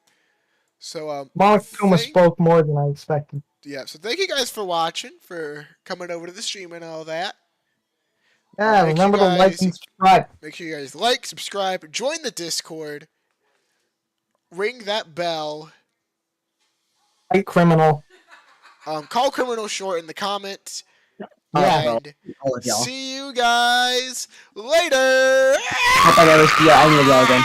Speaker 1: So,
Speaker 2: Monokuma
Speaker 1: thank-
Speaker 2: spoke more than I expected.
Speaker 1: yeah, so thank you guys for watching, for coming over to the stream and all that.
Speaker 2: Yeah,
Speaker 1: make
Speaker 2: remember
Speaker 1: you
Speaker 2: to like
Speaker 1: guys-
Speaker 2: and subscribe.
Speaker 1: Make sure you guys like, subscribe, join the Discord, ring that bell,
Speaker 2: Like criminal.
Speaker 1: call Criminal Short in the comments,
Speaker 2: Yeah.
Speaker 1: and
Speaker 3: All of y'all.
Speaker 1: see you guys later!
Speaker 3: Hope I never see you. I'm gonna go again.